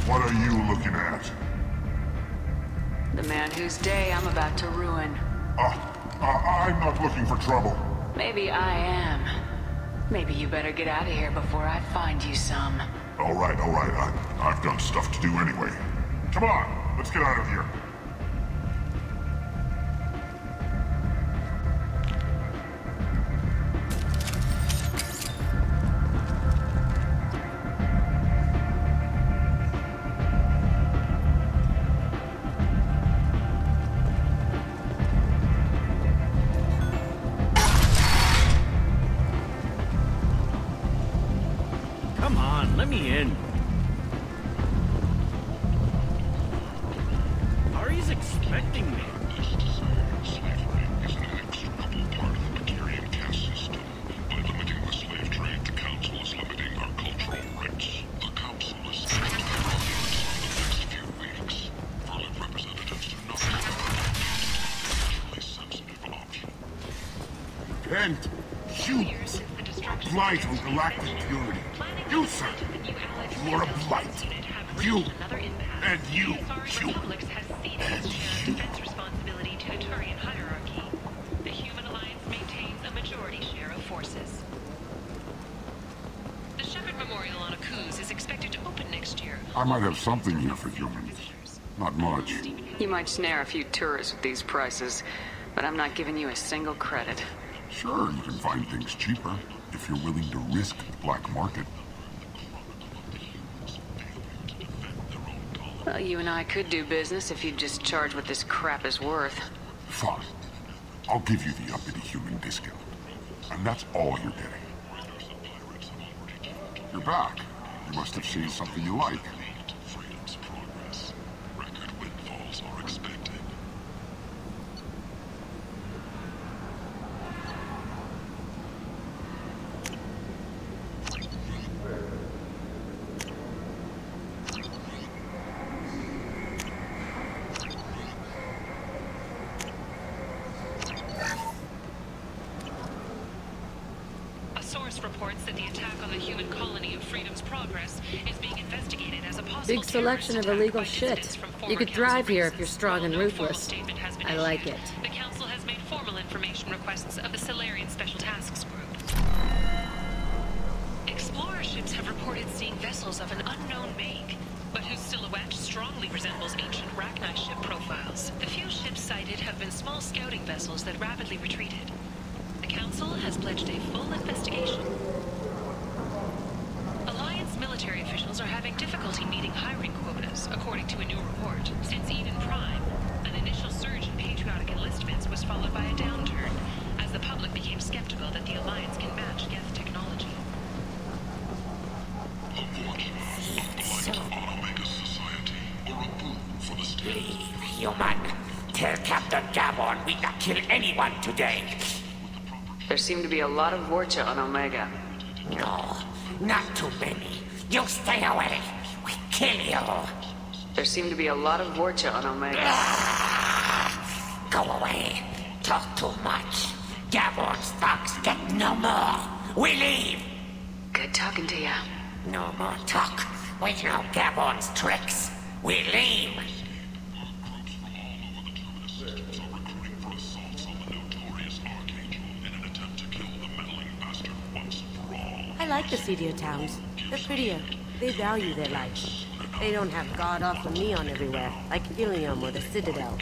What are you looking at? The man whose day I'm about to ruin. I'm not looking for trouble. Maybe I am. Maybe you better get out of here before I find you some. All right. I've got stuff to do anyway. Come on, let's get out of here. Come on, let me in. Ari's expecting me. Slavery is an inextricable part of the Materian caste system. By limiting the slave trade, the Council is limiting our cultural rights. The Council is setting their audience on the next few weeks. Verlin representatives do not have a sensitive option. And you, a blight on galactic purity. You, sir, you are a blight. You, and you, and you. Responsibility to the Turian hierarchy. The Human Alliance maintains a majority share of forces. The Shepherd Memorial on Akuz is expected to open next year. I might have something here for humans. Not much. You might snare a few tourists with these prices, but I'm not giving you a single credit. Sure, you can find things cheaper, if you're willing to risk the black market. Well, you and I could do business if you'd just charge what this crap is worth. Fine. I'll give you the uppity human discount. And that's all you're getting. You're back. You must have seen something you like. Freedom's progress. Record windfalls are expected. Reports that the attack on the human colony of Freedom's Progress is being investigated as a possible big selection of illegal shit. You could thrive here if you're strong and ruthless. I like it. The Council has made formal information requests of the Solarian Special Tasks Group. Explorer ships have reported seeing vessels of an unknown make, but whose silhouette strongly resembles ancient Rachni ship profiles. The few ships sighted have been small scouting vessels that rapidly retreated. The Council has pledged a full investigation. Alliance military officials are having difficulty meeting hiring quotas, according to a new report. Since Eden Prime, an initial surge in patriotic enlistments was followed by a downturn, as the public became skeptical that the Alliance can match Geth technology. Human, tell Captain Gabon we can kill anyone today. There seem to be a lot of Vorcha on Omega. No, not too many. You stay away. We kill you. There seem to be a lot of Vorcha on Omega. Go away. Talk too much. Gabon's thugs get no more. We leave. Good talking to you. No more talk. We know Gabon's tricks. We leave. I like the seedier towns. They're prettier. They value their life. They don't have god-awful neon everywhere, like Ilium or the Citadel.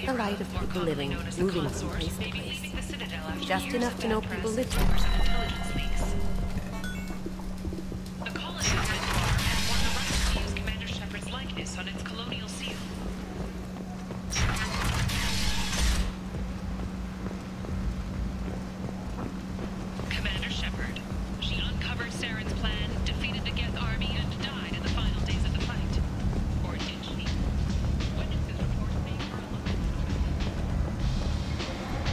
The light of people living, known as the moving from consort, place to may be place. leaving the Citadel after Just years enough of to know bad people press live and there. some intelligence leaks. The colony of Midbar has won the right to use Commander Shepard's likeness on its colonial seal. Commander Shepard. She uncovered Saren's plan, defeated the Geth army, and died in the final days of the fight. Or did she? Witnesses report seeing her alone.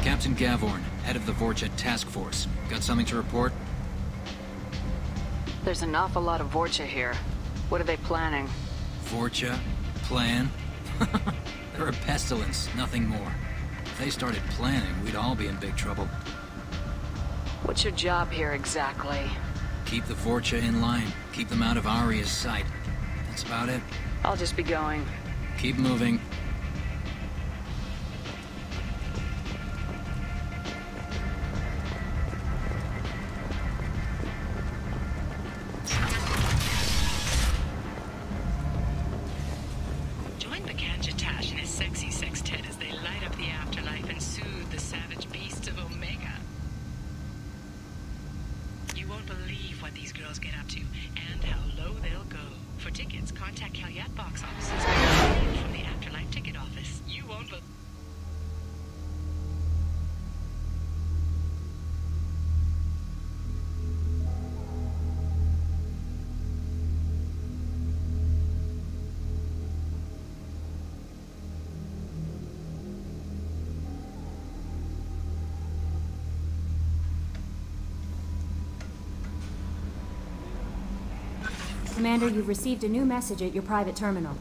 Captain Gavorn, head of the Vorcha task force. Got something to report? There's an awful lot of Vorcha here. What are they planning? Vorcha? Plan? They're a pestilence, nothing more. If they started planning, we'd all be in big trouble. What's your job here exactly? Keep the Vorcha in line. Keep them out of Aria's sight. That's about it. I'll just be going. Keep moving. Join Tash and his sexy sextet as they light up the afterlife and soothe the savage beasts of Omega. You won't believe what these girls get up to and how low they'll go. For tickets, contact Calyat box offices from the Afterlife ticket office. You won't believe. Commander, you've received a new message at your private terminal.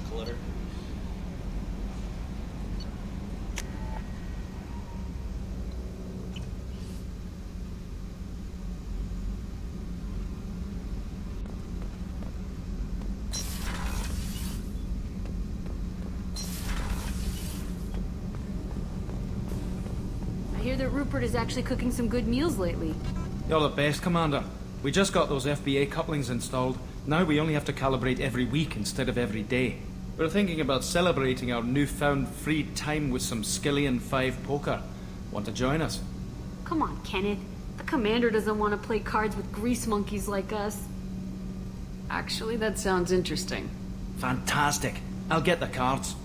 clutter. I hear that Rupert is actually cooking some good meals lately. You're the best, Commander. We just got those FBA couplings installed. Now we only have to calibrate every week instead of every day. We're thinking about celebrating our newfound free time with some Skillian 5 poker. Want to join us? Come on, Kenneth. The commander doesn't want to play cards with grease monkeys like us. Actually, that sounds interesting. Fantastic. I'll get the cards.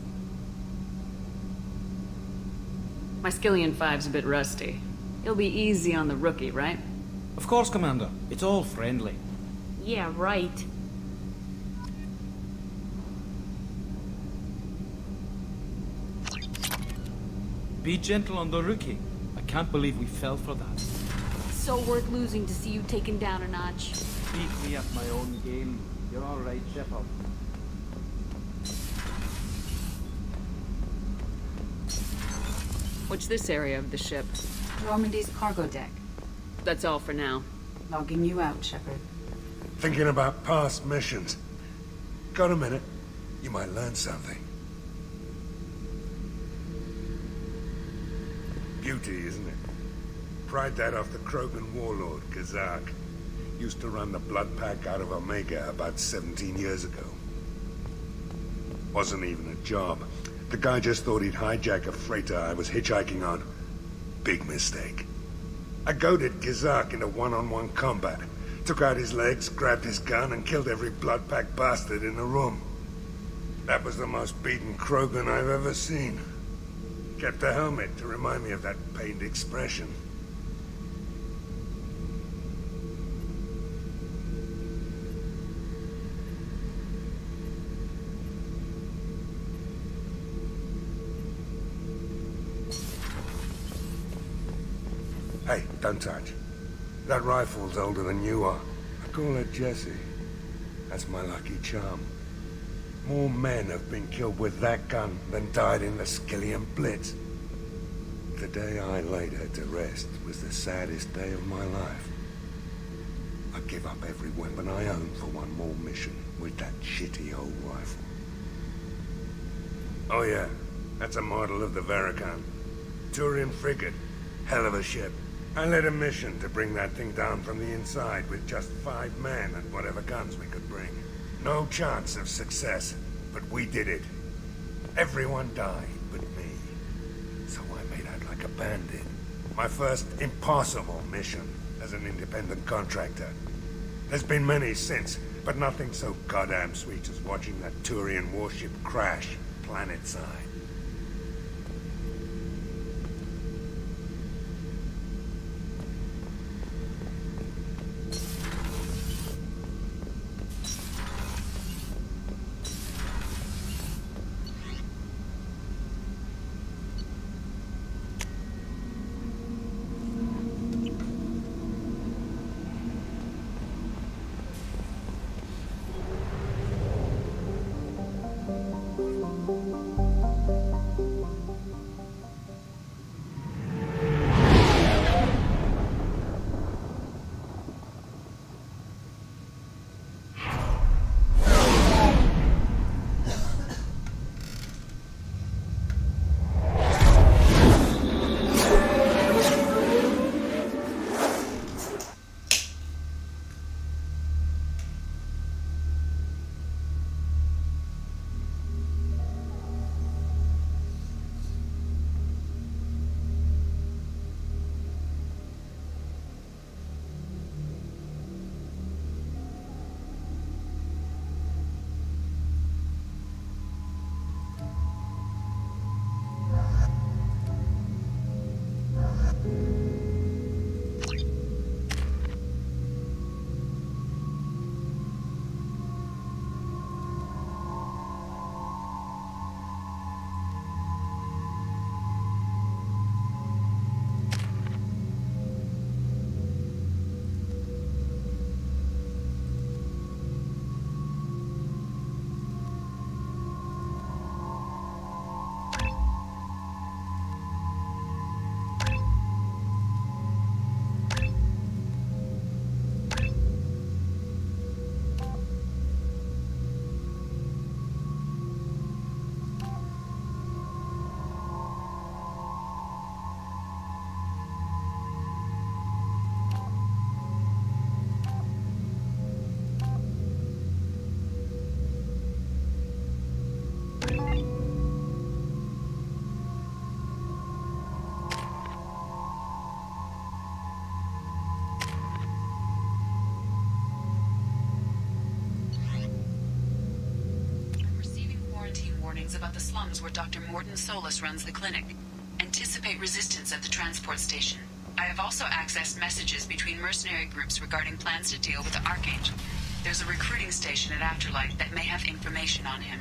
My Skillian 5's a bit rusty. You'll be easy on the rookie, right? Of course, Commander. It's all friendly. Yeah, right. Be gentle on the rookie. I can't believe we fell for that. So worth losing to see you taken down a notch. Beat me at my own game. You're all right, Shepard. What's this area of the ship? Normandy's cargo deck. That's all for now. Logging you out, Shepard. Thinking about past missions. Got a minute? You might learn something. Beauty, isn't it? Pried that off the Krogan warlord, Kazak. Used to run the blood pack out of Omega about 17 years ago. Wasn't even a job. The guy just thought he'd hijack a freighter I was hitchhiking on. Big mistake. I goaded Kazak into one-on-one combat. Took out his legs, grabbed his gun, and killed every blood pack bastard in the room. That was the most beaten Krogan I've ever seen. Kept a helmet to remind me of that pained expression. Hey, don't touch. That rifle's older than you are. I call her Jessie. That's my lucky charm. More men have been killed with that gun than died in the Skillian Blitz. The day I laid her to rest was the saddest day of my life. I give up every weapon I own for one more mission with that shitty old rifle. Oh yeah, that's a model of the Veracon. Turian frigate. Hell of a ship. I led a mission to bring that thing down from the inside with just 5 men and whatever guns we could bring. No chance of success, but we did it. Everyone died but me. So I made out like a bandit. My first impossible mission as an independent contractor. There's been many since, but nothing so goddamn sweet as watching that Turian warship crash planet-side. warnings about the slums where Dr. Morden Solus runs the clinic. Anticipate resistance at the transport station. I have also accessed messages between mercenary groups regarding plans to deal with the Archangel. There's a recruiting station at Afterlife that may have information on him.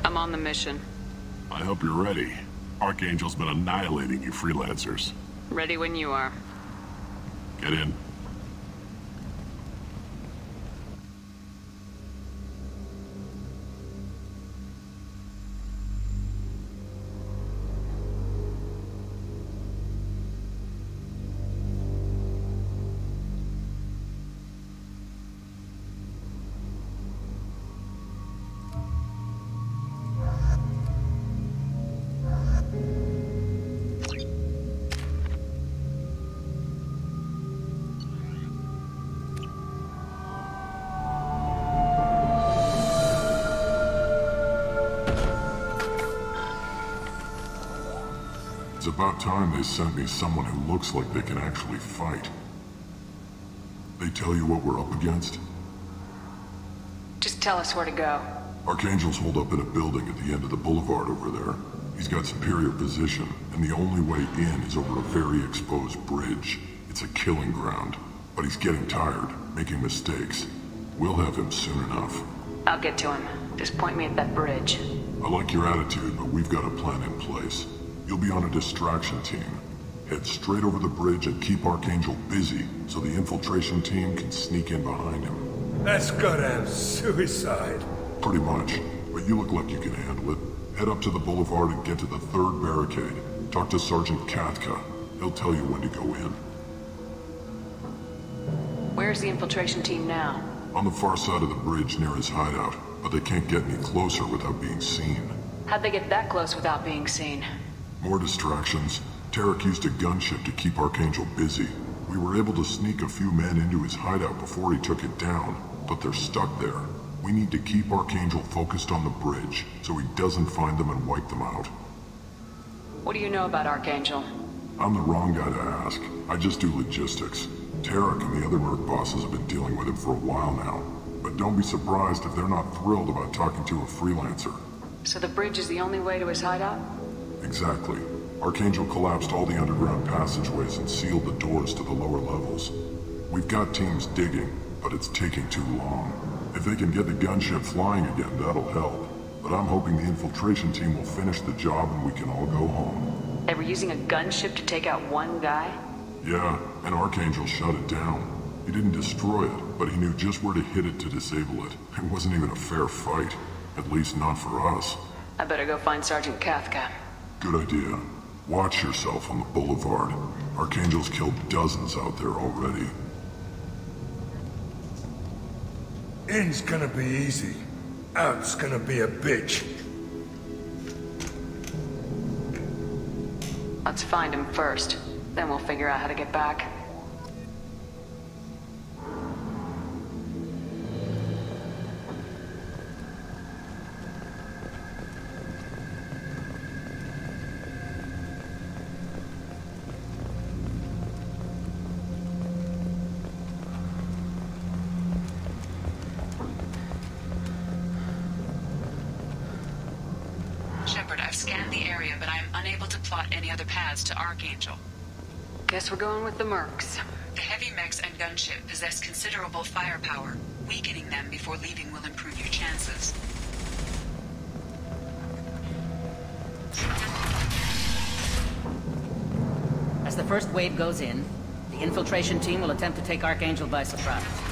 I'm on the mission. I hope you're ready. Archangel's been annihilating you freelancers. Ready when you are. Get in. It's about time they sent me someone who looks like they can actually fight. They tell you what we're up against? Just tell us where to go. Archangel's holed up in a building at the end of the boulevard over there. He's got superior position, and the only way in is over a very exposed bridge. It's a killing ground, but he's getting tired, making mistakes. We'll have him soon enough. I'll get to him. Just point me at that bridge. I like your attitude, but we've got a plan in place. You'll be on a distraction team. Head straight over the bridge and keep Archangel busy so the infiltration team can sneak in behind him. That's goddamn suicide. Pretty much, but you look like you can handle it. Head up to the boulevard and get to the third barricade. Talk to Sergeant Katka. He'll tell you when to go in. Where's the infiltration team now? On the far side of the bridge near his hideout, but they can't get any closer without being seen. How'd they get that close without being seen? More distractions. Tarek used a gunship to keep Archangel busy. We were able to sneak a few men into his hideout before he took it down, but they're stuck there. We need to keep Archangel focused on the bridge, so he doesn't find them and wipe them out. What do you know about Archangel? I'm the wrong guy to ask. I just do logistics. Tarek and the other merc bosses have been dealing with him for a while now. But don't be surprised if they're not thrilled about talking to a freelancer. So the bridge is the only way to his hideout? Exactly. Archangel collapsed all the underground passageways and sealed the doors to the lower levels. We've got teams digging, but it's taking too long. If they can get the gunship flying again, that'll help. But I'm hoping the infiltration team will finish the job and we can all go home. They were using a gunship to take out one guy? Yeah, and Archangel shut it down. He didn't destroy it, but he knew just where to hit it to disable it. It wasn't even a fair fight. At least not for us. I better go find Sergeant Katka. Good idea. Watch yourself on the boulevard. Archangel's killed dozens out there already. In's gonna be easy. Out's gonna be a bitch. Let's find him first. Then we'll figure out how to get back. I've scanned the area, but I am unable to plot any other paths to Archangel. Guess we're going with the mercs. The heavy mechs and gunship possess considerable firepower. Weakening them before leaving will improve your chances. As the first wave goes in, the infiltration team will attempt to take Archangel by surprise.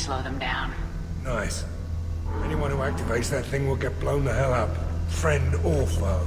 slow them down. Nice. Anyone who activates that thing will get blown the hell up. Friend or foe.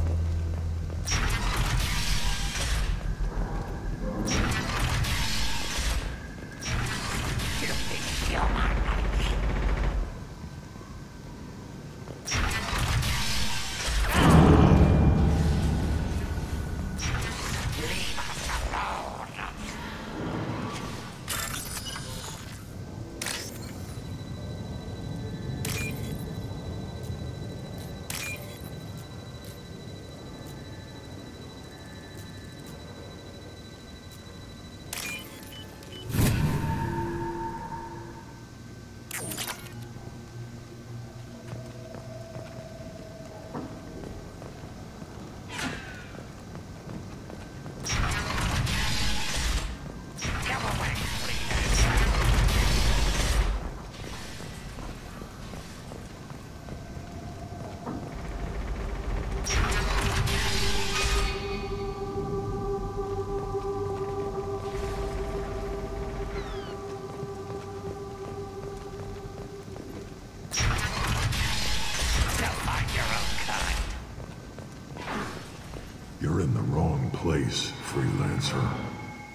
You're in the wrong place, freelancer.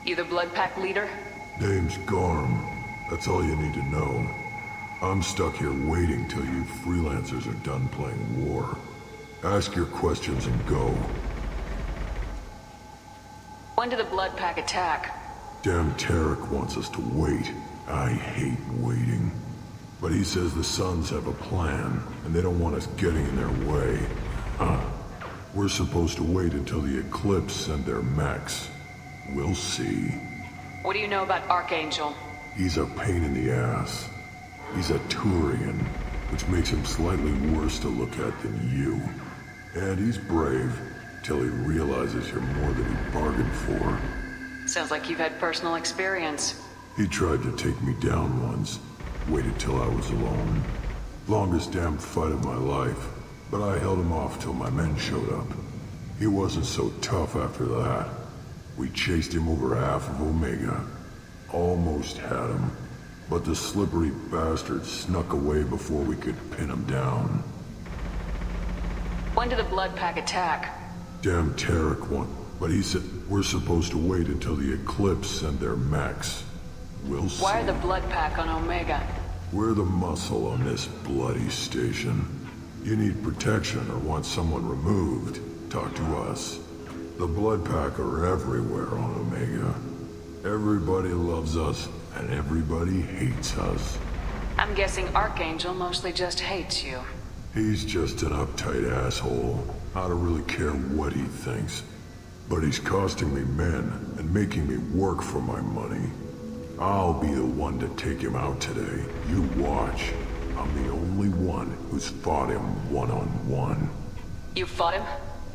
You the Blood Pack leader? Name's Garm. That's all you need to know. I'm stuck here waiting till you freelancers are done playing war. Ask your questions and go. When did the Blood Pack attack? Damn Tarek wants us to wait. I hate waiting. But he says the Sons have a plan, and they don't want us getting in their way. We're supposed to wait until the Eclipse send their mechs. We'll see. What do you know about Archangel? He's a pain in the ass. He's a Turian, which makes him slightly worse to look at than you. And he's brave, till he realizes you're more than he bargained for. Sounds like you've had personal experience. He tried to take me down once. Waited till I was alone. Longest damn fight of my life. But I held him off till my men showed up. He wasn't so tough after that. We chased him over half of Omega. Almost had him. But the slippery bastard snuck away before we could pin him down. When did the Blood Pack attack? Damn Tarek won. But he said we're supposed to wait until the Eclipse send their mechs. We'll see. Why are the Blood Pack on Omega? We're the muscle on this bloody station. You need protection or want someone removed, talk to us. The Blood Pack are everywhere on Omega. Everybody loves us, and everybody hates us. I'm guessing Archangel mostly just hates you. He's just an uptight asshole. I don't really care what he thinks. But he's costing me men, and making me work for my money. I'll be the one to take him out today. You watch. I'm the only one who's fought him one-on-one. You fought him?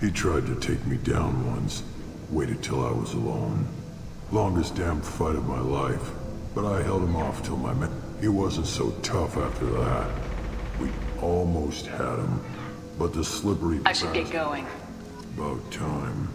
He tried to take me down once. Waited till I was alone. Longest damn fight of my life. But I held him off till my men... He wasn't so tough after that. We almost had him. But the slippery... I should get going. About time.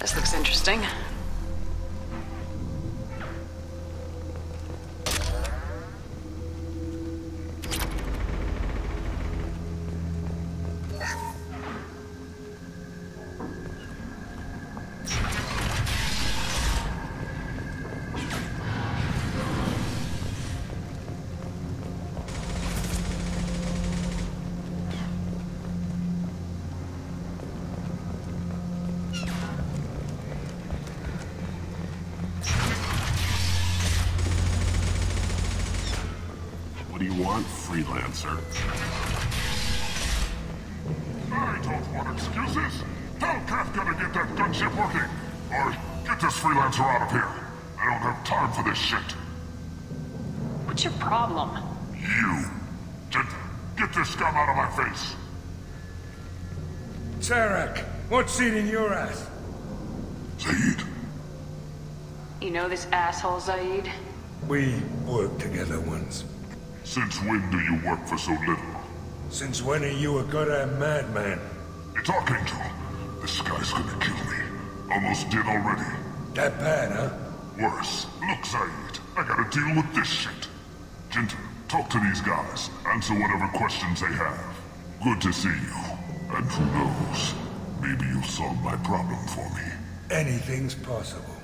This looks interesting. freelancer. I don't want excuses. Tell Kafka to get that gunship working. Or get this freelancer out of here. I don't have time for this shit. What's your problem? You. Get this scum out of my face. Tarek, what seating your ass? Zaid. You know this asshole, Zaid? We worked together once. Since when do you work for so little? Since when are you a goddamn madman? It's Archangel. This guy's gonna kill me. Almost did already. That bad, huh? Worse. Look, Zaid, I gotta deal with this shit. Jinta, talk to these guys. Answer whatever questions they have. Good to see you. And who knows, maybe you'll solve my problem for me. Anything's possible.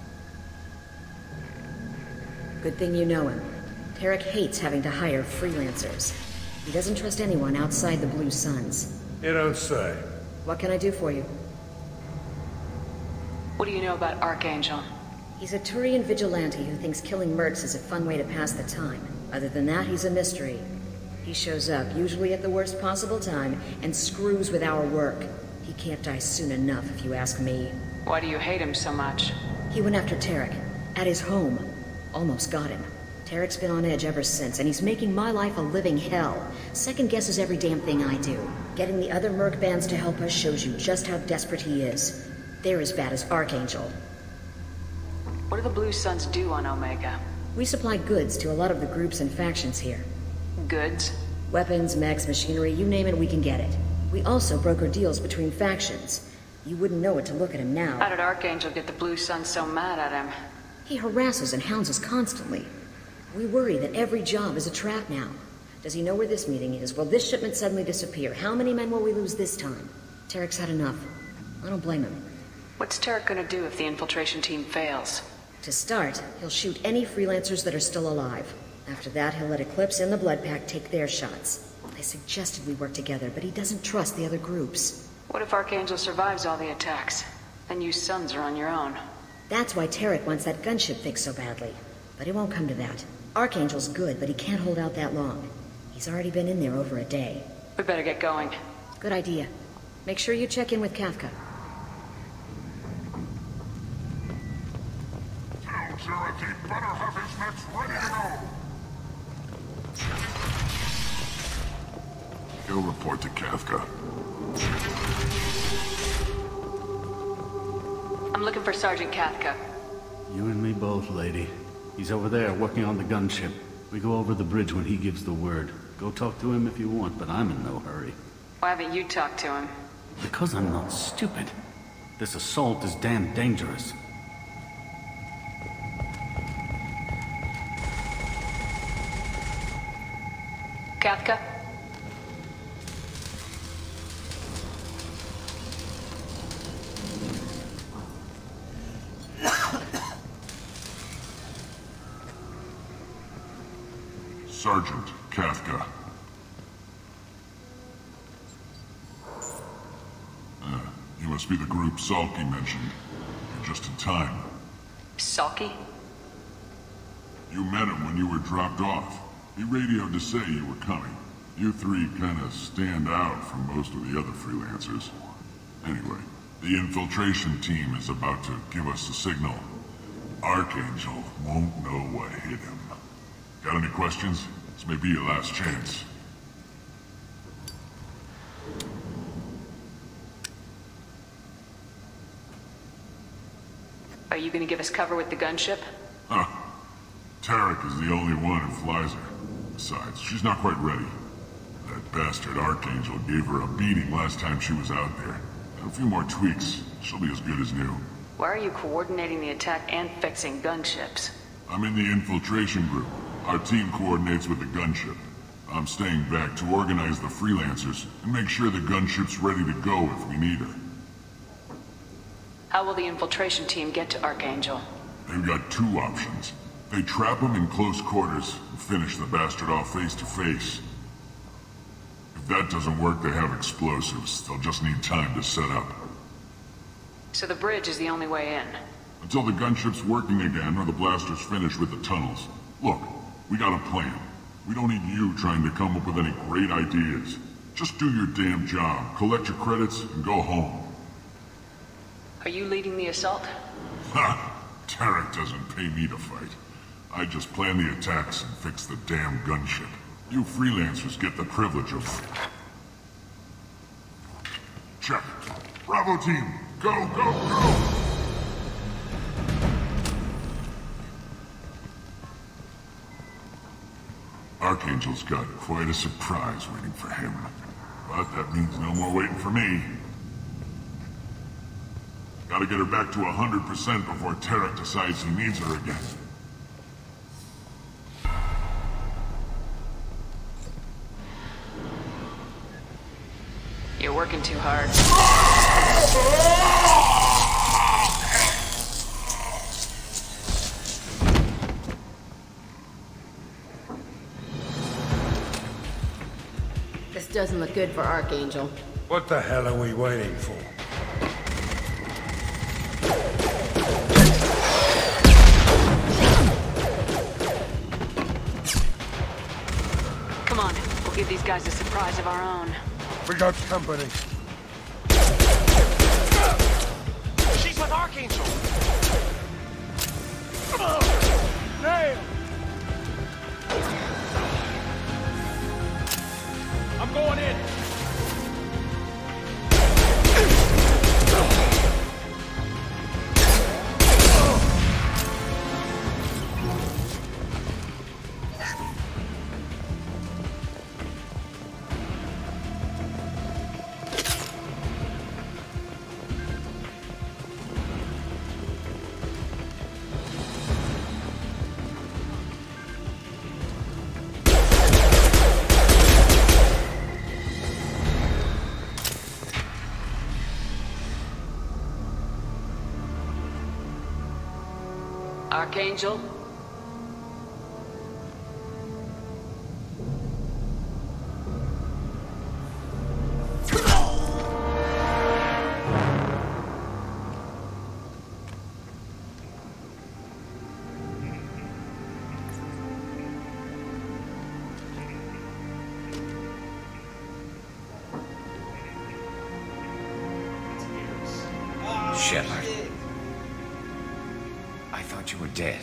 Good thing you know him. Tarek hates having to hire freelancers. He doesn't trust anyone outside the Blue Suns. You don't say. What can I do for you? What do you know about Archangel? He's a Turian vigilante who thinks killing mercs is a fun way to pass the time. Other than that, he's a mystery. He shows up, usually at the worst possible time, and screws with our work. He can't die soon enough, if you ask me. Why do you hate him so much? He went after Tarek. At his home. Almost got him. Tarek's been on edge ever since, and he's making my life a living hell. Second guesses every damn thing I do. Getting the other merc bands to help us shows you just how desperate he is. They're as bad as Archangel. What do the Blue Suns do on Omega? We supply goods to a lot of the groups and factions here. Goods? Weapons, mechs, machinery, you name it, we can get it. We also broker deals between factions. You wouldn't know it to look at him now. How did Archangel get the Blue Suns so mad at him? He harasses and hounds us constantly. We worry that every job is a trap now. Does he know where this meeting is? Will this shipment suddenly disappear? How many men will we lose this time? Tarek's had enough. I don't blame him. What's Tarek gonna do if the infiltration team fails? To start, he'll shoot any freelancers that are still alive. After that, he'll let Eclipse and the Blood Pack take their shots. I suggested we work together, but he doesn't trust the other groups. What if Archangel survives all the attacks? Then you Suns are on your own. That's why Tarek wants that gunship fixed so badly. But it won't come to that. Archangel's good, but he can't hold out that long. He's already been in there over a day. We better get going. Good idea. Make sure you check in with Kafka. Tell Jarrett he better have his mechs ready to go. He'll report to Kafka. I'm looking for Sergeant Kafka. You and me both, lady. He's over there working on the gunship. We go over the bridge when he gives the word. Go talk to him if you want, but I'm in no hurry. Why haven't you talked to him? Because I'm not stupid. This assault is damn dangerous. Kafka? Sergeant Kafka. You must be the group Salky mentioned. You're just in time. Salky? You met him when you were dropped off. He radioed to say you were coming. You three kinda stand out from most of the other freelancers. Anyway, the infiltration team is about to give us the signal. Archangel won't know what hit him. Got any questions? This may be your last chance. Are you gonna give us cover with the gunship? Huh. Tarek is the only one who flies her. Besides, she's not quite ready. That bastard Archangel gave her a beating last time she was out there. A few more tweaks, she'll be as good as new. Why are you coordinating the attack and fixing gunships? I'm in the infiltration group. Our team coordinates with the gunship. I'm staying back to organize the freelancers and make sure the gunship's ready to go if we need her. How will the infiltration team get to Archangel? They've got two options. They trap him in close quarters and finish the bastard off face to face. If that doesn't work, they have explosives. They'll just need time to set up. So the bridge is the only way in? Until the gunship's working again or the blasters finish with the tunnels. Look, we got a plan. We don't need you trying to come up with any great ideas. Just do your damn job, collect your credits, and go home. Are you leading the assault? Ha! Tarek doesn't pay me to fight. I just plan the attacks and fix the damn gunship. You freelancers get the privilege of... Check. Bravo team, go, go, go! Archangel's got quite a surprise waiting for him. But that means no more waiting for me. Gotta get her back to 100% before Tarek decides he needs her again. You're working too hard. This doesn't look good for Archangel. What the hell are we waiting for? Come on, we'll give these guys a surprise of our own. We got company. She's with Archangel! Nail! I'm going in! Archangel? Shepard. I thought you were dead.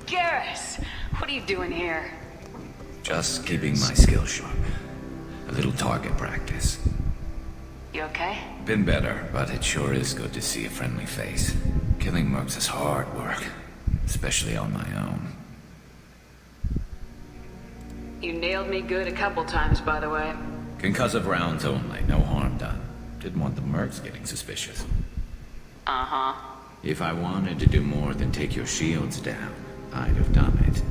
Garrus! What are you doing here? Just keeping my skills sharp. A little target practice. You okay? Been better, but it sure is good to see a friendly face. Killing mercs is hard work, especially on my own. You nailed me good a couple times, by the way. Concussive rounds only, no harm done. Didn't want the mercs getting suspicious. Uh-huh. If I wanted to do more than take your shields down, I'd have done it.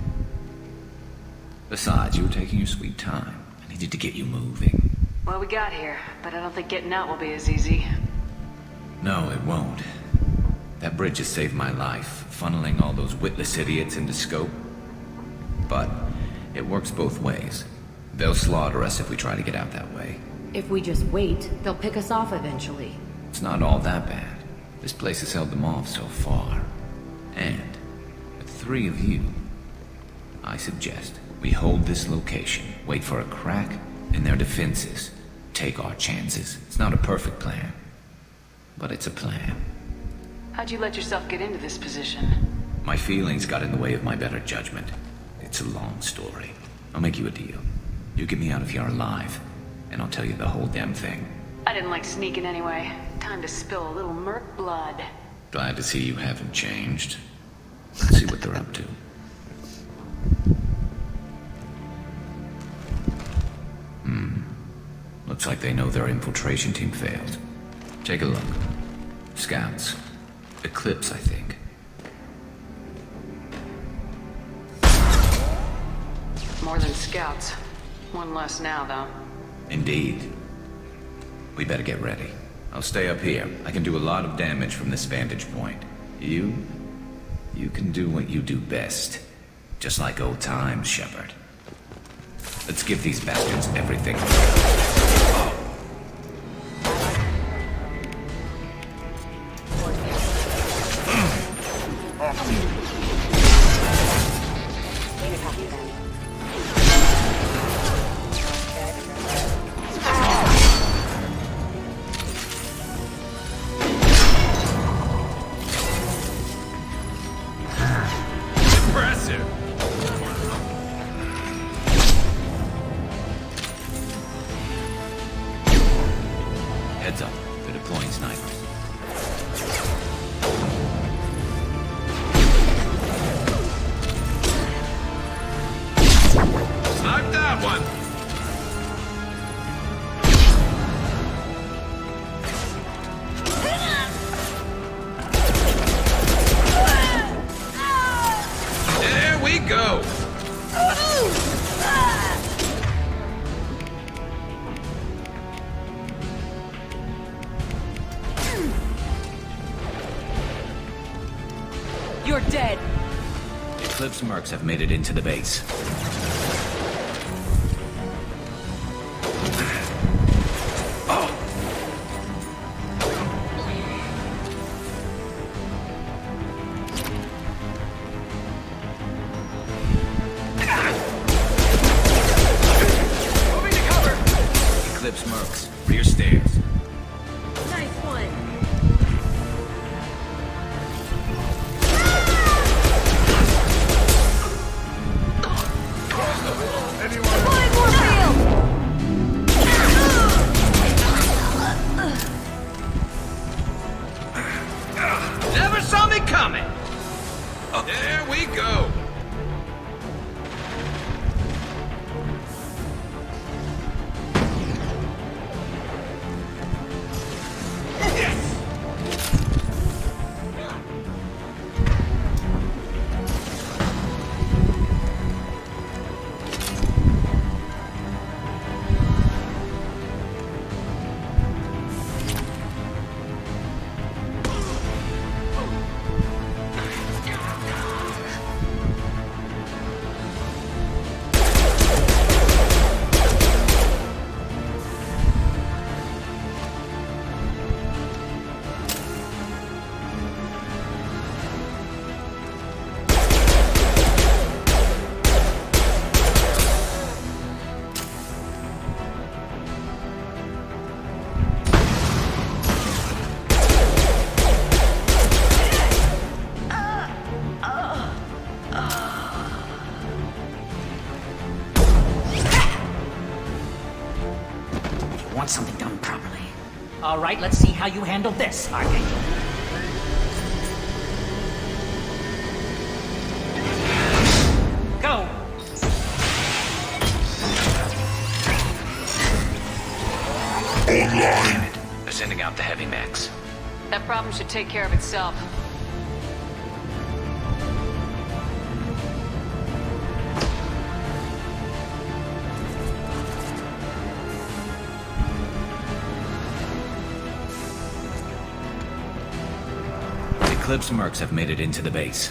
Besides, you were taking your sweet time. I needed to get you moving. Well, we got here, but I don't think getting out will be as easy. No, it won't. That bridge has saved my life, funneling all those witless idiots into scope. But it works both ways. They'll slaughter us if we try to get out that way. If we just wait, they'll pick us off eventually. It's not all that bad. This place has held them off so far. And, with 3 of you, I suggest we hold this location, wait for a crack in their defenses, take our chances. It's not a perfect plan, but it's a plan. How'd you let yourself get into this position? My feelings got in the way of my better judgment. It's a long story. I'll make you a deal. You get me out of here alive, and I'll tell you the whole damn thing. I didn't like sneaking anyway. Time to spill a little merc blood. Glad to see you haven't changed. Let's see what they're up to. Looks like they know their infiltration team failed. Take a look. Scouts. Eclipse, I think. More than scouts. One less now, though. Indeed. We better get ready. I'll stay up here. I can do a lot of damage from this vantage point. You can do what you do best. Just like old times, Shepard. Let's give these bastards everything. Heads up, they're deploying snipers. Snipe that one! There we go! You're dead! Eclipse mercs have made it into the base. Eclipse mercs, rear stairs. Nice one. Deploying more field! Never saw me coming! There we go! Want something done properly. All right, let's see how you handle this, Archangel. Go! Online. They're sending out the heavy mechs. That problem should take care of itself. Eclipse mercs have made it into the base.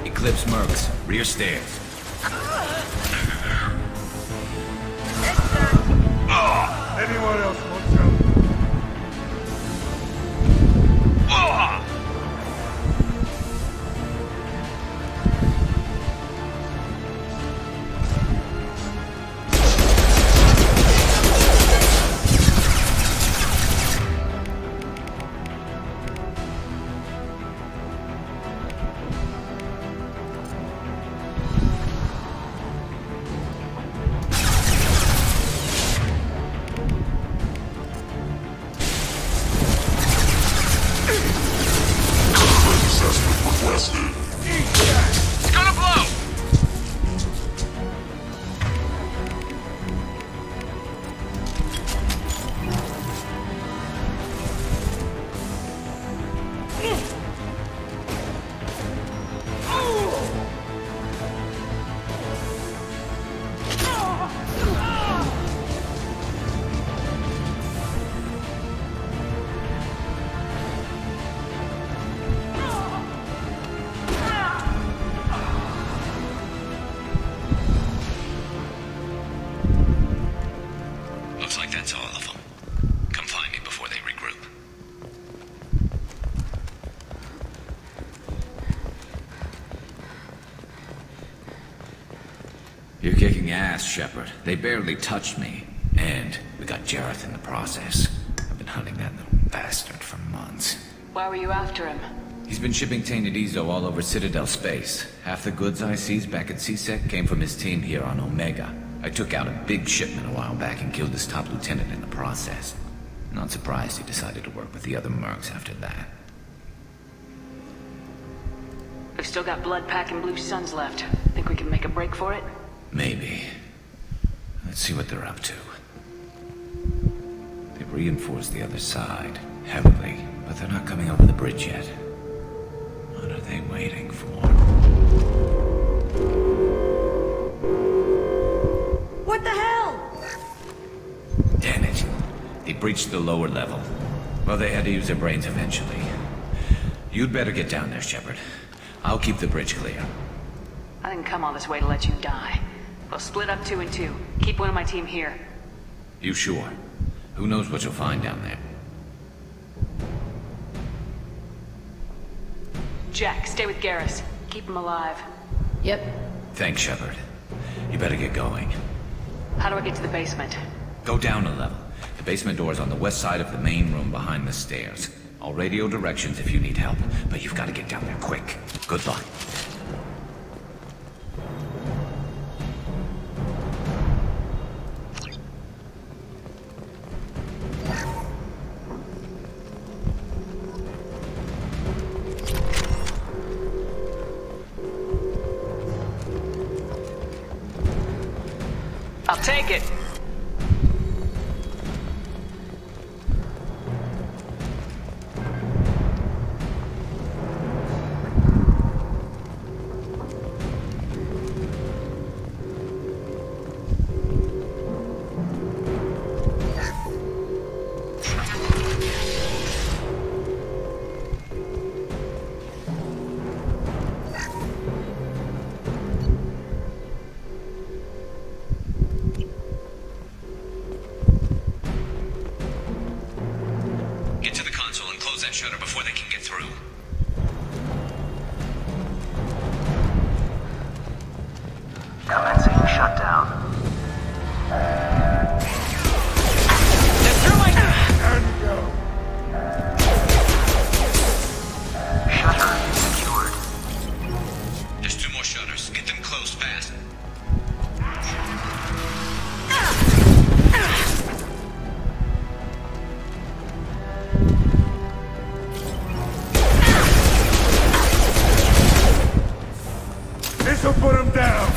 Eclipse mercs, rear stairs. Anyone else want some? It's gonna blow! Looks like that's all of them. Come find me before they regroup. fast, Shepard. They barely touched me. And we got Jareth in the process. I've been hunting that little bastard for months. Why were you after him? He's been shipping tainted Ezo all over Citadel space. Half the goods I seized back at CSEC came from his team here on Omega. I took out a big shipment a while back and killed his top lieutenant in the process. Not surprised he decided to work with the other mercs after that. We've still got blood pack and blue suns left. Think we can make a break for it? Maybe. Let's see what they're up to. They've reinforced the other side, heavily, but they're not coming over the bridge yet. What are they waiting for? What the hell? Damn it. They breached the lower level. Well, they had to use their brains eventually. You'd better get down there, Shepard. I'll keep the bridge clear. I didn't come all this way to let you die. We'll split up 2 and 2. Keep one of my team here. You sure? Who knows what you'll find down there? Jack, stay with Garrus. Keep him alive. Yep. Thanks, Shepard. You better get going. How do I get to the basement? Go down a level. The basement door's on the west side of the main room behind the stairs. I'll radio directions if you need help, but you've got to get down there quick. Good luck. I'll take it. Get to the console and close that shutter before they can get through. Commencing shutdown. Shutter secured. There's 2 more shutters. Get them closed fast. This'll put him down!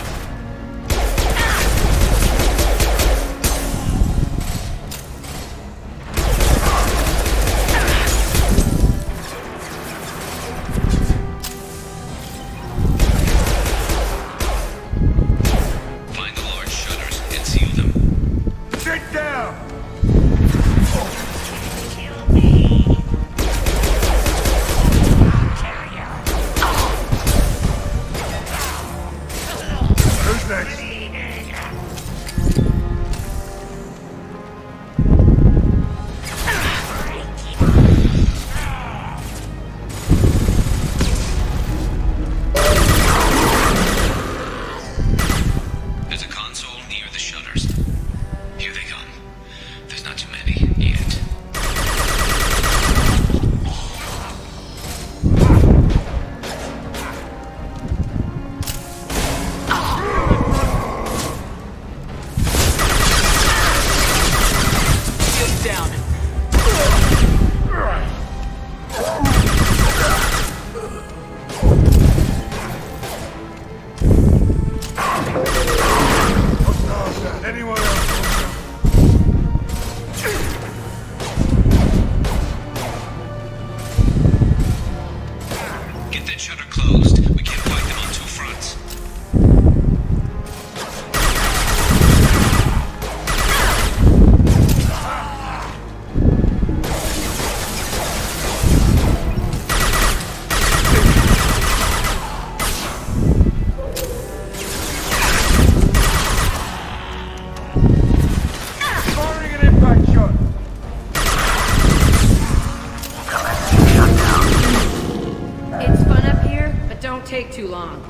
Find the large shutters and seal them. Sit down! Who's next? There's a console near the shutters. Here they come. There's not too many yet. Shield down. Anyone else? Get that shutter closed. We can't fight them on 2 fronts. Firing an impact shot! Commencing shutdown. It's fun up here, but don't take too long.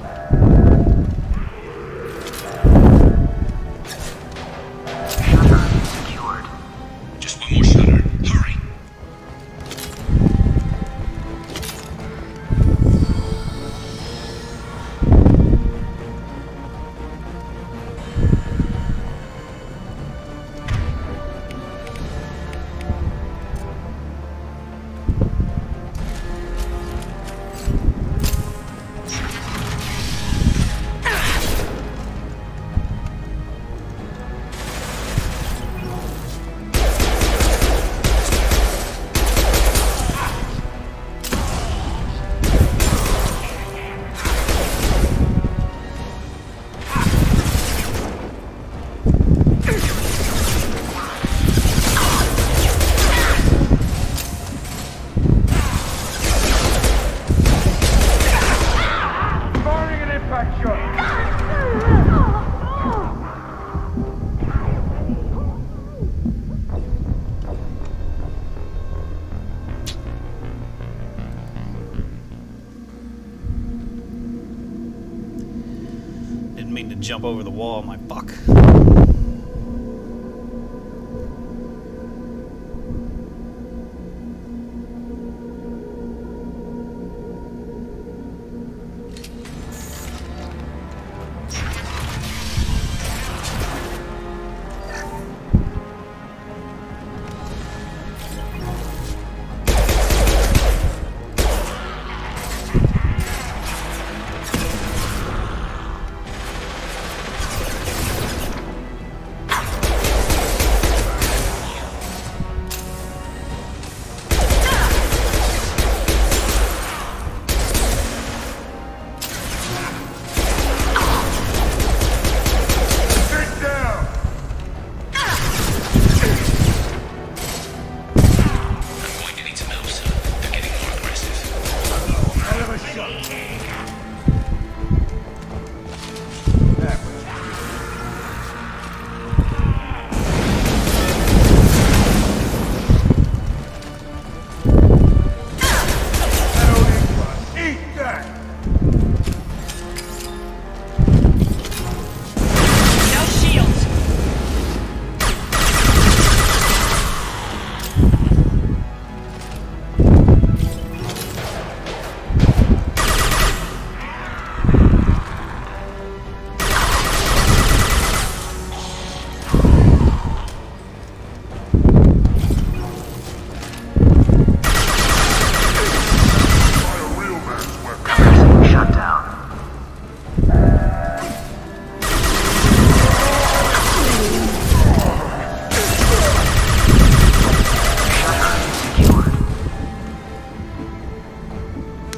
jump over the wall, my fuck.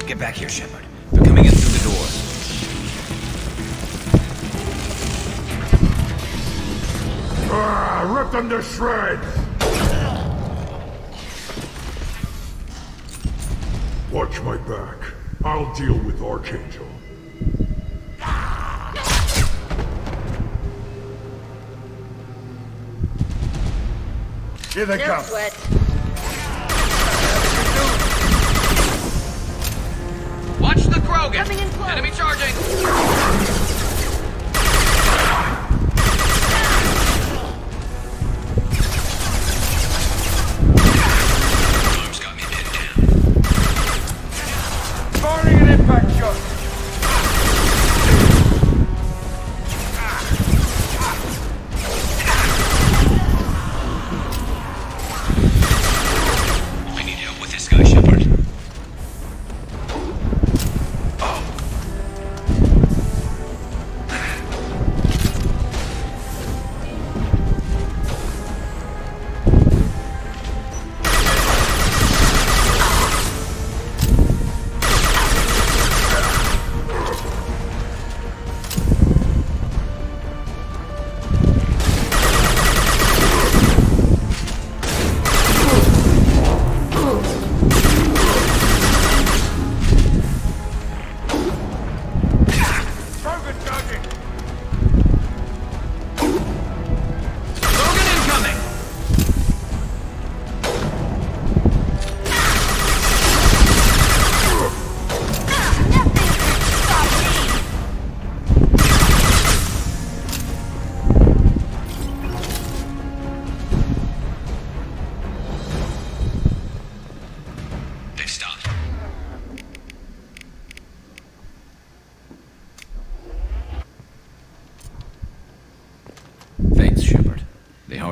Get back here, Shepard. They're coming in through the doors. Rip them to shreds! Watch my back. I'll deal with Archangel. Here they come. Sweat. Watch the Krogan! Coming in close. Enemy charging! Arms got me pinned down. Firing an impact shot! I need help with this guy, Shepard.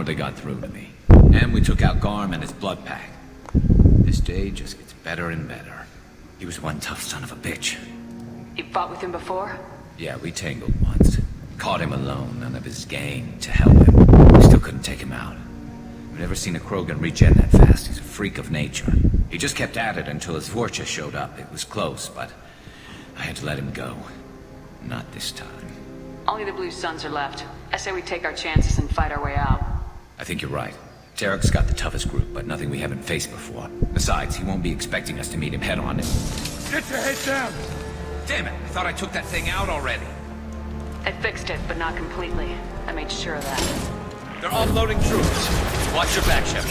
They got through to me. And we took out Garm and his blood pack. This day just gets better and better. He was one tough son of a bitch. You fought with him before? Yeah, we tangled once. Caught him alone, none of his gang to help him. We still couldn't take him out. I've never seen a Krogan regen that fast. He's a freak of nature. He just kept at it until his Vorcha showed up. It was close, but I had to let him go. Not this time. Only the Blue Suns are left. I say we take our chances and fight our way out. I think you're right. Tarek's got the toughest group, but nothing we haven't faced before. Besides, he won't be expecting us to meet him head-on. Get your head down! Damn it, I thought I took that thing out already. I fixed it, but not completely. I made sure of that. They're offloading troops. Watch your back, Shepard.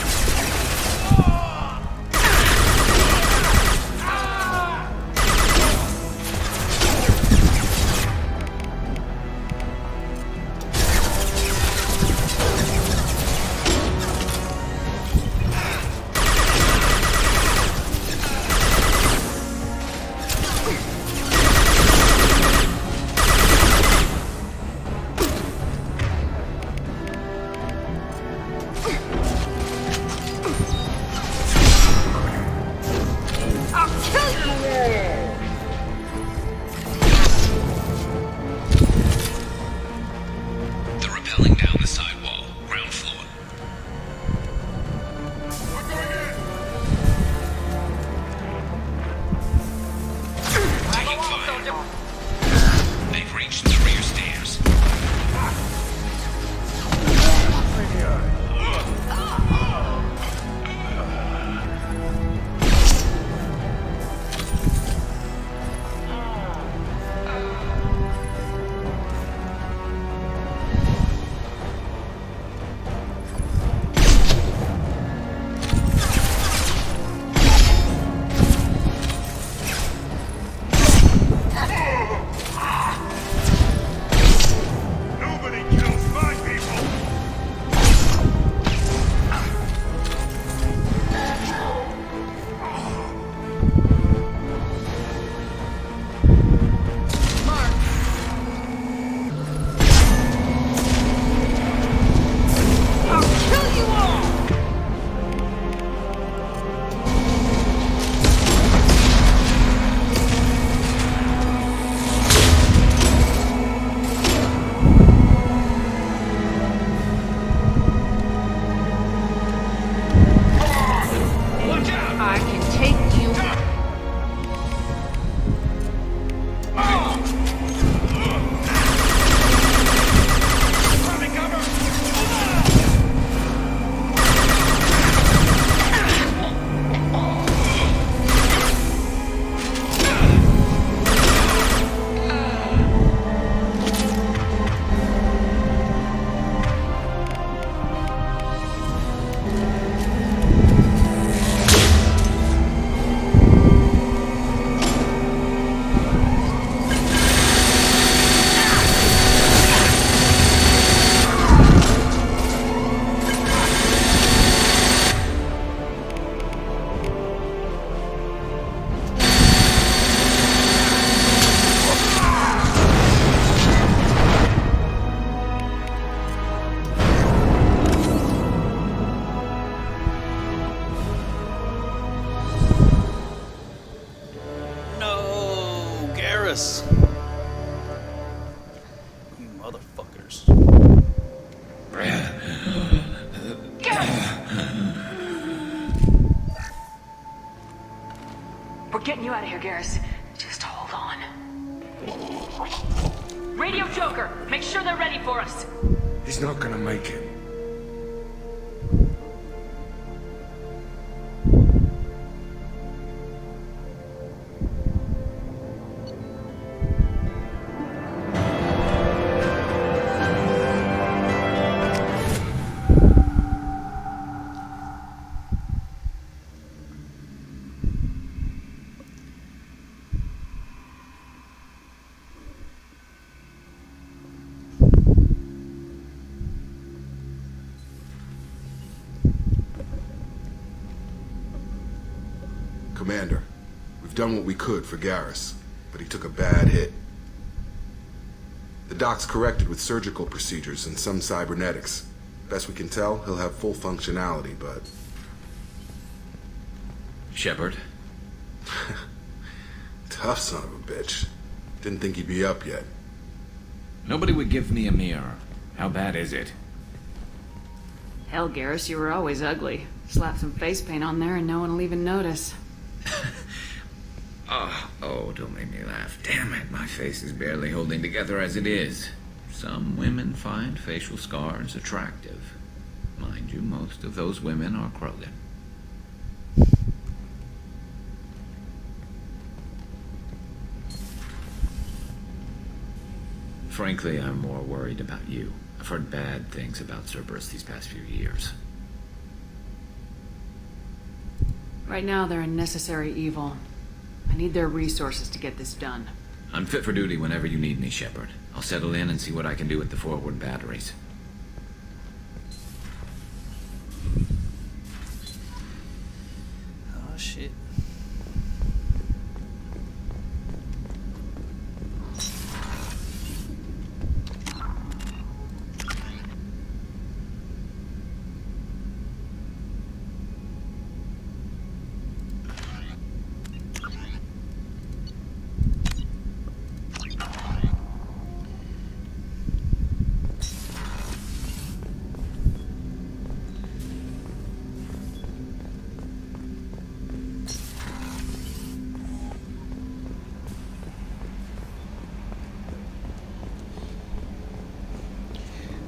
getting you out of here, Garrus. Just hold on. Radio Joker! Make sure they're ready for us! He's not gonna make it. Commander, we've done what we could for Garrus, but he took a bad hit. The doc's corrected with surgical procedures and some cybernetics. Best we can tell, he'll have full functionality, but... Shepard? Tough son of a bitch. Didn't think he'd be up yet. Nobody would give me a mirror. How bad is it? Hell, Garrus, you were always ugly. Slap some face paint on there and no one will even notice. Oh, don't make me laugh. Damn it, my face is barely holding together as it is. Some women find facial scars attractive. Mind you, most of those women are Krogan. Frankly, I'm more worried about you. I've heard bad things about Cerberus these past few years. Right now, they're a necessary evil. I need their resources to get this done. I'm fit for duty whenever you need me, Shepard. I'll settle in and see what I can do with the forward batteries. Oh, shit.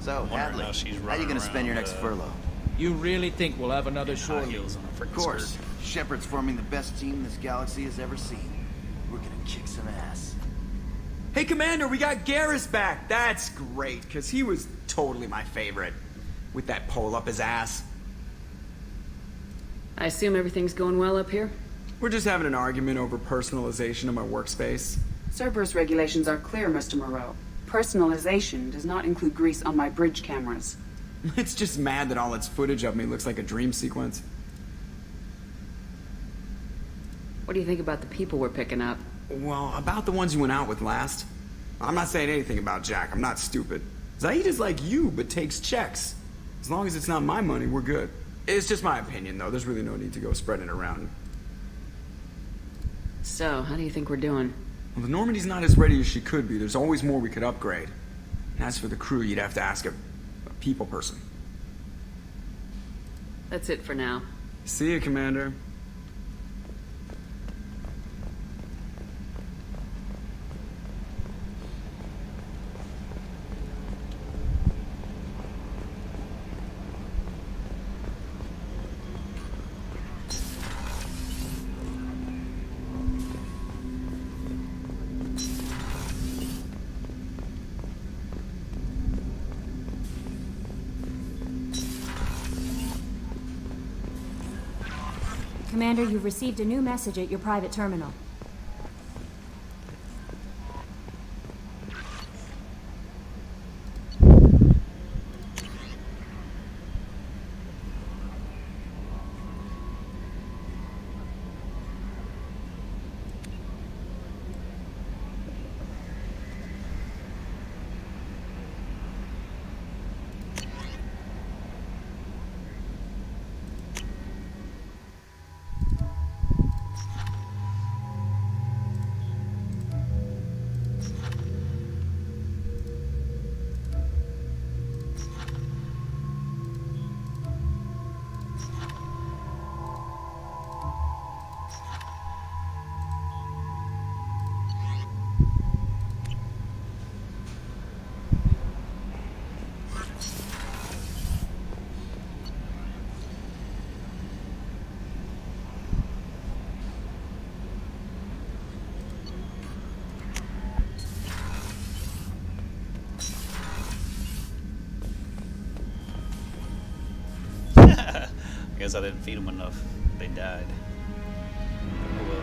So, Hadley, how you gonna spend your next furlough? You really think we'll have another shore leave? Of course. Shepard's forming the best team this galaxy has ever seen. We're gonna kick some ass. Hey, Commander, we got Garrus back. That's great, because he was totally my favorite. With that pole up his ass. I assume everything's going well up here? We're just having an argument over personalization of my workspace. Cerberus regulations are clear, Mr. Moreau. Personalization does not include grease on my bridge cameras. It's just mad that all its footage of me looks like a dream sequence. What do you think about the people we're picking up? Well, about the ones you went out with last. I'm not saying anything about Jack. I'm not stupid. Zaid is like you, but takes checks. As long as it's not my money, we're good. It's just my opinion, though. There's really no need to go spreading it around. So, how do you think we're doing? Well, the Normandy's not as ready as she could be. There's always more we could upgrade. And as for the crew, you'd have to ask a people person. That's it for now. See you, Commander. Commander, you've received a new message at your private terminal. guess I didn't feed them enough. They died. Oh well.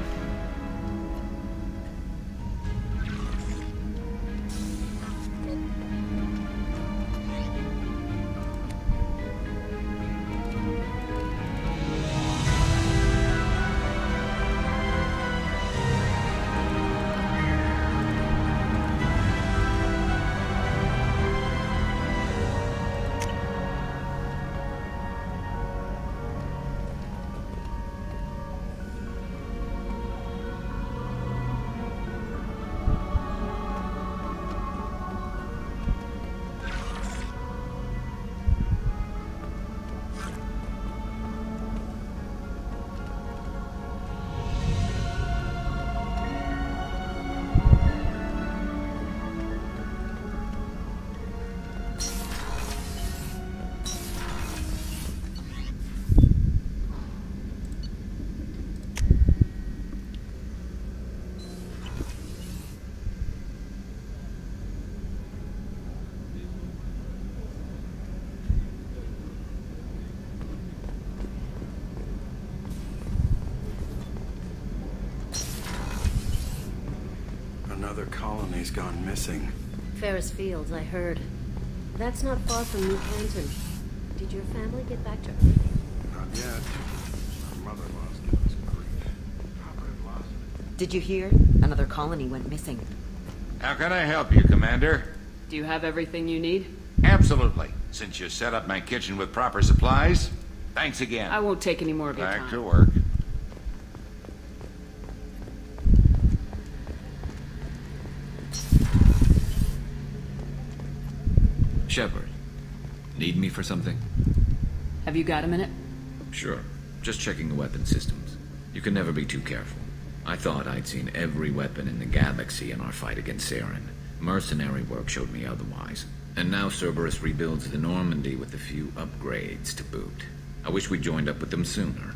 Another colony's gone missing. Ferris Fields, I heard. That's not far from New Canton. Did your family get back to Earth? Not yet. Our mother-in-law's giving us grief. Papa had lost it. Did you hear? Another colony went missing. How can I help you, Commander? Do you have everything you need? Absolutely. Since you set up my kitchen with proper supplies, thanks again. I won't take any more of your time. Back to work. Shepard, need me for something? Have you got a minute? Sure. Just checking the weapon systems. You can never be too careful. I thought I'd seen every weapon in the galaxy in our fight against Saren. Mercenary work showed me otherwise. And now Cerberus rebuilds the Normandy with a few upgrades to boot. I wish we'd joined up with them sooner.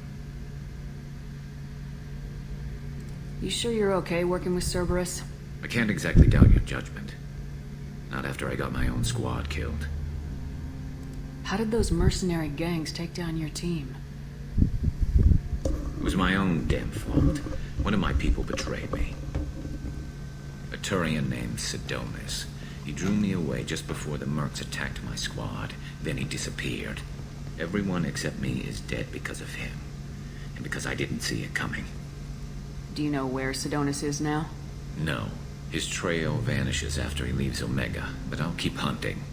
You sure you're okay working with Cerberus? I can't exactly doubt your judgment. Not after I got my own squad killed. How did those mercenary gangs take down your team? It was my own damn fault. One of my people betrayed me. A Turian named Sidonis. He drew me away just before the mercs attacked my squad. Then he disappeared. Everyone except me is dead because of him. And because I didn't see it coming. Do you know where Sidonis is now? No. His trail vanishes after he leaves Omega, but I'll keep hunting.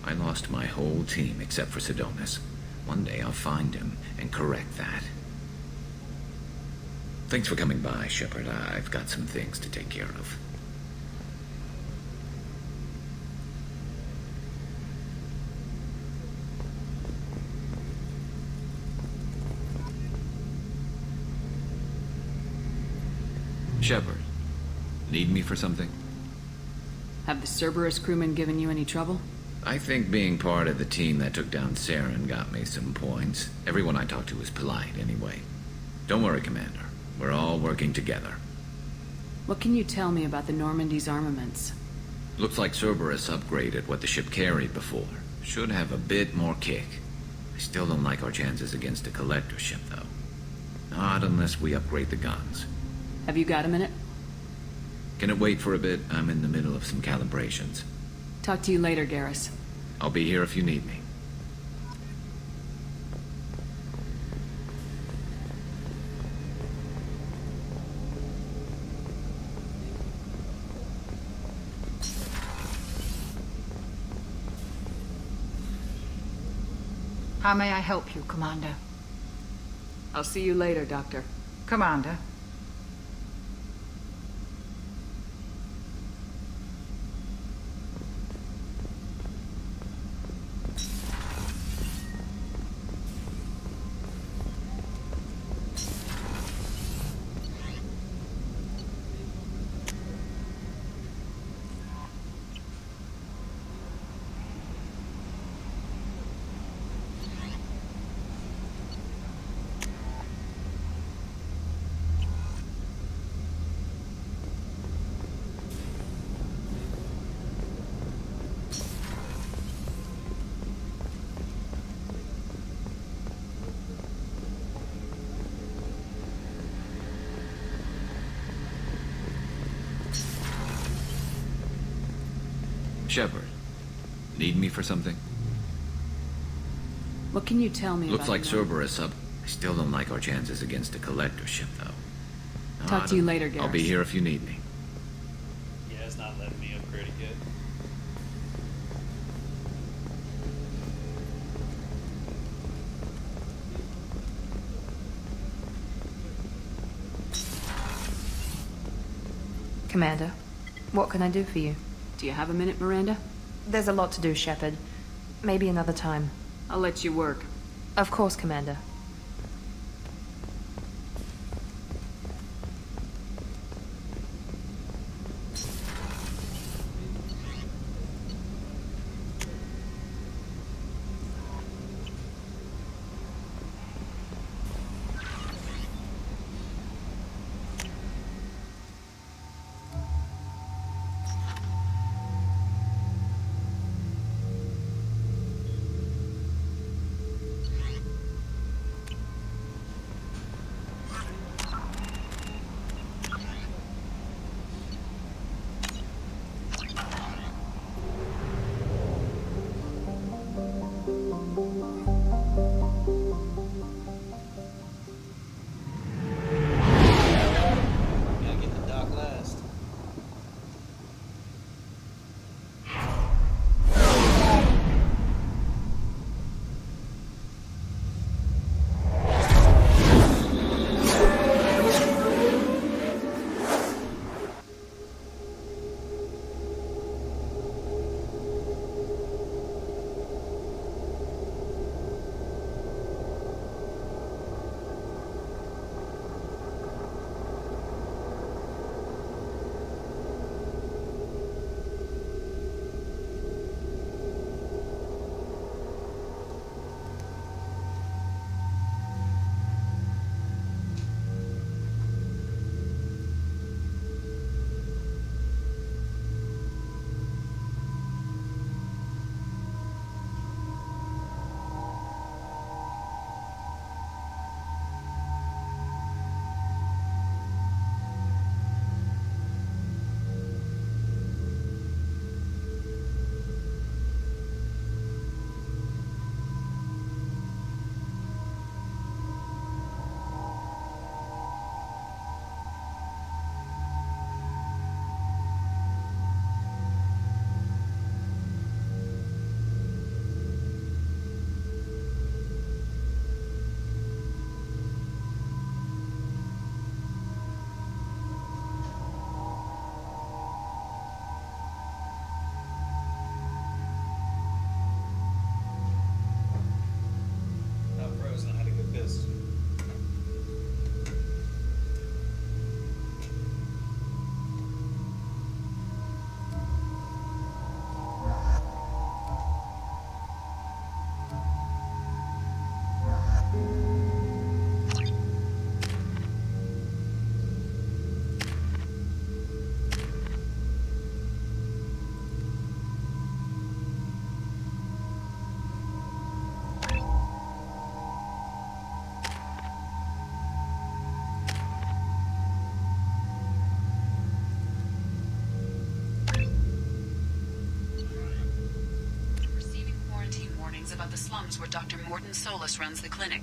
I lost my whole team except for Sidonis. One day I'll find him and correct that. Thanks for coming by, Shepard. I've got some things to take care of. Shepard, need me for something? Have the Cerberus crewmen given you any trouble? I think being part of the team that took down Saren got me some points. Everyone I talked to was polite, anyway. Don't worry, Commander. We're all working together. What can you tell me about the Normandy's armaments? Looks like Cerberus upgraded what the ship carried before. Should have a bit more kick. I still don't like our chances against a collector ship, though. Not unless we upgrade the guns. Have you got a minute? Can it wait for a bit? I'm in the middle of some calibrations. Talk to you later, Garrus. I'll be here if you need me. How may I help you, Commander? I'll see you later, Doctor. Commander. Shepard. Need me for something? What can you tell me Looks about like Iran? Cerberus up. I still don't like our chances against a collector ship, though. Talk to you later, Garrus. I'll be here if you need me. Yeah, it's not letting me upgrade it yet. Commander, what can I do for you? Do you have a minute, Miranda? There's a lot to do, Shepard. Maybe another time. I'll let you work. Of course, Commander. Gotta get the dock last. Oh, frozen. I had to go piss. Receiving quarantine warnings about the slums where Dr. Morton Solus runs the clinic.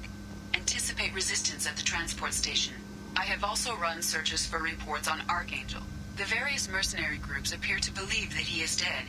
Anticipate resistance at the transport station. I have also run searches for reports on Archangel. The various mercenary groups appear to believe that he is dead.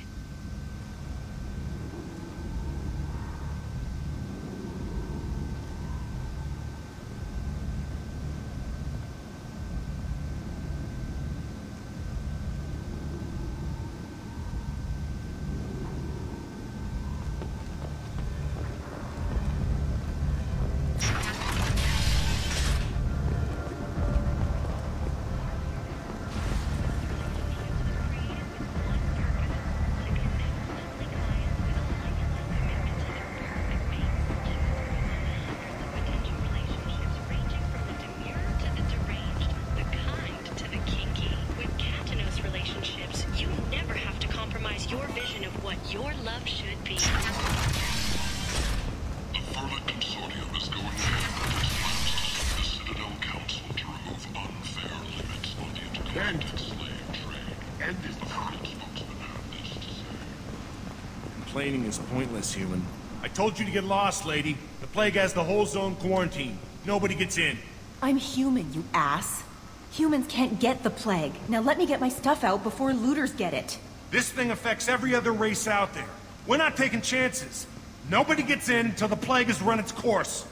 pointless, human. I told you to get lost, lady. The plague has the whole zone quarantined. Nobody gets in. I'm human, you ass. Humans can't get the plague. Now let me get my stuff out before looters get it. This thing affects every other race out there. We're not taking chances. Nobody gets in until the plague has run its course.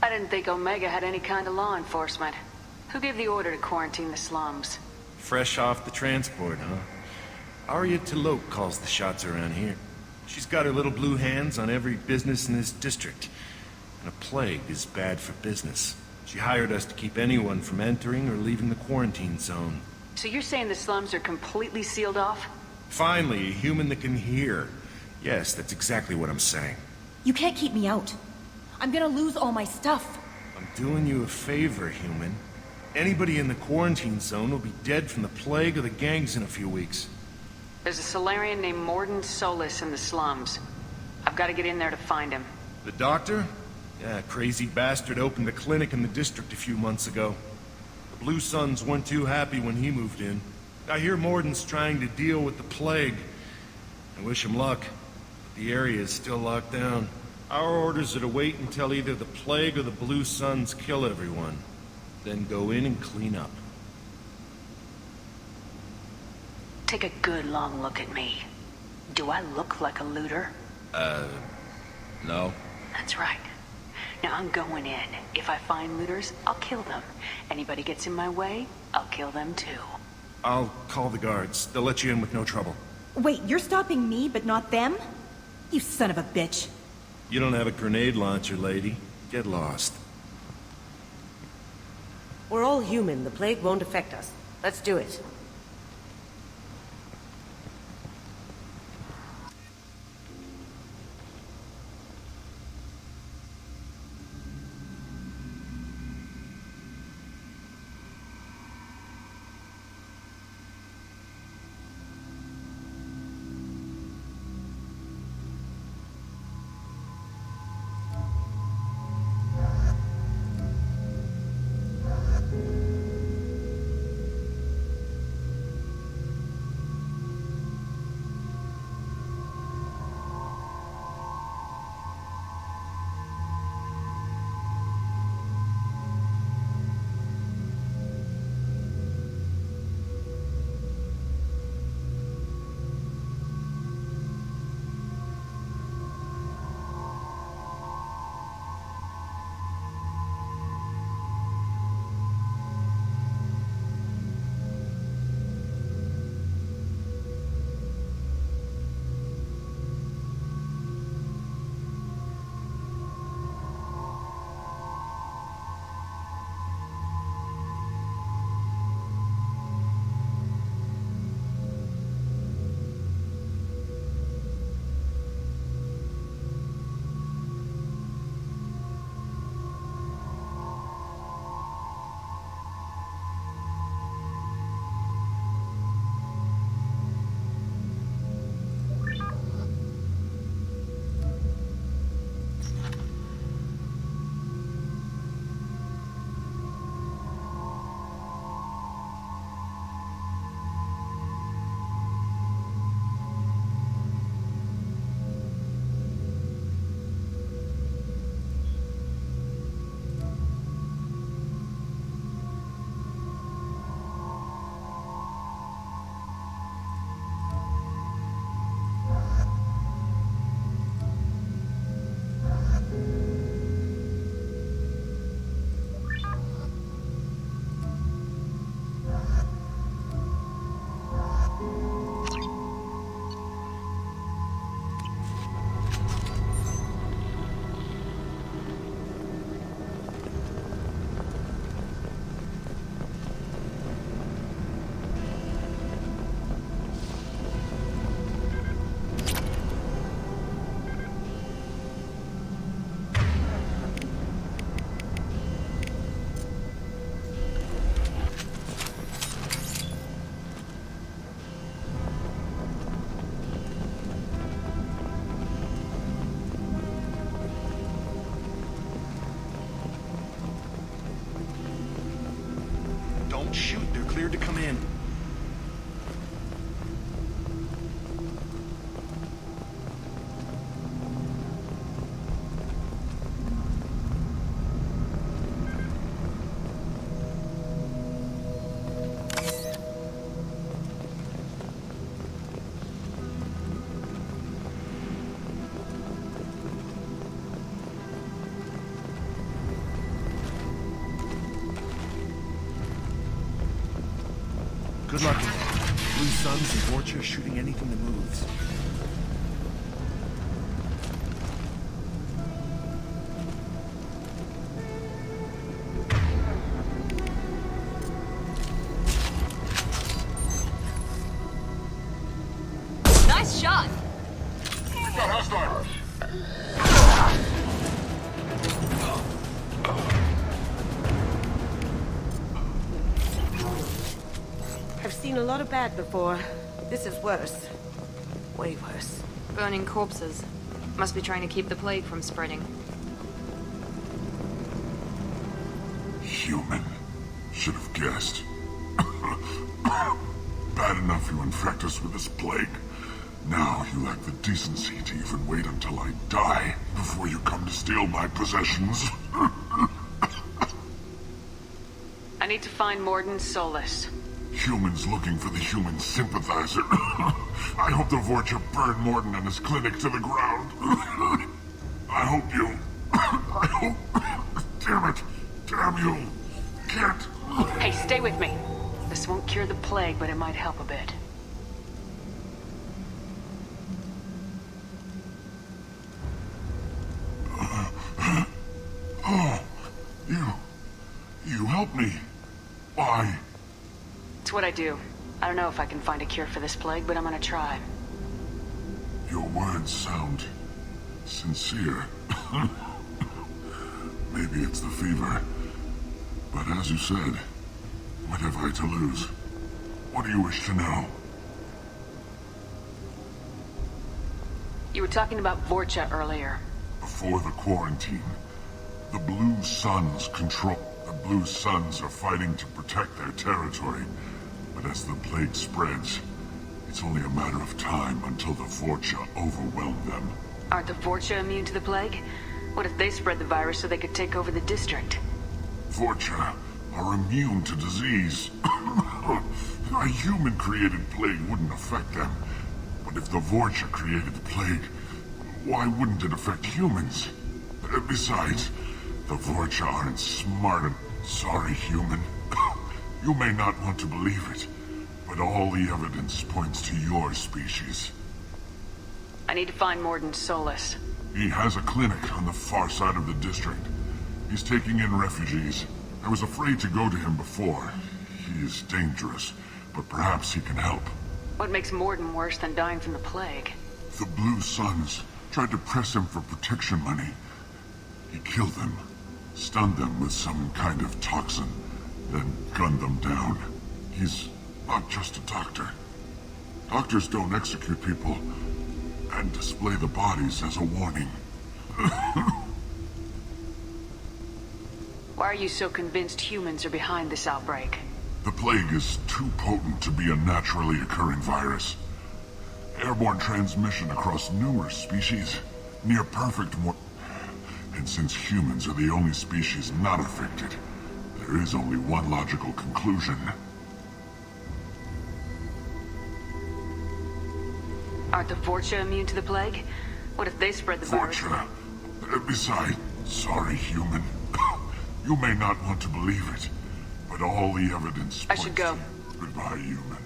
I didn't think Omega had any kind of law enforcement. Who gave the order to quarantine the slums? Fresh off the transport, huh? Arya T'Loak calls the shots around here. She's got her little blue hands on every business in this district. And a plague is bad for business. She hired us to keep anyone from entering or leaving the quarantine zone. So you're saying the slums are completely sealed off? Finally, a human that can hear. Yes, that's exactly what I'm saying. You can't keep me out. I'm gonna lose all my stuff. I'm doing you a favor, human. Anybody in the quarantine zone will be dead from the plague or the gangs in a few weeks. There's a Solarian named Morden Solis in the slums. I've got to get in there to find him. The doctor? Yeah, crazy bastard opened a clinic in the district a few months ago. The Blue Suns weren't too happy when he moved in. I hear Morden's trying to deal with the plague. I wish him luck, but the area is still locked down. Our orders are to wait until either the plague or the Blue Suns kill everyone. Then go in and clean up. Take a good long look at me. Do I look like a looter? No. That's right. Now I'm going in. If I find looters, I'll kill them. Anybody gets in my way, I'll kill them too. I'll call the guards. They'll let you in with no trouble. Wait, you're stopping me, but not them? You son of a bitch. You don't have a grenade launcher, lady. Get lost. We're all human. The plague won't affect us. Let's do it. Don't shoot. They're cleared to come in. Good luck. Blue Suns and Vorcha shooting anything that moves. Nice shot! We've got hostiles! I've seen a lot of bad before. This is worse. Way worse. Burning corpses. Must be trying to keep the plague from spreading. Human. Should have guessed. Bad enough you infect us with this plague. Now you lack the decency to even wait until I die before you come to steal my possessions. I need to find Morden Solus. Humans looking for the human sympathizer. I hope the Vorcha burn Morden and his clinic to the ground. I hope you... I hope... Damn it. Damn you. Can't... Hey, stay with me. This won't cure the plague, but it might help a bit. Oh, you helped me. Why? It's what I do. I don't know if I can find a cure for this plague, but I'm gonna try. Your words sound sincere. Maybe it's the fever. But as you said, what have I to lose? What do you wish to know? You were talking about Vorcha earlier. Before the quarantine, the Blue Suns control... The Blue Suns are fighting to protect their territory. But as the plague spreads, it's only a matter of time until the Vorcha overwhelm them. Aren't the Vorcha immune to the plague? What if they spread the virus so they could take over the district? Vorcha are immune to disease. A human-created plague wouldn't affect them. But if the Vorcha created the plague, why wouldn't it affect humans? Besides, the Vorcha aren't smart and... Sorry, human. You may not want to believe it, but all the evidence points to your species. I need to find Morden Solus. He has a clinic on the far side of the district. He's taking in refugees. I was afraid to go to him before. He is dangerous, but perhaps he can help. What makes Morden worse than dying from the plague? The Blue Suns tried to press him for protection money. He killed them, stunned them with some kind of toxin, then gunned them down. He's not just a doctor. Doctors don't execute people and display the bodies as a warning. Why are you so convinced humans are behind this outbreak? The plague is too potent to be a naturally occurring virus. Airborne transmission across numerous species, near perfect And since humans are the only species not affected, there is only one logical conclusion. Aren't the Vorcha immune to the plague? What if they spread the virus? Vorcha. Besides, sorry, human. You may not want to believe it, but all the evidence I should go. Goodbye, human.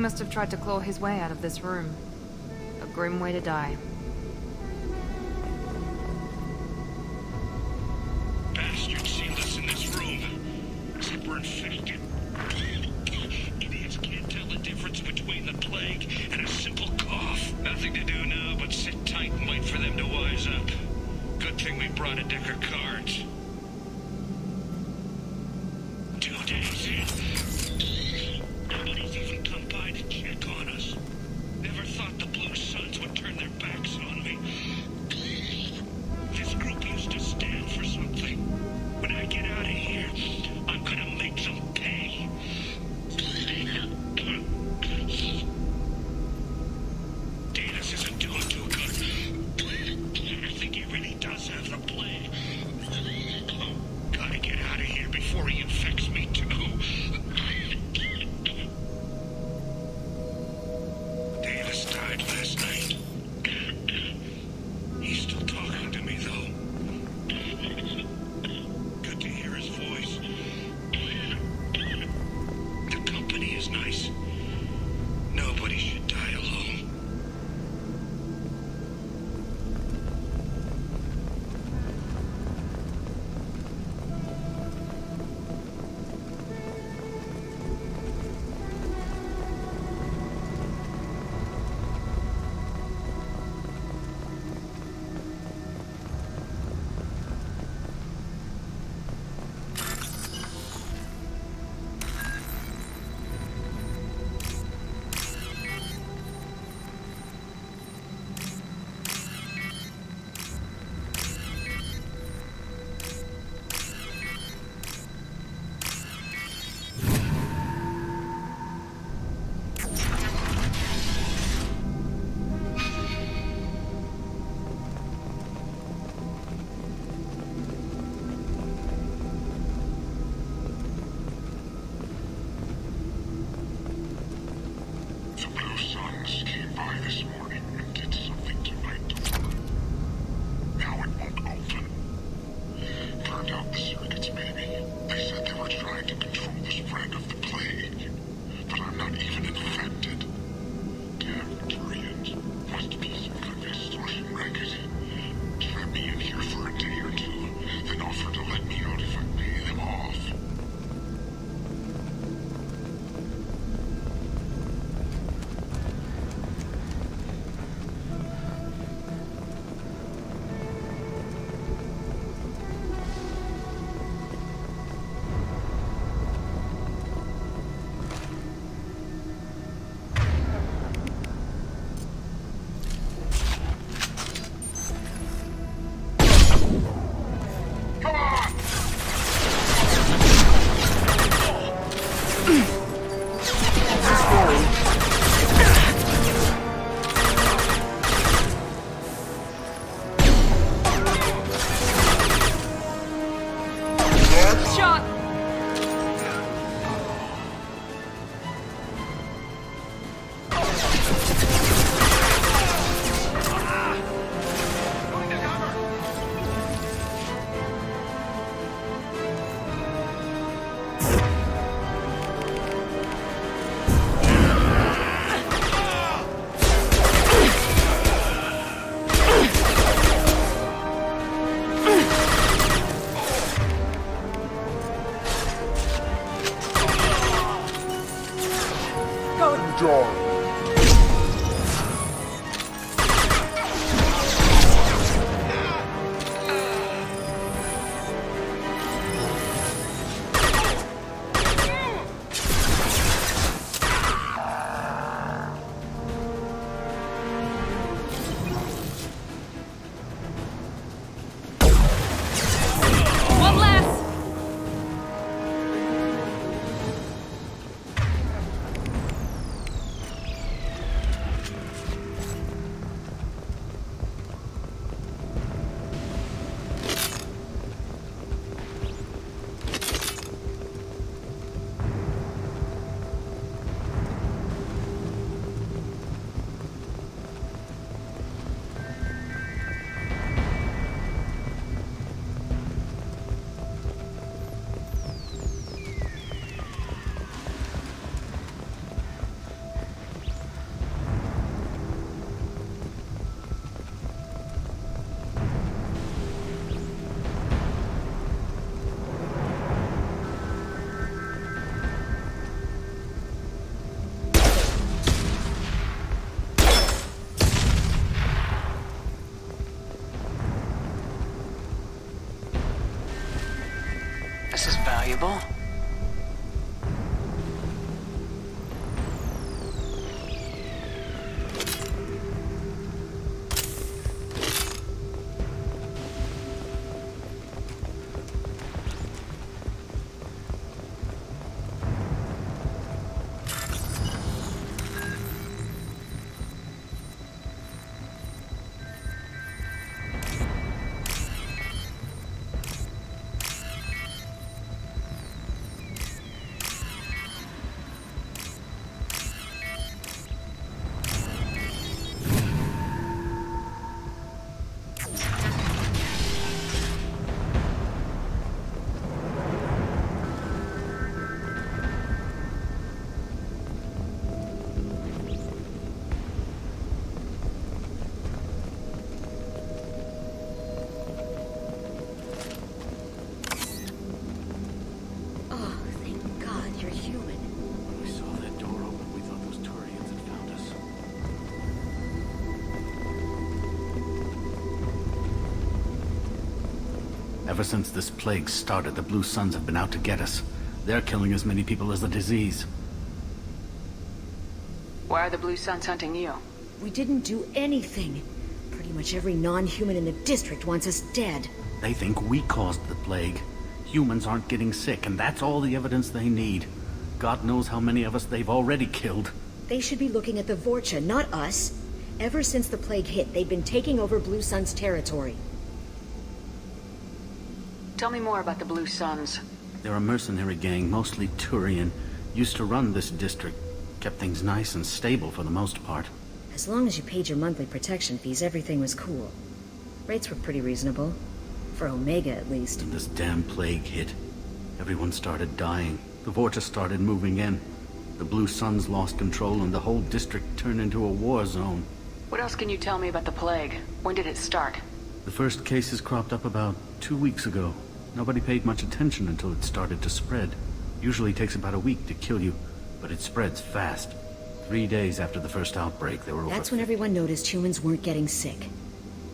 must have tried to claw his way out of this room. A grim way to die. Bastards sealed us in this room. Except we're infected. Idiots can't tell the difference between the plague and a simple cough. Nothing to do now but sit tight and wait for them to wise up. Good thing we brought a deck of cards. 2 days in. Nobody's even come by to check on us. Never thought the Blue Suns would turn their backs on me. This group used to stand for something. When I get out of here, I'm gonna make them pay. Davis isn't doing too good. I think he really does have the plague. Gotta get out of here before he infects me too. Davis died last night. He's still talking to me, though. Good to hear his voice. The company is nice. Nobody should die alone. The Blue Suns came by this morning and did something to my door. Now it won't open. Turned out the circuits, maybe. They said they were trying to control the spread of the plague. But I'm not even infected. Damn Turians. Must be some kind of extortion racket. Trap me in here for a day or two, then offer to let me out if I pay them off. valuable. Ever since this plague started, the Blue Suns have been out to get us. They're killing as many people as the disease. Why are the Blue Suns hunting you? We didn't do anything. Pretty much every non-human in the district wants us dead. They think we caused the plague. Humans aren't getting sick, and that's all the evidence they need. God knows how many of us they've already killed. They should be looking at the Vorcha, not us. Ever since the plague hit, they've been taking over Blue Sun's territory. Tell me more about the Blue Suns. They're a mercenary gang, mostly Turian. Used to run this district. Kept things nice and stable for the most part. As long as you paid your monthly protection fees, everything was cool. Rates were pretty reasonable. For Omega, at least. And this damn plague hit. Everyone started dying. The Vorcha started moving in. The Blue Suns lost control and the whole district turned into a war zone. What else can you tell me about the plague? When did it start? The first cases cropped up about 2 weeks ago. Nobody paid much attention until it started to spread. Usually takes about a week to kill you, but it spreads fast. 3 days after the first outbreak, there were over... That's when everyone noticed humans weren't getting sick.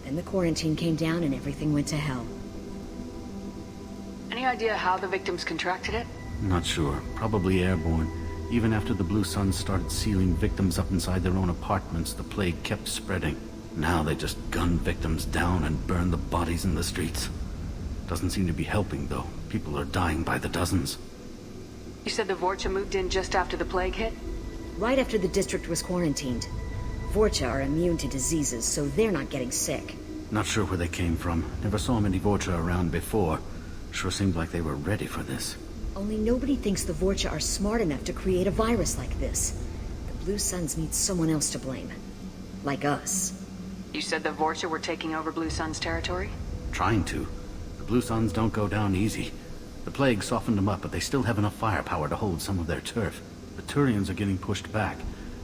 Then the quarantine came down and everything went to hell. Any idea how the victims contracted it? Not sure. Probably airborne. Even after the Blue Suns started sealing victims up inside their own apartments, the plague kept spreading. Now they just gun victims down and burn the bodies in the streets. Doesn't seem to be helping, though. People are dying by the dozens. You said the Vorcha moved in just after the plague hit? Right after the district was quarantined. Vorcha are immune to diseases, so they're not getting sick. Not sure where they came from. Never saw many Vorcha around before. Sure seemed like they were ready for this. Only nobody thinks the Vorcha are smart enough to create a virus like this. The Blue Suns need someone else to blame. Like us. You said the Vorcha were taking over Blue Sun's territory? Trying to. The Blue Suns don't go down easy. The plague softened them up, but they still have enough firepower to hold some of their turf. The Turians are getting pushed back.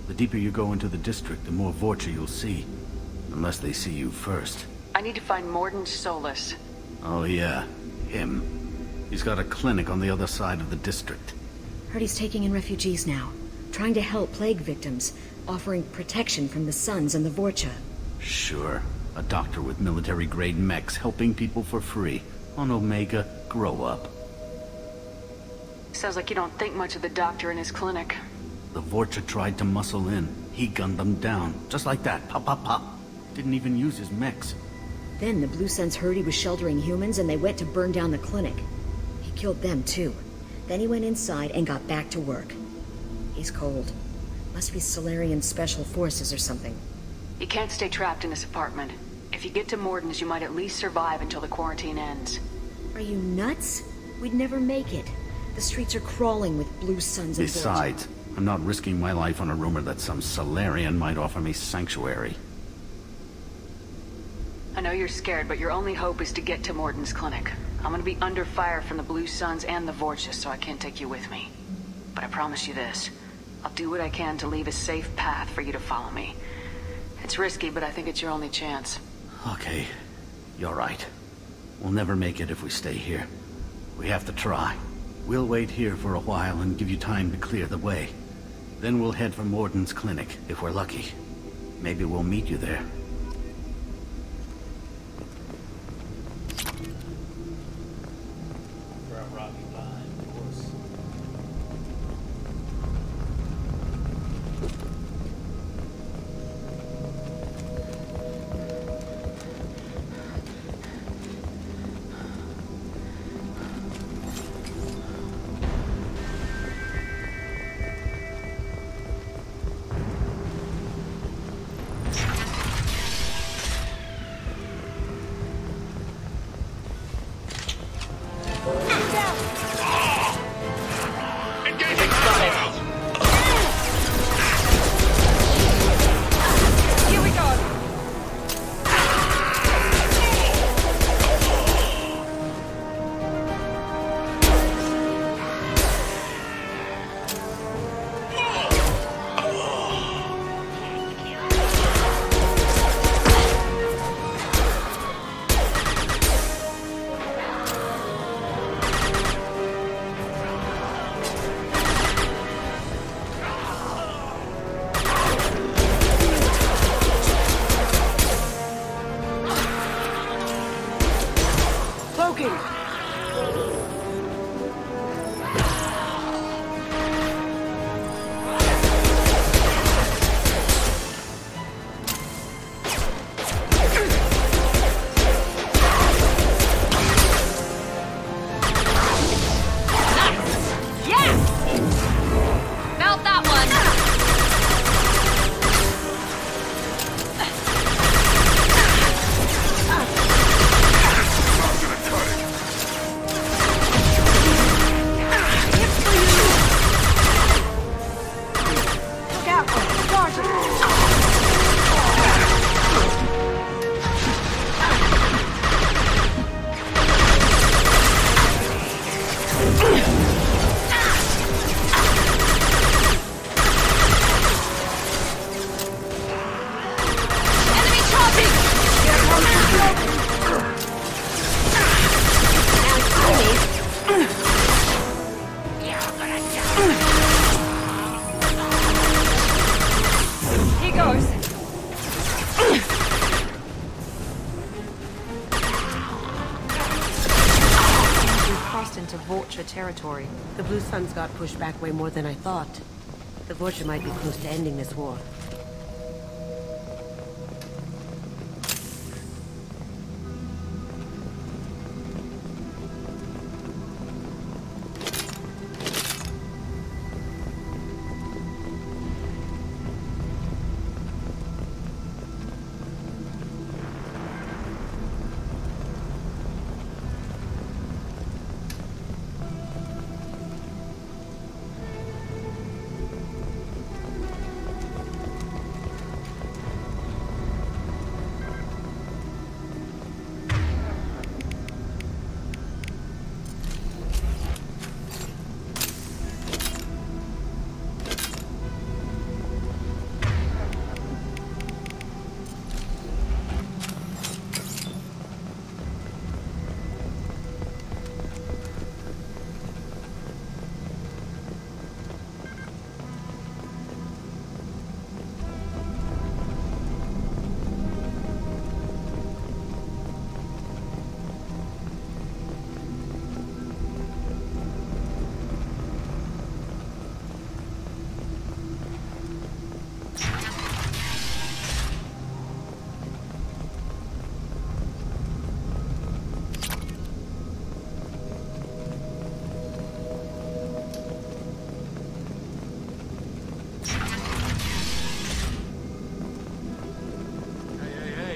The deeper you go into the district, the more Vorcha you'll see. Unless they see you first. I need to find Morden Solus. Oh yeah, him. He's got a clinic on the other side of the district. Heard he's taking in refugees now. Trying to help plague victims. Offering protection from the Suns and the Vorcha. Sure. A doctor with military-grade mechs helping people for free. On Omega, grow up. Sounds like you don't think much of the doctor in his clinic. The Vorcha tried to muscle in. He gunned them down. Just like that. Pop, pop, pop. Didn't even use his mechs. Then the Blue Suns heard he was sheltering humans and they went to burn down the clinic. He killed them too. Then he went inside and got back to work. He's cold. Must be Solarian Special Forces or something. You can't stay trapped in this apartment. If you get to Morden's, you might at least survive until the quarantine ends. Are you nuts? We'd never make it. The streets are crawling with Blue Suns and Besides, I'm not risking my life on a rumor that some Solarian might offer me sanctuary. I know you're scared, but your only hope is to get to Morden's clinic. I'm gonna be under fire from the Blue Suns and the Vorcha, so I can't take you with me. But I promise you this. I'll do what I can to leave a safe path for you to follow me. It's risky, but I think it's your only chance. Okay. You're right. We'll never make it if we stay here. We have to try. We'll wait here for a while and give you time to clear the way. Then we'll head for Morden's clinic, if we're lucky. Maybe we'll meet you there. Here we go. Into Vulture territory. The Blue Suns got pushed back way more than I thought. The Vulture might be close to ending this war.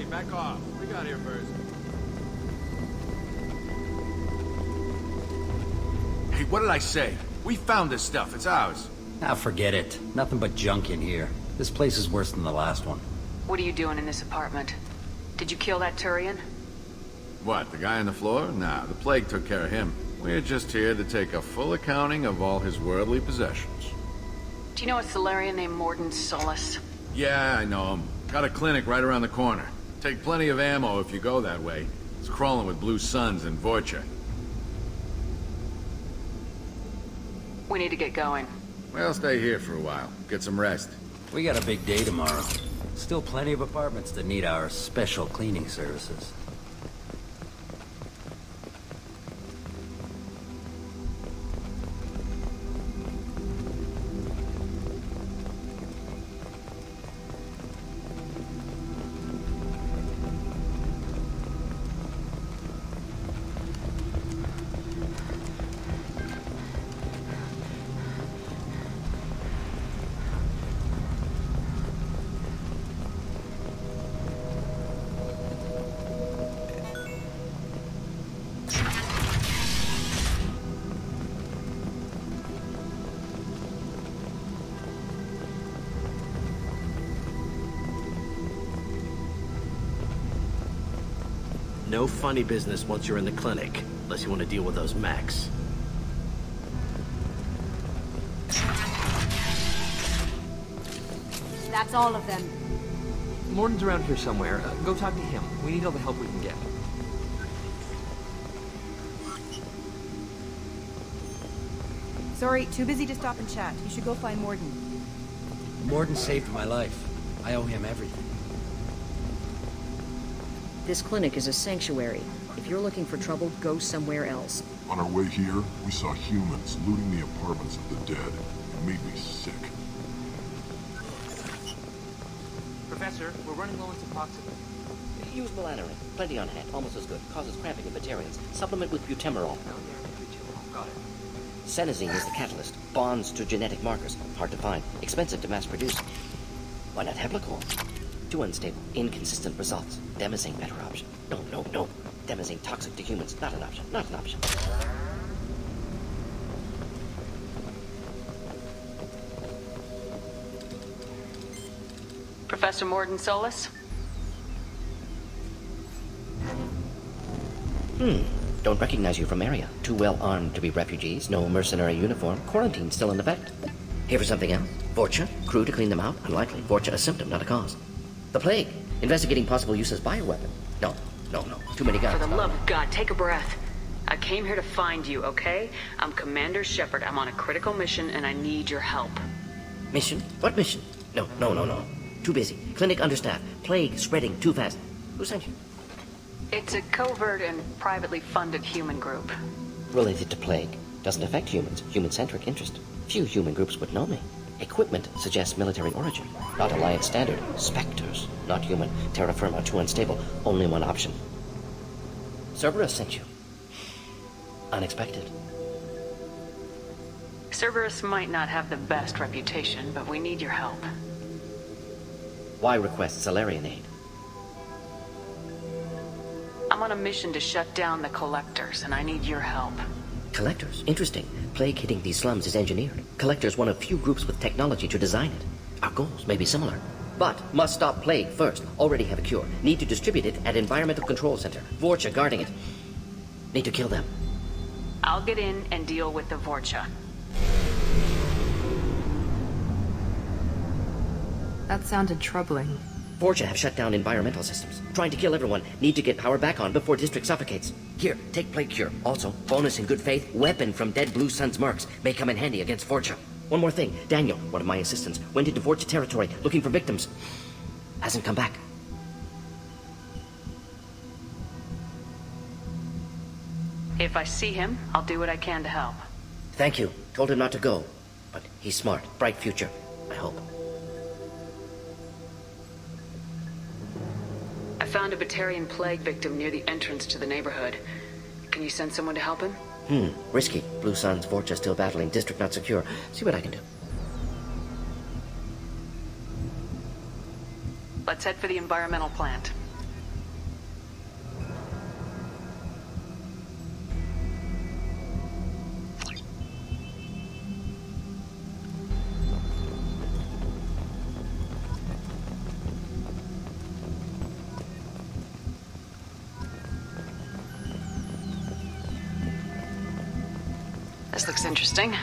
Back off. We got here first. Hey, what did I say? We found this stuff. It's ours. Ah, forget it. Nothing but junk in here. This place is worse than the last one. What are you doing in this apartment? Did you kill that Turian? What, the guy on the floor? Nah, the plague took care of him. We're just here to take a full accounting of all his worldly possessions. Do you know a Solarian named Morden Solus? Yeah, I know him. Got a clinic right around the corner. Take plenty of ammo if you go that way. It's crawling with Blue Suns and Vulture. We need to get going. Well, stay here for a while. Get some rest. We got a big day tomorrow. Still plenty of apartments that need our special cleaning services. No funny business once you're in the clinic, unless you want to deal with those mechs. That's all of them. Morden's around here somewhere. Go talk to him. We need all the help we can get. Sorry, too busy to stop and chat. You should go find Morden. Morden saved my life. I owe him everything. This clinic is a sanctuary. If you're looking for trouble, go somewhere else. On our way here, we saw humans looting the apartments of the dead. It made me sick. Professor, we're running low on Suboxone. Use melanorin. Plenty on hand. Almost as good. Causes cramping in vegetarians. Supplement with butemerol. Got it. Senesine is the catalyst. Bonds to genetic markers. Hard to find. Expensive to mass produce. Why not Heplicol? Too unstable. Inconsistent results. Demazine better option. No. Demazine toxic to humans. Not an option. Not an option. Professor Morden-Solis? Don't recognize you from area. Too well armed to be refugees. No mercenary uniform. Quarantine still in effect. Here for something else? Vorcha? Crew to clean them out? Unlikely. Vorcha a symptom, not a cause. The plague. Investigating possible use as bioweapon. No. Too many guns. For the love of God, take a breath. I came here to find you, okay? I'm Commander Shepard. I'm on a critical mission, and I need your help. Mission? What mission? No. Too busy. Clinic understaffed. Plague spreading too fast. Who sent you? It's a covert and privately funded human group. Related to plague. Doesn't affect humans. Human-centric interest. Few human groups would know me. Equipment suggests military origin. Not Alliance standard. Spectres. Not human. Terra firma. Too unstable. Only one option. Cerberus sent you. Unexpected. Cerberus might not have the best reputation, but we need your help. Why request Salarian aid? I'm on a mission to shut down the Collectors, and I need your help. Collectors? Interesting. Plague hitting these slums is engineered. Collectors one of few groups with technology to design it. Our goals may be similar. But must stop plague first. Already have a cure. Need to distribute it at Environmental Control Center. Vorcha guarding it. Need to kill them. I'll get in and deal with the Vorcha. That sounded troubling. Vorcha have shut down environmental systems. Trying to kill everyone. Need to get power back on before district suffocates. Here, take plague cure. Also, bonus in good faith, weapon from dead Blue Sun's mercs. May come in handy against Vorcha. One more thing. Daniel, one of my assistants, went into Vorcha territory looking for victims. Hasn't come back. If I see him, I'll do what I can to help. Thank you. Told him not to go. But he's smart. Bright future. I hope. I found a Batarian plague victim near the entrance to the neighborhood. Can you send someone to help him? Risky. Blue Sun's Vorcha still battling. District not secure. See what I can do. Let's head for the environmental plant. This looks interesting.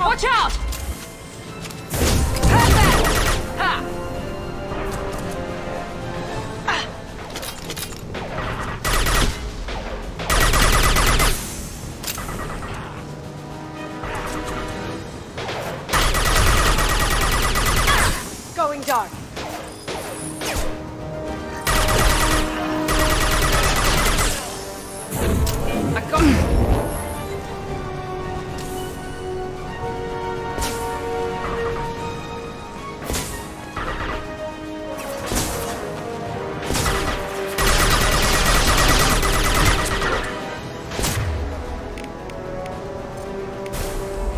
Watch out! Hurt that! Ha! Going dark. I got you.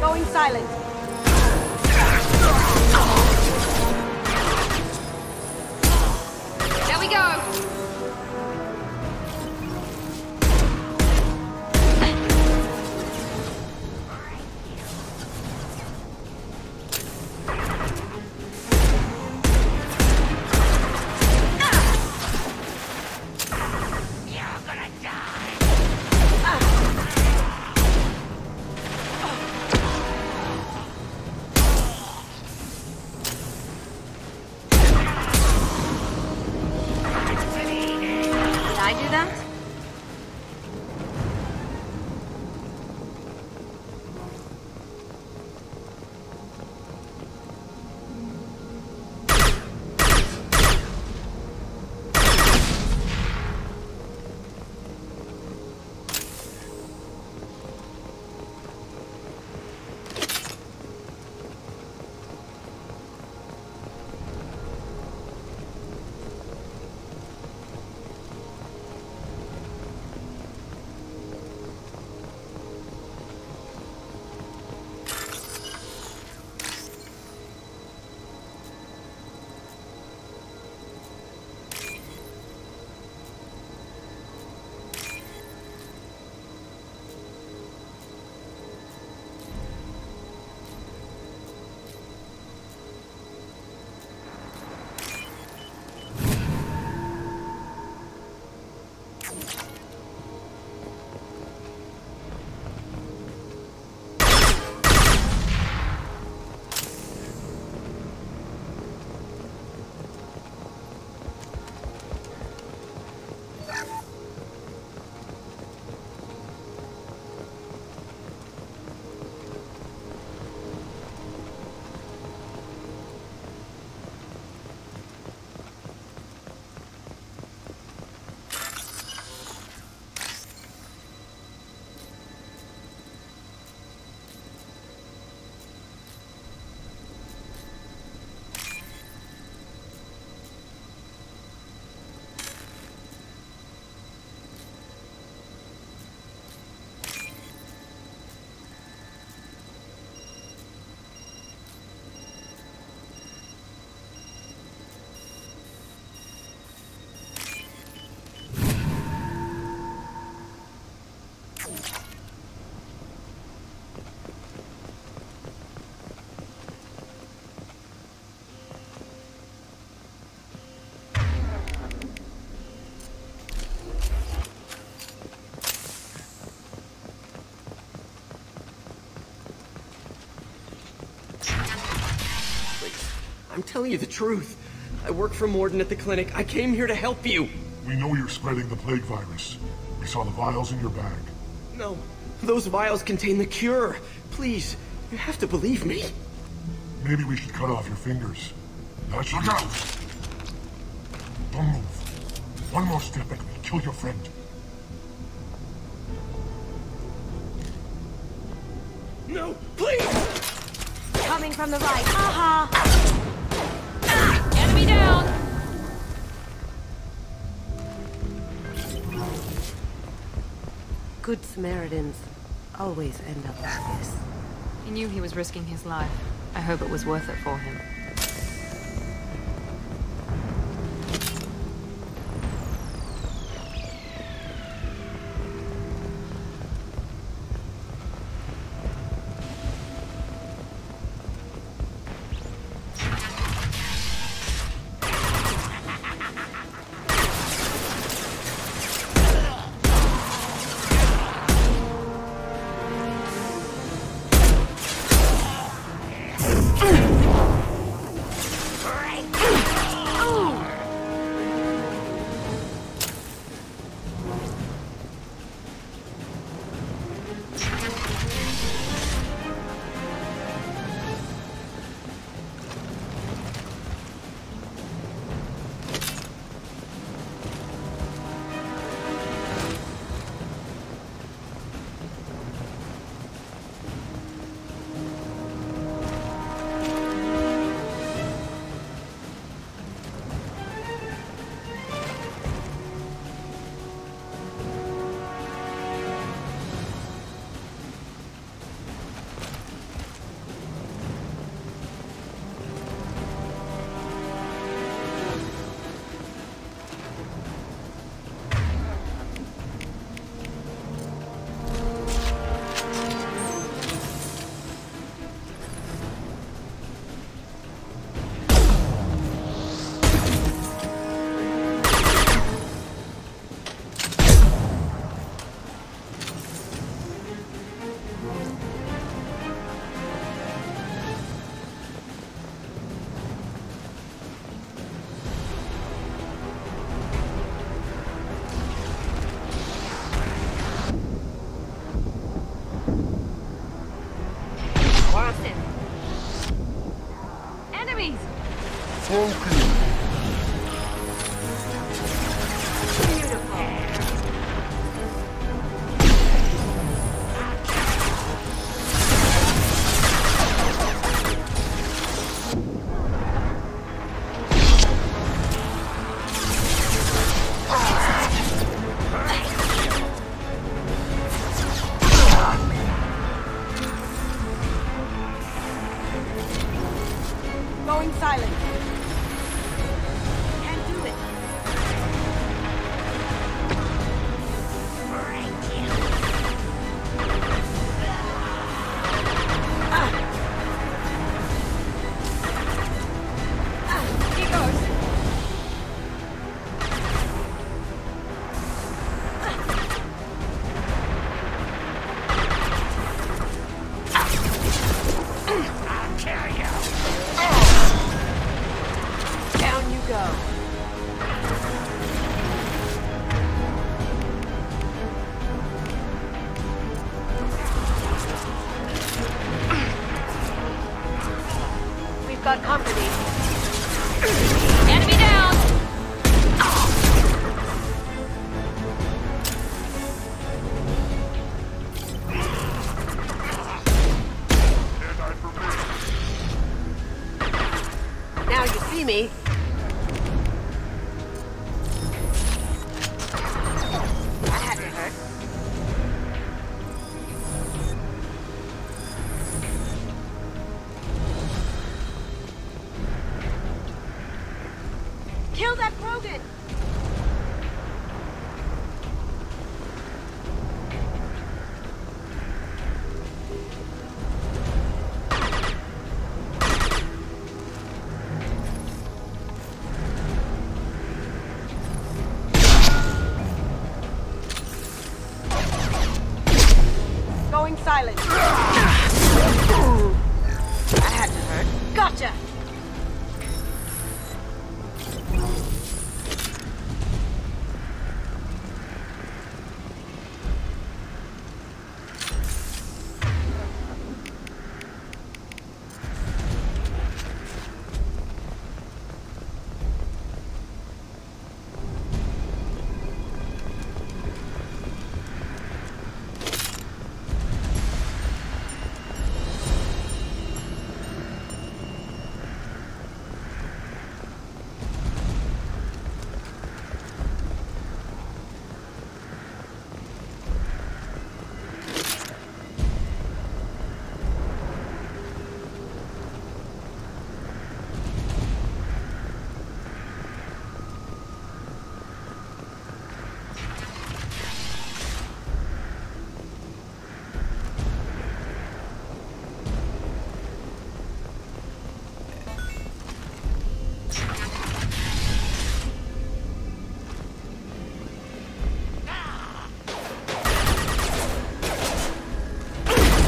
Going silent. There we go. Did I do that? I'm telling you the truth. I work for Morden at the clinic. I came here to help you. We know you're spreading the plague virus. We saw the vials in your bag. No, those vials contain the cure. Please, you have to believe me. Maybe we should cut off your fingers. That should... Look out! Don't move. One more step and we'll kill your friend. No, please! Coming from the right. Aha! Enemy down! Good Samaritans always end up like this. He knew he was risking his life. I hope it was worth it for him. spoken. Going silent. Can't do it. Here goes. I'll kill you. Down you go. We've got company. Enemy down! Now you see me. That had to hurt. Kill that Krogan! Going silent. That had to hurt. Gotcha!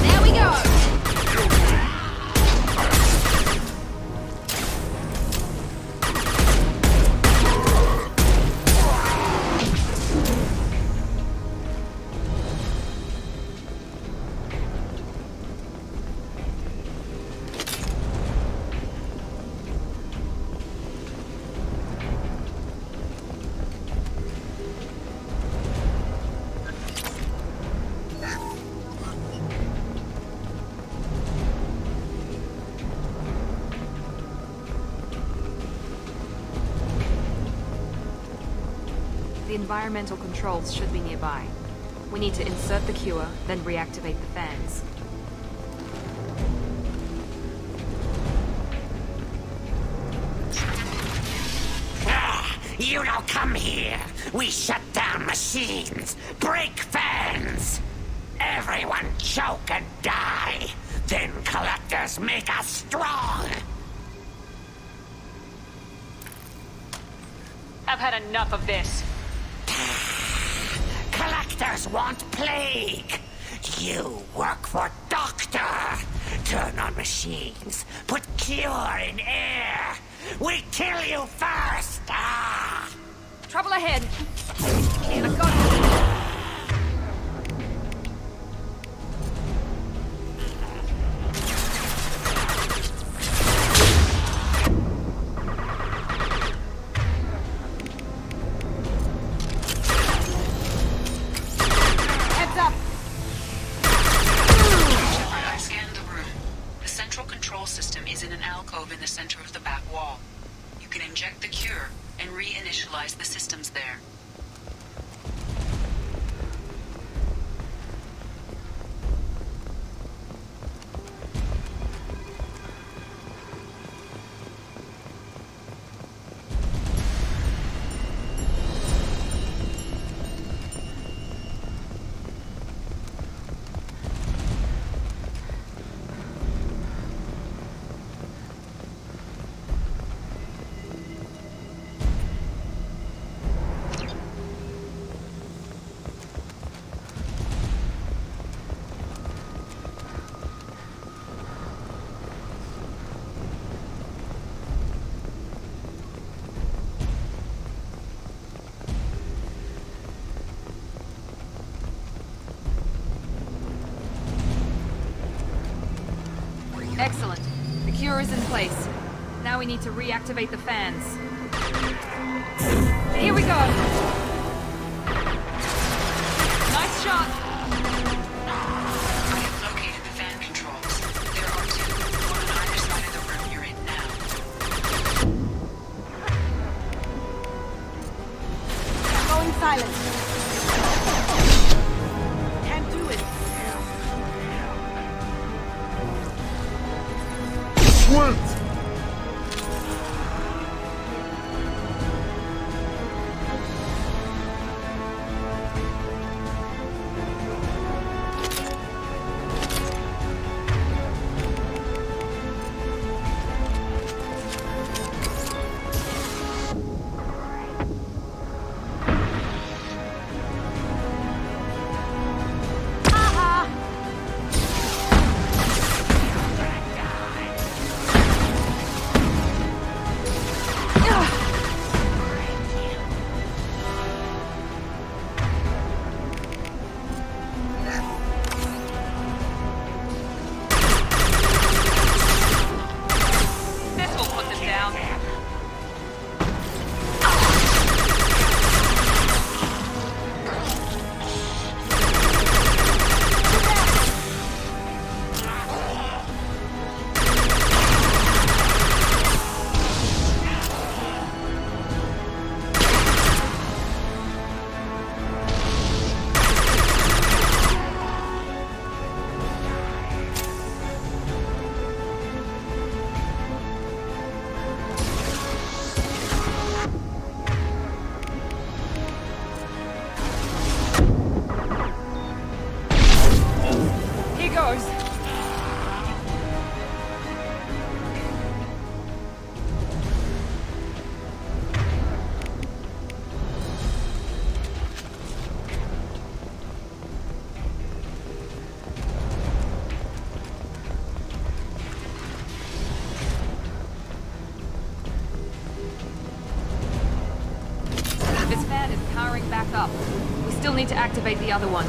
There we go! The environmental controls should be nearby. We need to insert the cure, then reactivate the fans. You don't come here. We shut down machines, break fans. Everyone choke and die. Then collectors make us strong. I've had enough of this. Collectors want plague. You work for Doctor. Turn on machines. Put cure in air. We kill you first. Ah! Trouble ahead. I've got the center of the back wall. You can inject the cure and reinitialize the systems there. Excellent. The cure is in place. Now we need to reactivate the fans. Here we go! Nice shot! I have located the fan controls. There are two, one on either side of the room you're in now. Going silent. Can't do it. Swift! This fan is powering back up. We still need to activate the other one.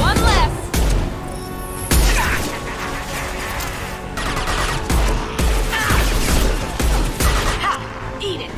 One less! Ha! Eat it!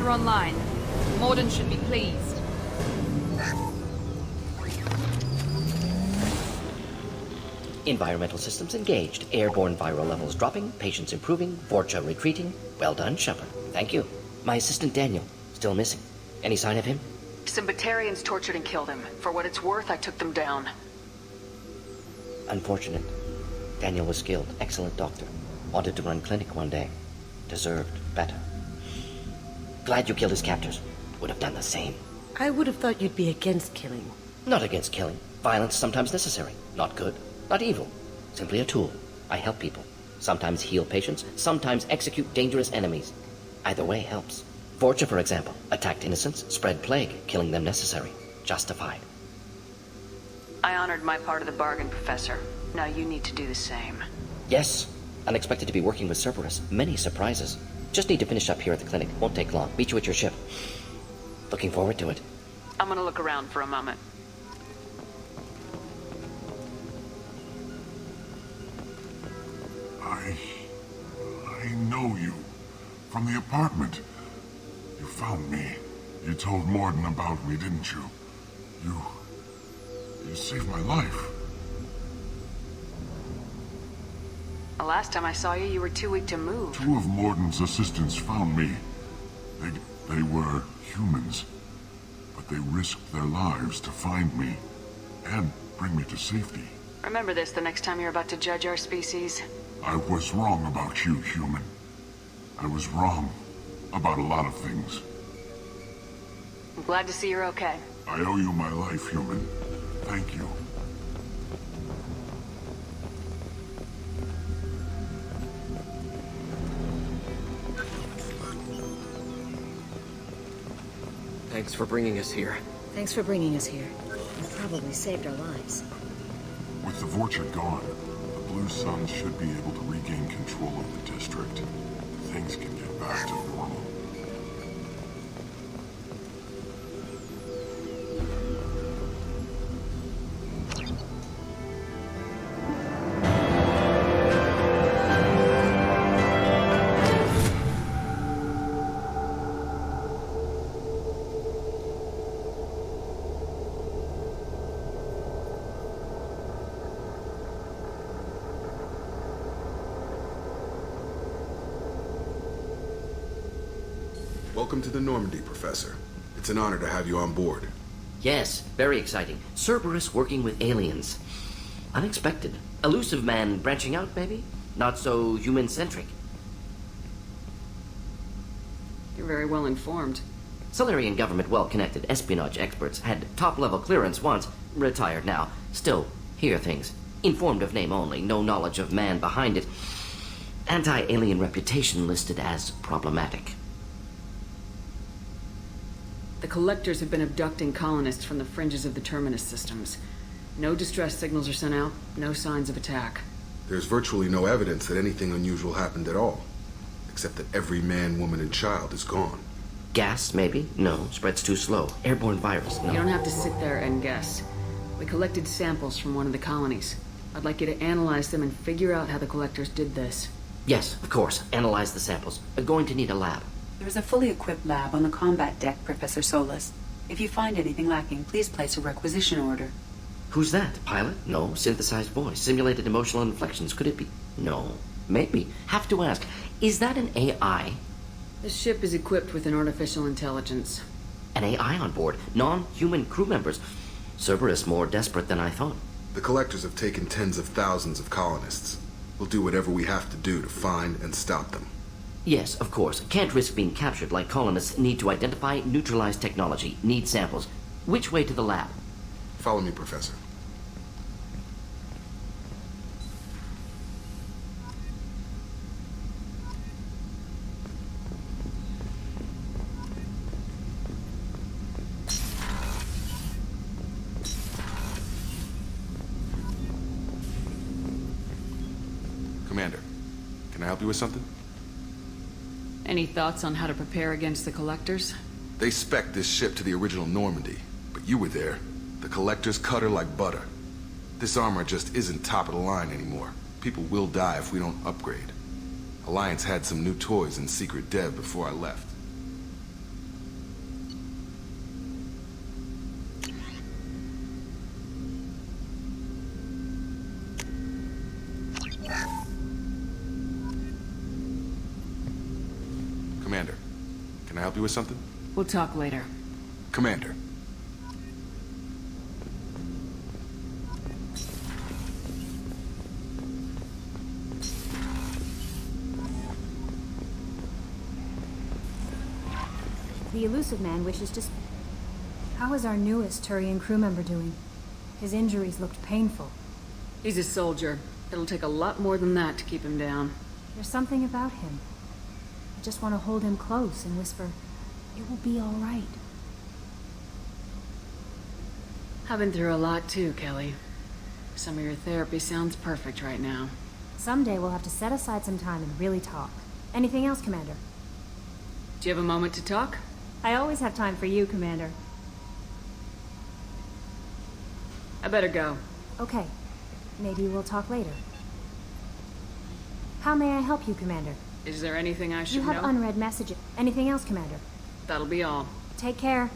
Sniper online. Morden should be pleased. Environmental systems engaged. Airborne viral levels dropping. Patients improving. Vorcha retreating. Well done, Shepard. Thank you. My assistant Daniel. Still missing. Any sign of him? Some Batarians tortured and killed him. For what it's worth, I took them down. Unfortunate. Daniel was skilled. Excellent doctor. Wanted to run clinic one day. Deserved better. Glad you killed his captors. Would have done the same. I would have thought you'd be against killing. Not against killing. Violence sometimes necessary. Not good. Not evil. Simply a tool. I help people. Sometimes heal patients. Sometimes execute dangerous enemies. Either way helps. Vorcha, for example, attacked innocents, spread plague, killing them necessary. Justified. I honored my part of the bargain, Professor. Now you need to do the same. Yes. Unexpected to be working with Cerberus. Many surprises. Just need to finish up here at the clinic. Won't take long. Meet you at your ship. Looking forward to it. I'm gonna look around for a moment. I know you. From the apartment. You found me. You told Morden about me, didn't you? You saved my life. The last time I saw you, you were too weak to move. 2 of Morden's assistants found me. They were humans. But they risked their lives to find me. And bring me to safety. Remember this the next time you're about to judge our species. I was wrong about you, human. I was wrong about a lot of things. I'm glad to see you're okay. I owe you my life, human. Thank you. Thanks for bringing us here. Thanks for bringing us here. You probably saved our lives. With the Vorcha gone, the Blue Suns should be able to regain control of the district. Things can get back to normal. Welcome to the Normandy, Professor. It's an honor to have you on board. Yes, very exciting. Cerberus working with aliens. Unexpected. Elusive man branching out, maybe? Not so human-centric. You're very well informed. Solarian government well-connected espionage experts had top-level clearance once, retired now. Still, hear things. Informed of name only, no knowledge of man behind it. Anti-alien reputation listed as problematic. The Collectors have been abducting colonists from the fringes of the Terminus systems. No distress signals are sent out, no signs of attack. There's virtually no evidence that anything unusual happened at all. Except that every man, woman, and child is gone. Gas, maybe? No, spreads too slow. Airborne virus, no. You don't have to sit there and guess. We collected samples from one of the colonies. I'd like you to analyze them and figure out how the Collectors did this. Yes, of course. Analyze the samples. We're going to need a lab. There's a fully equipped lab on the combat deck, Professor Solis. If you find anything lacking, please place a requisition order. Who's that? Pilot? No. Synthesized voice. Simulated emotional inflections. Could it be? No. Maybe. Have to ask. Is that an AI? This ship is equipped with an artificial intelligence. An AI on board? Non-human crew members? Cerberus more desperate than I thought. The Collectors have taken tens of thousands of colonists. We'll do whatever we have to do to find and stop them. Yes, of course. Can't risk being captured like colonists. Need to identify, neutralize technology. Need samples. Which way to the lab? Follow me, Professor. Commander, can I help you with something? Any thoughts on how to prepare against the Collectors? They spec'd this ship to the original Normandy, but you were there. The Collectors cut her like butter. This armor just isn't top of the line anymore. People will die if we don't upgrade. Alliance had some new toys in secret dev before I left. Commander, can I help you with something? We'll talk later. Commander. The elusive man wishes to... How is our newest Turian crew member doing? His injuries looked painful. He's a soldier. It'll take a lot more than that to keep him down. There's something about him. I just want to hold him close and whisper, "It will be all right." I've been through a lot too, Kelly. Some of your therapy sounds perfect right now. Someday we'll have to set aside some time and really talk. Anything else, Commander? Do you have a moment to talk? I always have time for you, Commander. I better go. Okay. Maybe we'll talk later. How may I help you, Commander? Is there anything I should know? You have unread messages. Anything else, Commander? That'll be all. Take care.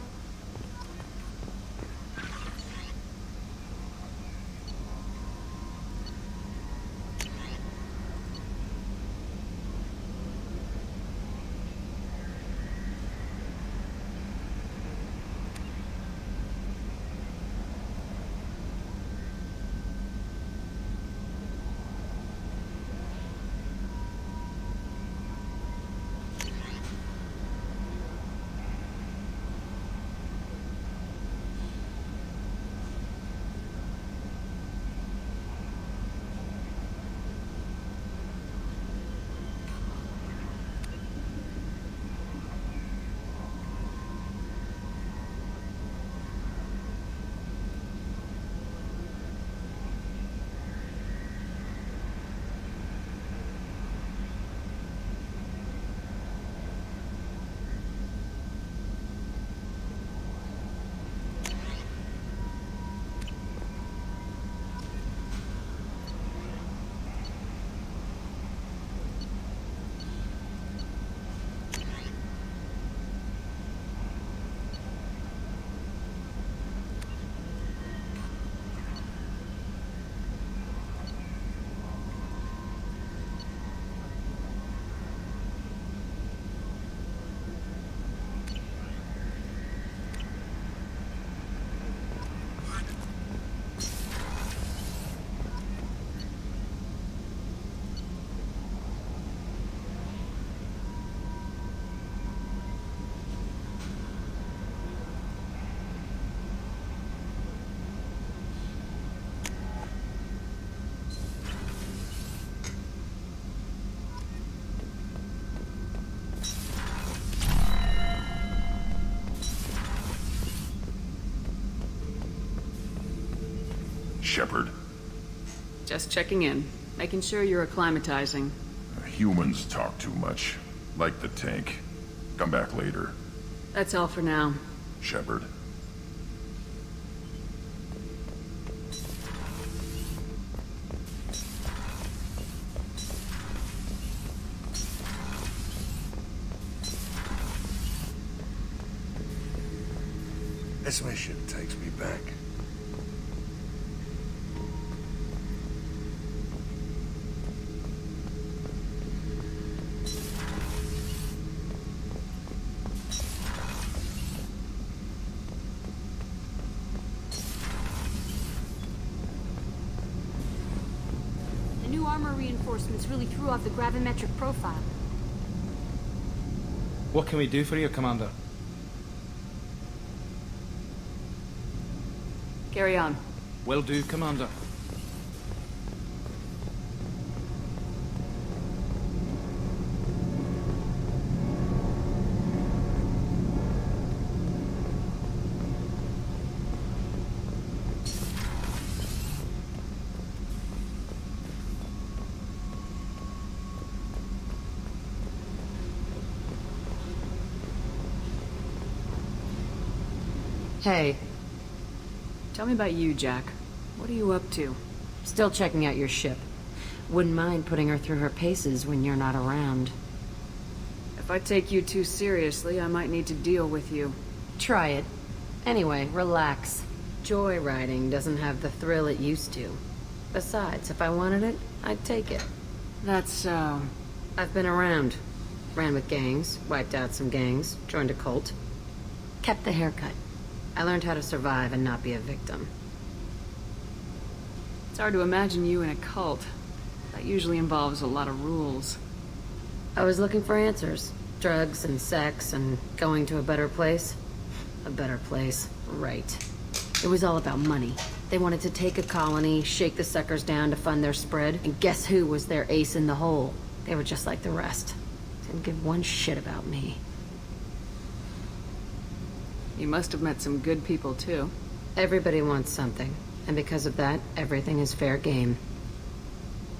Shepard. Just checking in. Making sure you're acclimatizing. Humans talk too much. Like the tank. Come back later. That's all for now. Shepard. This mission takes me back. The new armor reinforcements really threw off the gravimetric profile. What can we do for you, Commander? Carry on. Will do, Commander. Hey. Tell me about you, Jack. What are you up to? Still checking out your ship. Wouldn't mind putting her through her paces when you're not around. If I take you too seriously, I might need to deal with you. Try it. Anyway, relax. Joyriding doesn't have the thrill it used to. Besides, if I wanted it, I'd take it. That's so... I've been around. Ran with gangs, wiped out some gangs, joined a cult. Kept the haircut. I learned how to survive and not be a victim. It's hard to imagine you in a cult. That usually involves a lot of rules. I was looking for answers. Drugs and sex and going to a better place. A better place, right. It was all about money. They wanted to take a colony, shake the suckers down to fund their spread, and guess who was their ace in the hole? They were just like the rest. Didn't give one shit about me. You must have met some good people, too. Everybody wants something, and because of that, everything is fair game.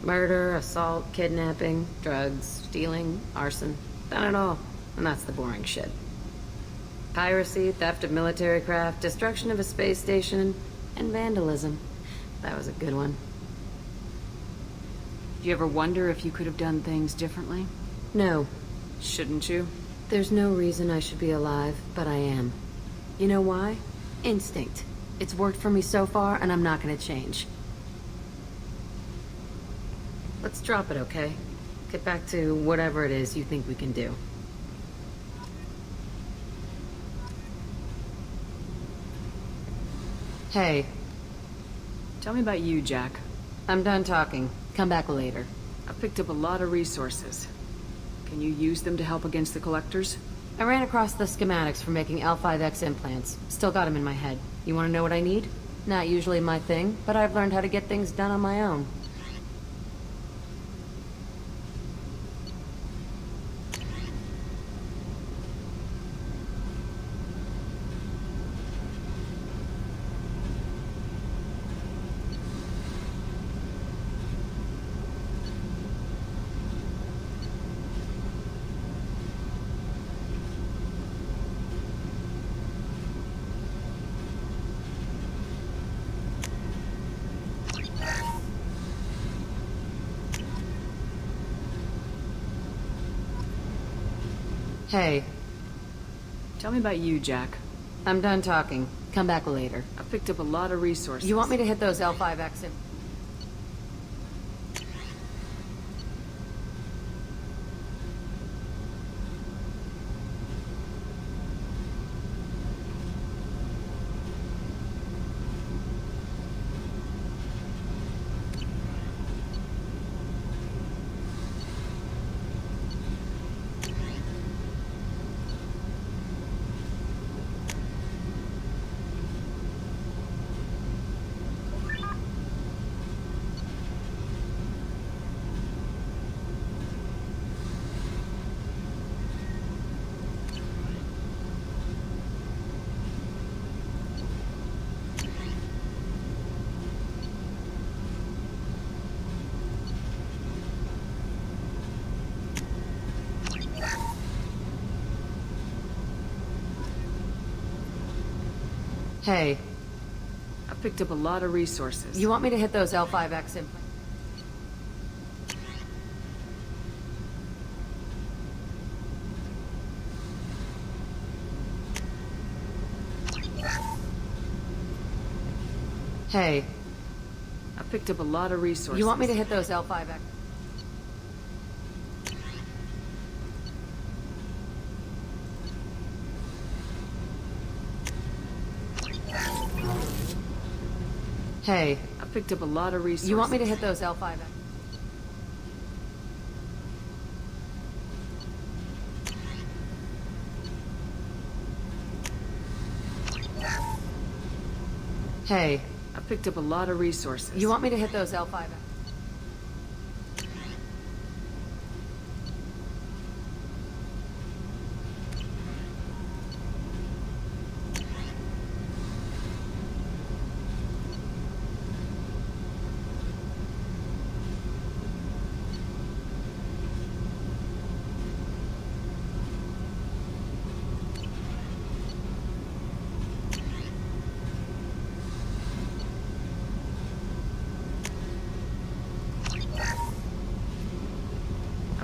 Murder, assault, kidnapping, drugs, stealing, arson. Done it all. And that's the boring shit. Piracy, theft of military craft, destruction of a space station, and vandalism. That was a good one. Do you ever wonder if you could have done things differently? No. Shouldn't you? There's no reason I should be alive, but I am. You know why? Instinct. It's worked for me so far, and I'm not gonna change. Let's drop it, okay? Get back to whatever it is you think we can do. Hey. Tell me about you, Jack. I'm done talking. Come back later. I've picked up a lot of resources. Can you use them to help against the Collectors? I ran across the schematics for making L5X implants. Still got them in my head. You want to know what I need? Not usually my thing, but I've learned how to get things done on my own. Hey. Tell me about you, Jack. I'm done talking. Come back later. I've picked up a lot of resources. You want me to hit those L5X in? Hey. I've picked up a lot of resources. You want me to hit those L5X implants? Hey. I've picked up a lot of resources. You want me to hit those L5X? Hey. I've picked up a lot of resources. You want me to hit those L5X? Hey. I've picked up a lot of resources. You want me to hit those L5X?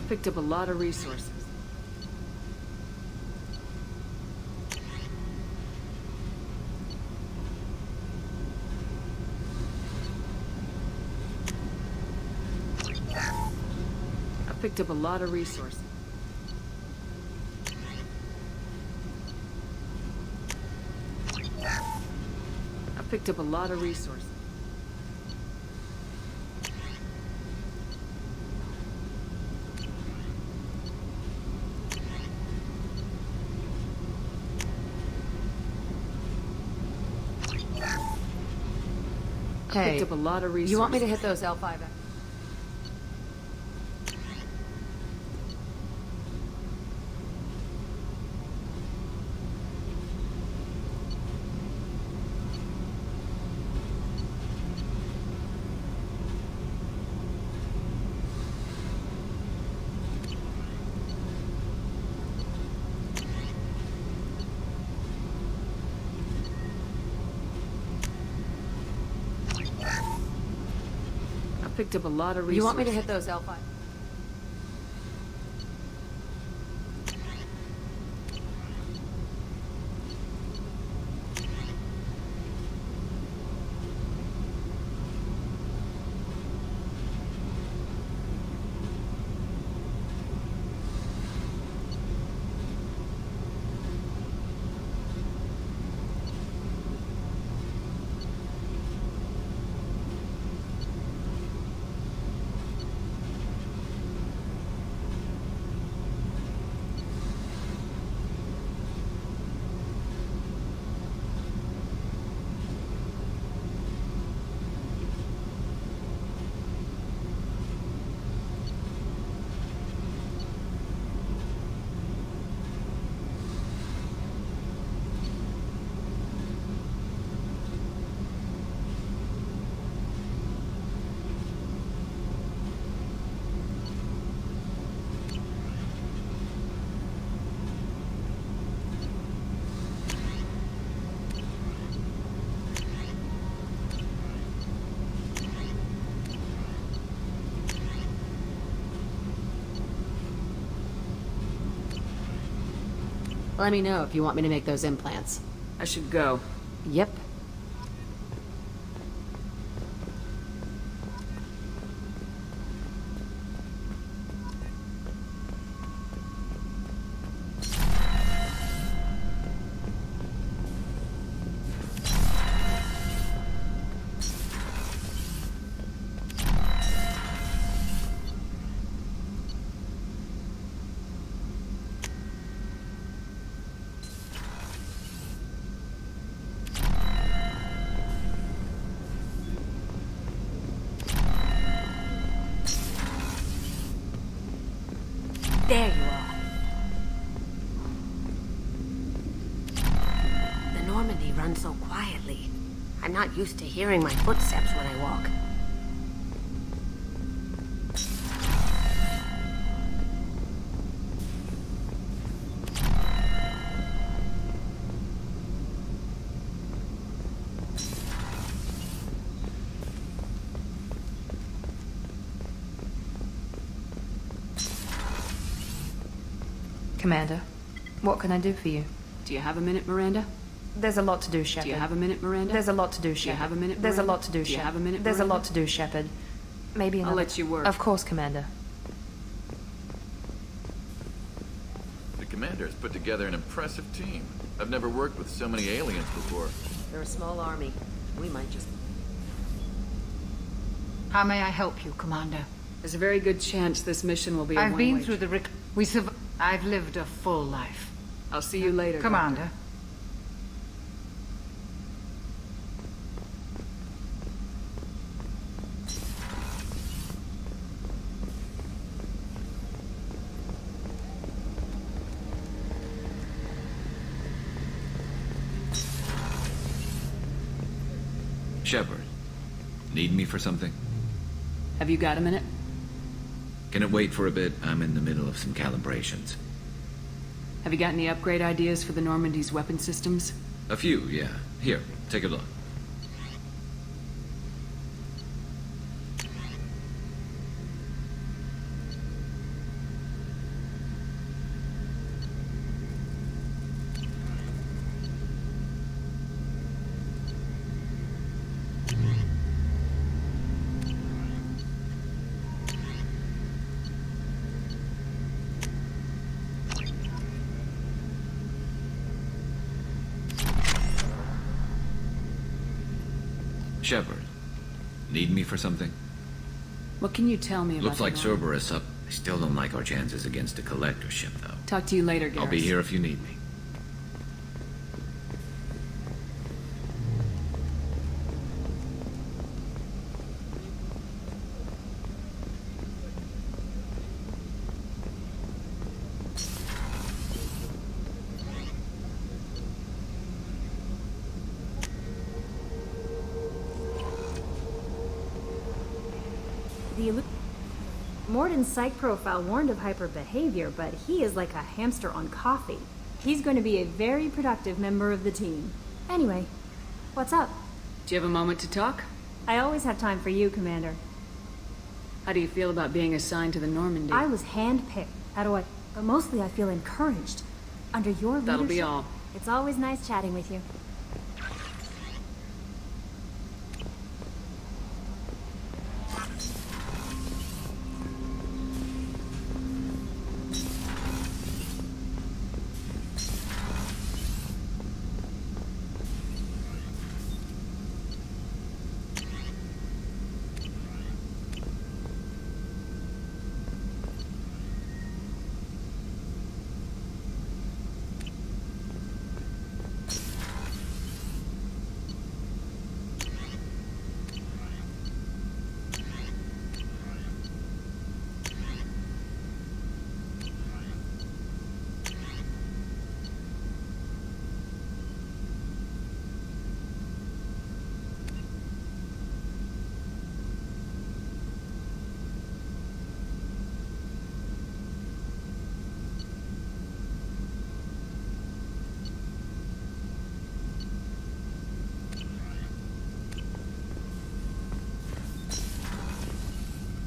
Picked up a lot of resources. I picked up a lot of resources. Picked up a lot of resources. Hey, Picked up a lot of resources. you want me to hit those L5? Picked up a lot of resources. You want me to hit those L5? Let me know if you want me to make those implants. I should go. Yep. There you are. The Normandy runs so quietly. I'm not used to hearing my footsteps when I walk. Commander, what can I do for you? Do you have a minute, Miranda? There's a lot to do, Shepard. Do you have a minute, Miranda? There's a lot to do, Do you Shepard. have a minute, There's a Miranda? lot to do, Do you Shepard. have a minute, There's a Miranda? lot to do, Shepard. Maybe I'll another... let you work. Of course, Commander. The Commander has put together an impressive team. I've never worked with so many aliens before. They're a small army. We might just... How may I help you, Commander? There's a very good chance this mission will be a I've been one-way through the I've lived a full life. I'll see you later, Commander. Doctor. Shepard, need me for something? Have you got a minute? Can it wait for a bit? I'm in the middle of some calibrations. Have you got any upgrade ideas for the Normandy's weapon systems? A few, yeah. Here, take a look. Shepard, need me for something? What can you tell me about Looks like the Cerberus up. I still don't like our chances against a collector ship, though. Talk to you later, Garrus. I'll be here if you need me. Morden's psych profile warned of hyper behavior, but he is like a hamster on coffee. He's going to be a very productive member of the team. Anyway, what's up? Do you have a moment to talk? I always have time for you, Commander. How do you feel about being assigned to the Normandy? I was handpicked. But mostly I feel encouraged. Under your leadership. That'll be all. It's always nice chatting with you.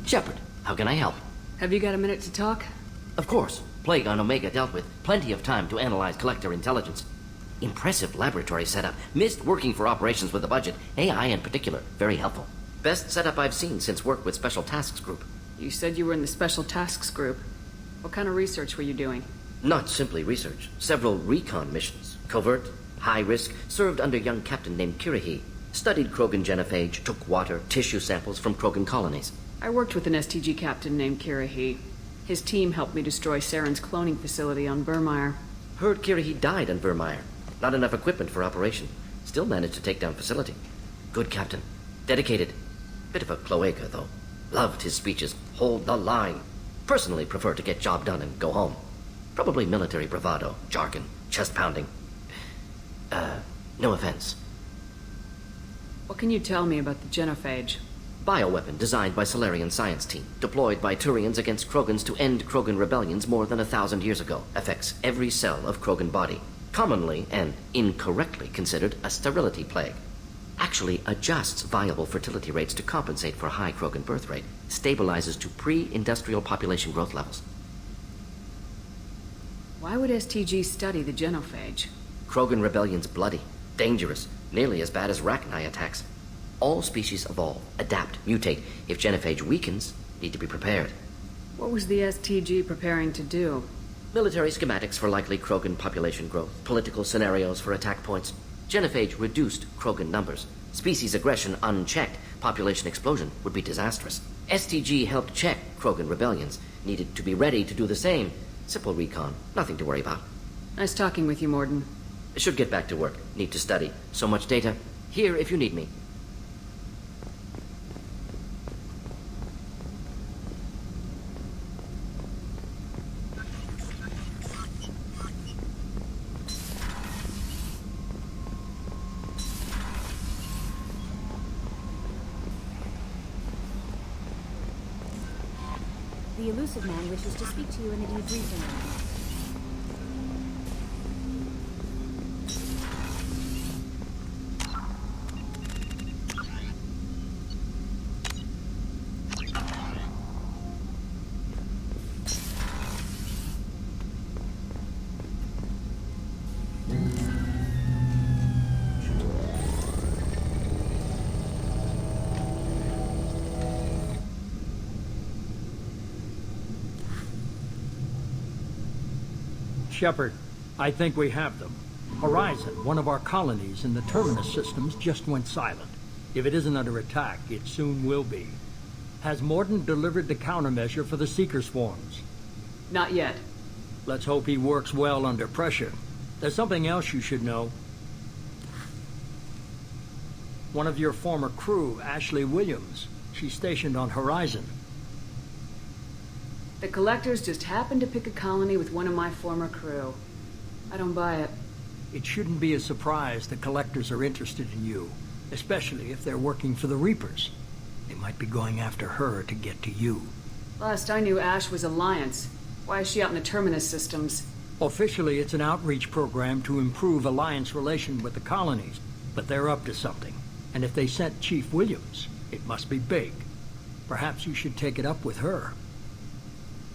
Shepard, how can I help? Have you got a minute to talk? Of course. Plague on Omega dealt with. Plenty of time to analyze collector intelligence. Impressive laboratory setup. Missed working for operations with a budget. AI in particular. Very helpful. Best setup I've seen since work with Special Tasks Group. You said you were in the Special Tasks Group. What kind of research were you doing? Not simply research. Several recon missions. Covert, high risk, served under young captain named Kirihi. Studied Krogan genophage, took water, tissue samples from Krogan colonies. I worked with an STG captain named Kirihi. His team helped me destroy Saren's cloning facility on Vermeer. Heard Kirihi died on Vermeer. Not enough equipment for operation. Still managed to take down facility. Good captain. Dedicated. Bit of a cloaca, though. Loved his speeches. Hold the line. Personally prefer to get job done and go home. Probably military bravado, jargon, chest pounding. No offense. What can you tell me about the genophage? Bioweapon designed by Solarian science team, deployed by Turians against Krogans to end Krogan rebellions more than 1,000 years ago. Affects every cell of Krogan body. Commonly and incorrectly considered a sterility plague. Actually adjusts viable fertility rates to compensate for high Krogan birth rate. Stabilizes to pre-industrial population growth levels. Why would STG study the genophage? Krogan rebellion's bloody, dangerous, nearly as bad as Rachni attacks. All species evolve, adapt, mutate. If genophage weakens, need to be prepared. What was the STG preparing to do? Military schematics for likely Krogan population growth, political scenarios for attack points. Genophage reduced Krogan numbers. Species aggression unchecked, population explosion would be disastrous. STG helped check Krogan rebellions. Needed to be ready to do the same. Simple recon, nothing to worry about. Nice talking with you, Morden. Should get back to work. Need to study. So much data. Here if you need me. The elusive man wishes to speak to you in a debriefing room. Shepard, I think we have them. Horizon, one of our colonies in the Terminus systems, just went silent. If it isn't under attack, it soon will be. Has Morden delivered the countermeasure for the Seeker swarms? Not yet. Let's hope he works well under pressure. There's something else you should know. One of your former crew, Ashley Williams, she's stationed on Horizon. The Collectors just happened to pick a colony with one of my former crew. I don't buy it. It shouldn't be a surprise the Collectors are interested in you, especially if they're working for the Reapers. They might be going after her to get to you. Last I knew, Ash was Alliance. Why is she out in the Terminus systems? Officially, it's an outreach program to improve Alliance relation with the colonies, but they're up to something. And if they sent Chief Williams, it must be big. Perhaps you should take it up with her.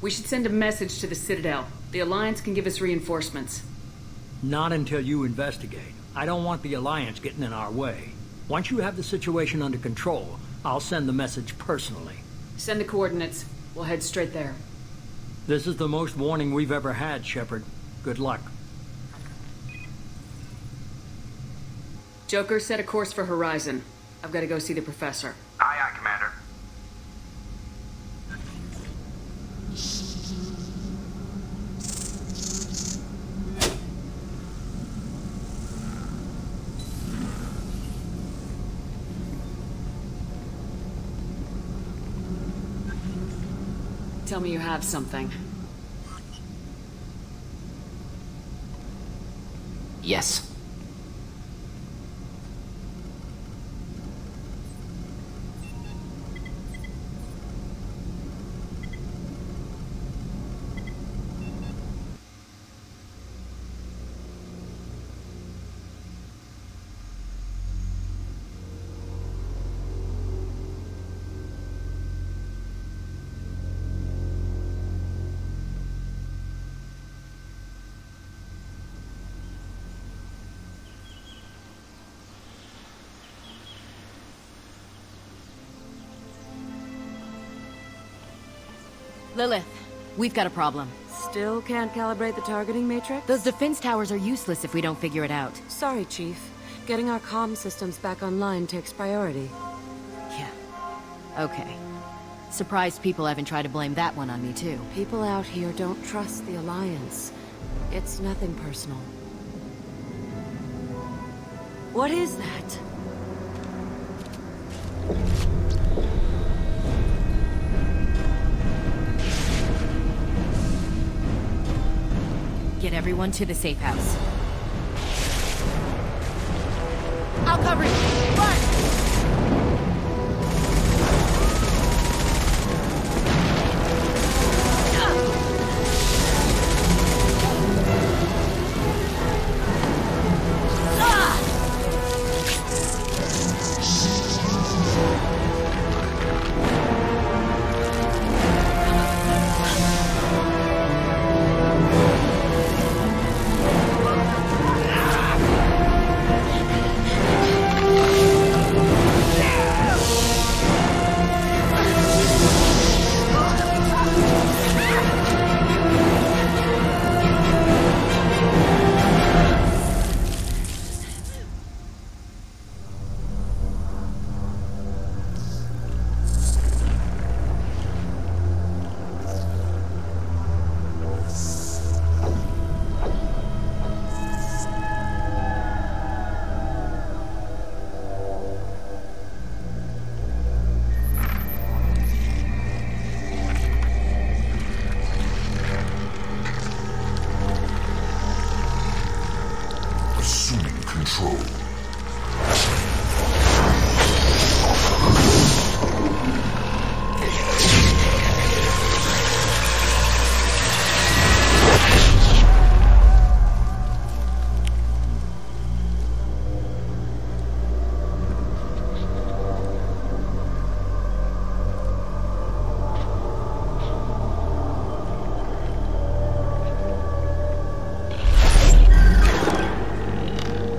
We should send a message to the Citadel. The Alliance can give us reinforcements. Not until you investigate. I don't want the Alliance getting in our way. Once you have the situation under control, I'll send the message personally. Send the coordinates. We'll head straight there. This is the most warning we've ever had, Shepard. Good luck. Joker, set a course for Horizon. I've got to go see the Professor. Aye, aye, Commander. Tell me you have something. Yes. Lilith, we've got a problem. Still can't calibrate the targeting matrix? Those defense towers are useless if we don't figure it out. Sorry, Chief. Getting our comm systems back online takes priority. Yeah. Okay. Surprised people haven't tried to blame that one on me, too. People out here don't trust the Alliance. It's nothing personal. What is that? Get everyone to the safe house. I'll cover you. Run!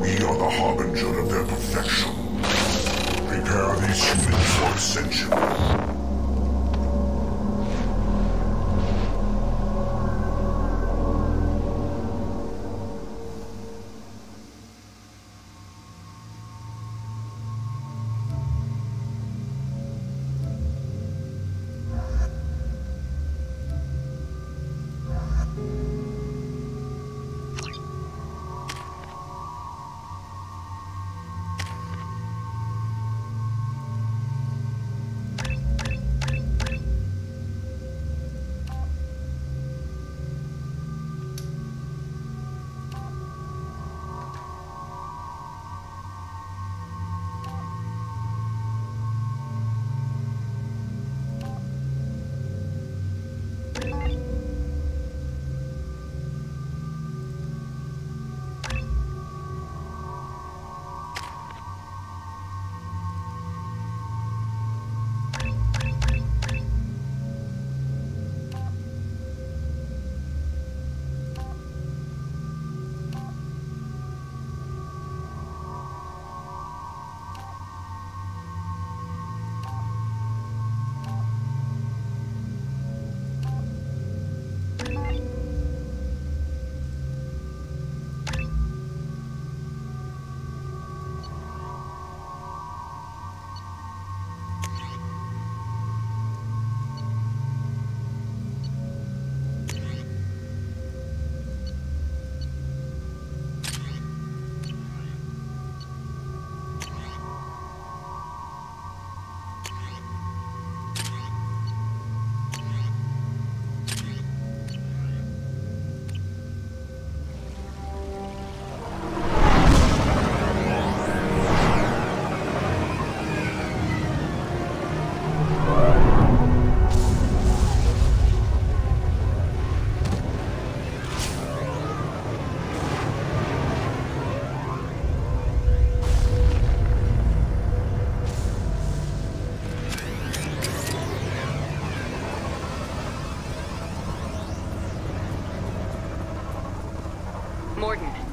We are the harbingers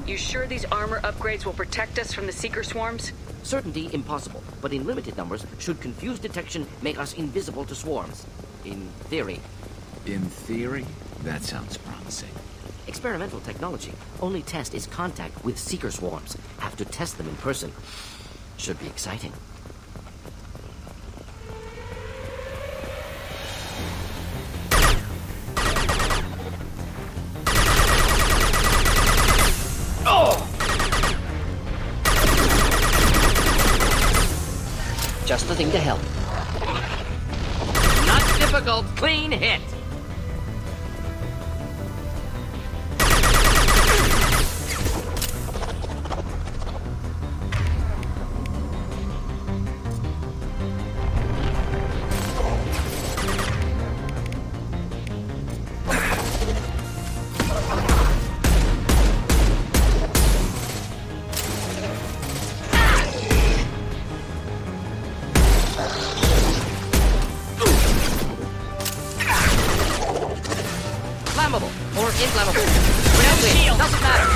You sure these armor upgrades will protect us from the Seeker swarms? Certainty impossible, but in limited numbers, should confused detection make us invisible to swarms. In theory. In theory? That sounds promising. Experimental technology. Only test is contact with Seeker swarms. Have to test them in person. Should be exciting. Just the thing to help. Not difficult, clean hit. Or inflammable. Without shield. Doesn't matter.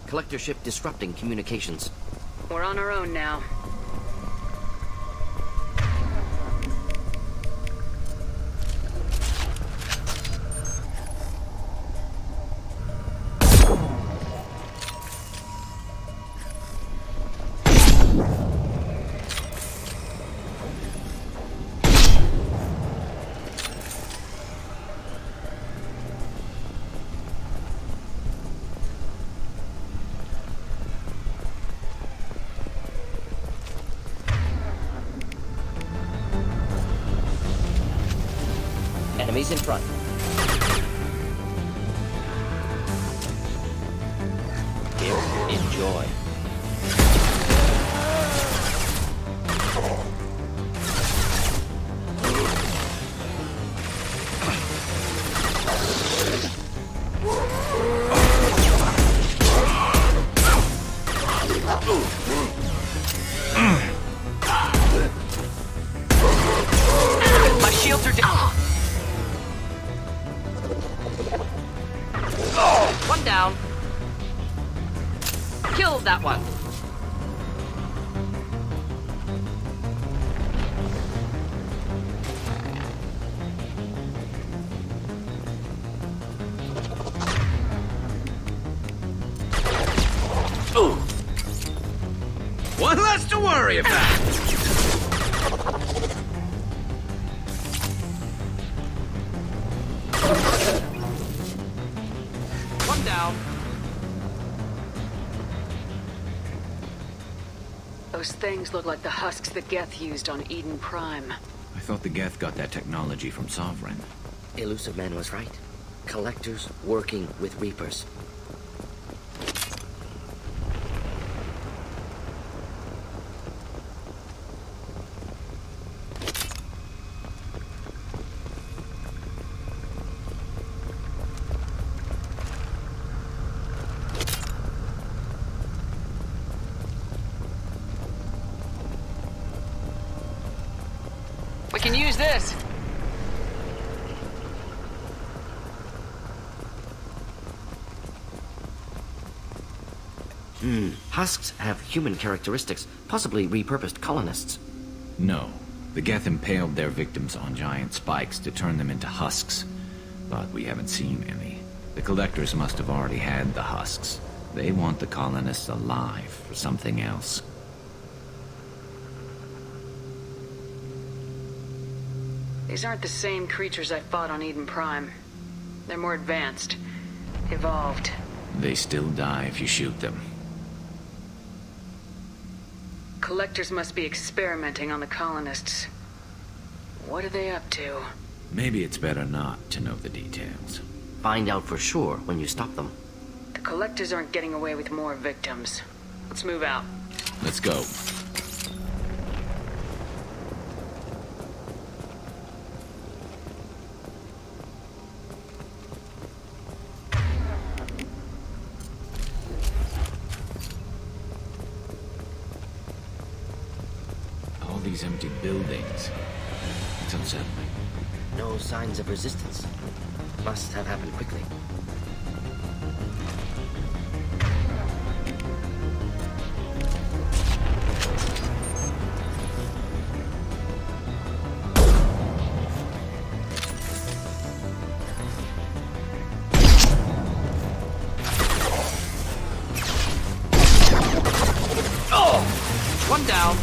Collector ship disrupting communications. We're on our own now. Enemies in front. Here, enjoy. My shields are down. One down. Killed that one. Ooh. One less to worry about. One down. Those things look like the husks that Geth used on Eden Prime. I thought the Geth got that technology from Sovereign. Elusive Man was right. Collectors working with Reapers. We can use this. Husks have human characteristics, possibly repurposed colonists. No. The Geth impaled their victims on giant spikes to turn them into husks. But we haven't seen any. The Collectors must have already had the husks. They want the colonists alive for something else. These aren't the same creatures I fought on Eden Prime. They're more advanced. Evolved. They still die if you shoot them. Collectors must be experimenting on the colonists. What are they up to? Maybe it's better not to know the details. Find out for sure when you stop them. The Collectors aren't getting away with more victims. Let's move out. Let's go. All these empty buildings. It's unsettling. No signs of resistance. Must have happened quickly. One down.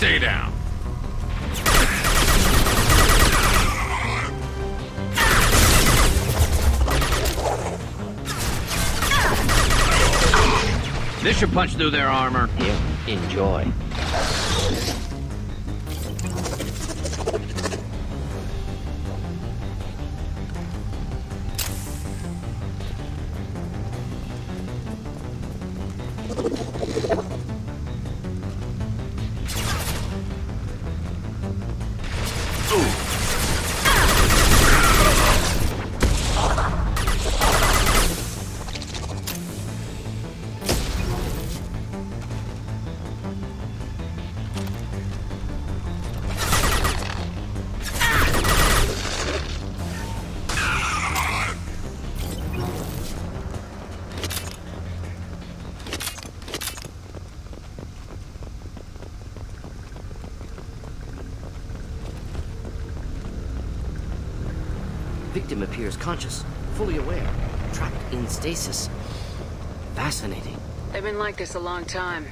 Stay down. This should punch through their armor. Here, enjoy. victim appears conscious, fully aware, trapped in stasis. Fascinating. They've been like this a long time.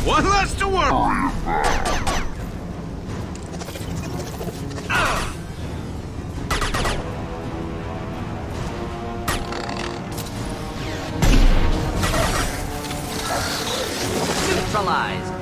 One less to work! Neutralized.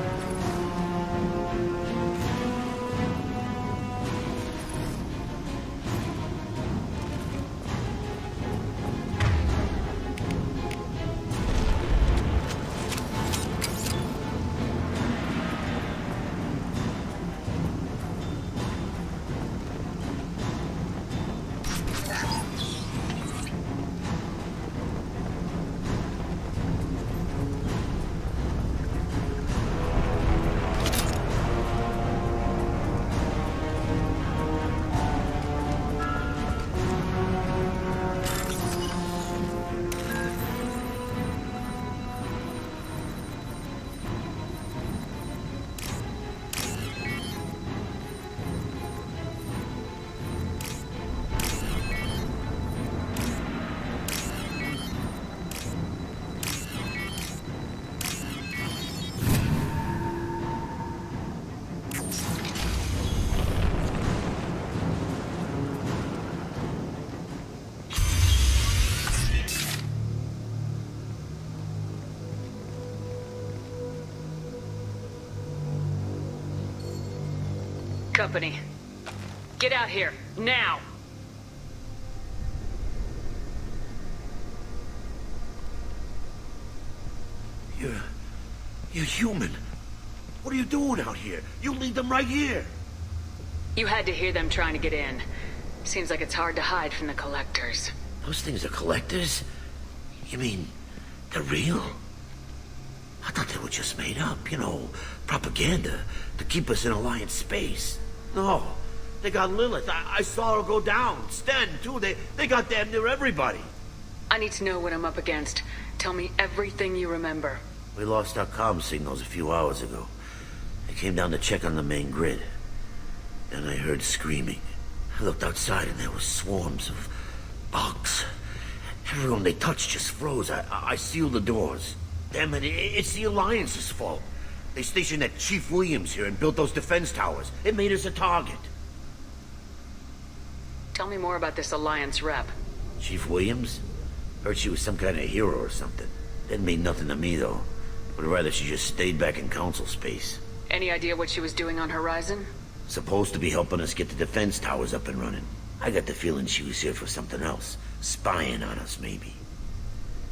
Company. Get out here, now! You're human. What are you doing out here? You lead them right here. You had to hear them trying to get in. Seems like it's hard to hide from the collectors. Those things are collectors? You mean, they're real? I thought they were just made up, you know, propaganda to keep us in Alliance space. No, they got Lilith. I saw her go down. Sten, too. They got damn near everybody. I need to know what I'm up against. Tell me everything you remember. We lost our comm signals a few hours ago. I came down to check on the main grid. Then I heard screaming. I looked outside and there were swarms of bugs. Everyone they touched just froze. I sealed the doors. Damn it, it's the Alliance's fault. They stationed that Chief Williams here and built those defense towers. It made us a target. Tell me more about this Alliance rep. Chief Williams? Heard she was some kind of hero or something. Didn't mean nothing to me, though. Would rather she just stayed back in Council space. Any idea what she was doing on Horizon? Supposed to be helping us get the defense towers up and running. I got the feeling she was here for something else. Spying on us, maybe.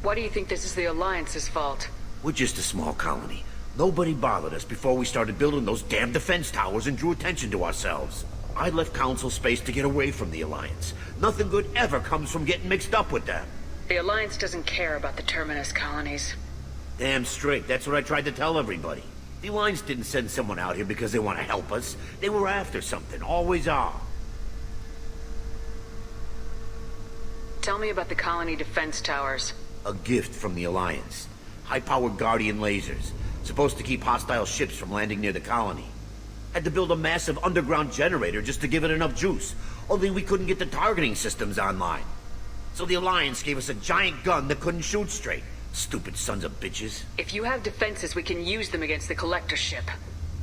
Why do you think this is the Alliance's fault? We're just a small colony. Nobody bothered us before we started building those damn defense towers and drew attention to ourselves. I left Council space to get away from the Alliance. Nothing good ever comes from getting mixed up with them. The Alliance doesn't care about the Terminus colonies. Damn straight. That's what I tried to tell everybody. The Alliance didn't send someone out here because they want to help us. They were after something. Always are. Tell me about the colony defense towers. A gift from the Alliance. High-powered Guardian lasers. Supposed to keep hostile ships from landing near the colony. Had to build a massive underground generator just to give it enough juice. Only we couldn't get the targeting systems online. So the Alliance gave us a giant gun that couldn't shoot straight. Stupid sons of bitches. If you have defenses, we can use them against the Collector ship.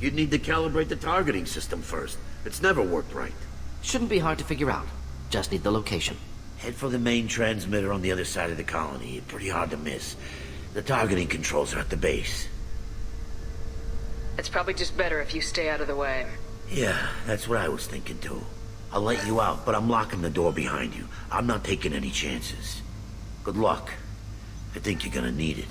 You'd need to calibrate the targeting system first. It's never worked right. Shouldn't be hard to figure out. Just need the location. Head for the main transmitter on the other side of the colony. Pretty hard to miss. The targeting controls are at the base. It's probably just better if you stay out of the way. Yeah, that's what I was thinking too. I'll let you out, but I'm locking the door behind you. I'm not taking any chances. Good luck. I think you're gonna need it.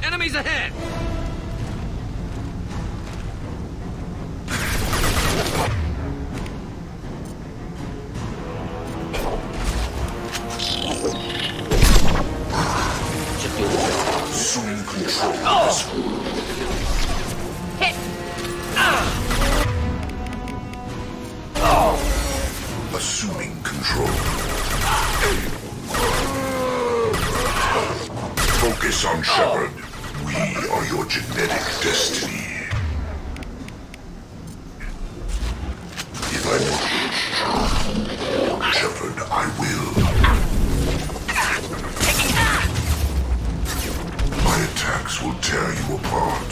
Enemies ahead! Assuming control. Hit! Assuming control. Focus on Shepard. We are your genetic destiny. If I must, Shepard, I will. My attacks will tear you apart.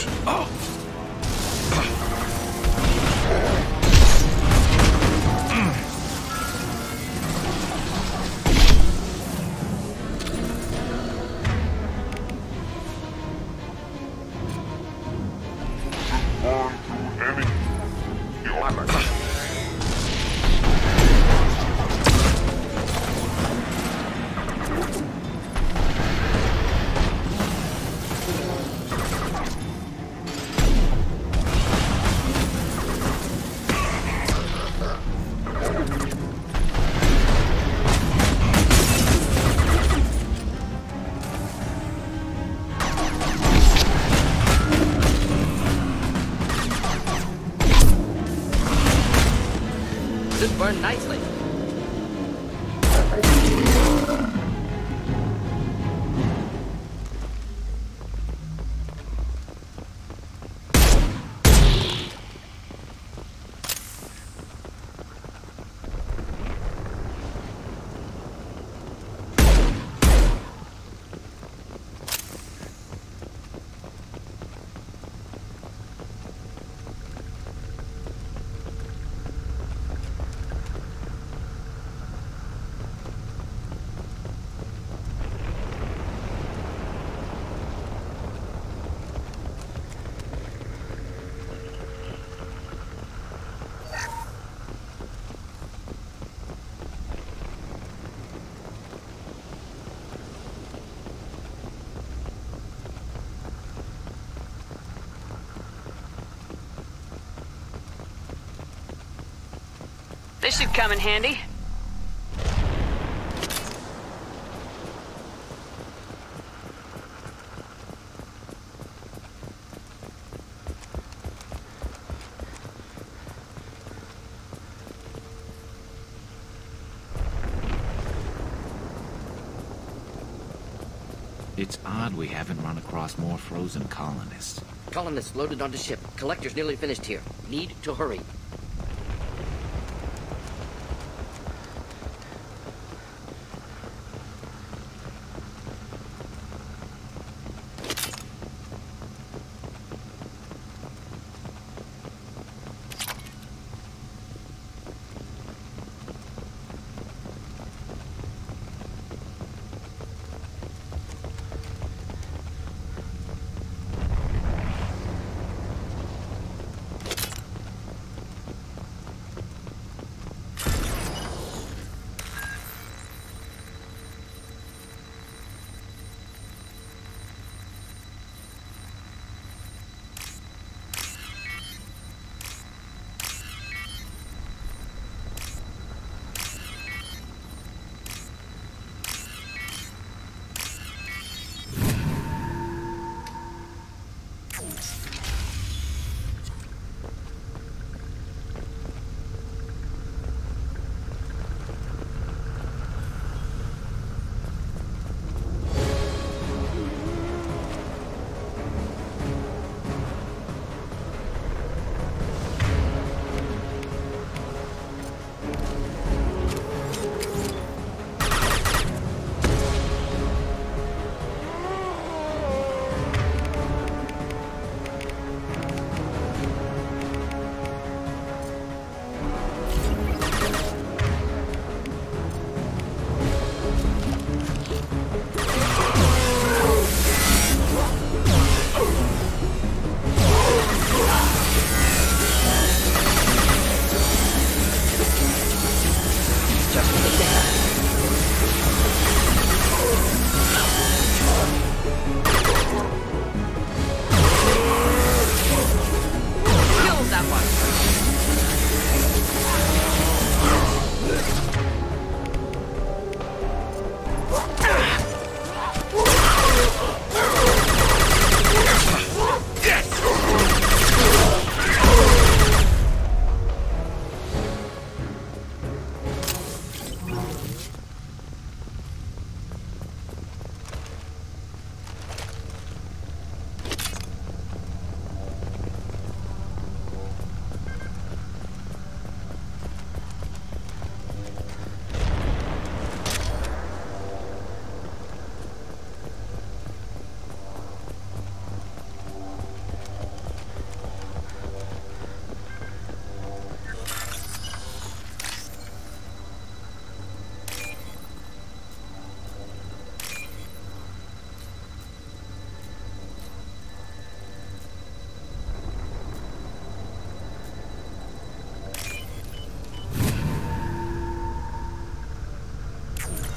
Burn nicely. This should come in handy. It's odd we haven't run across more frozen colonists. Colonists loaded onto ship. Collector's nearly finished here. Need to hurry.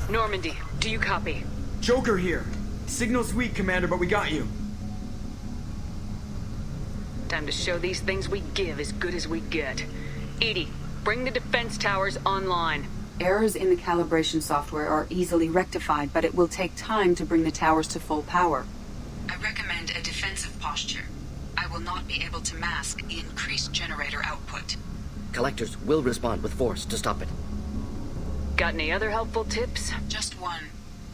Normandy, do you copy? Joker here. Signal's weak, Commander, but we got you. Time to show these things we give as good as we get. Edie, bring the defense towers online. Errors in the calibration software are easily rectified, but it will take time to bring the towers to full power. I recommend a defensive posture. I will not be able to mask the increased generator output. Collectors will respond with force to stop it. Got any other helpful tips? Just one.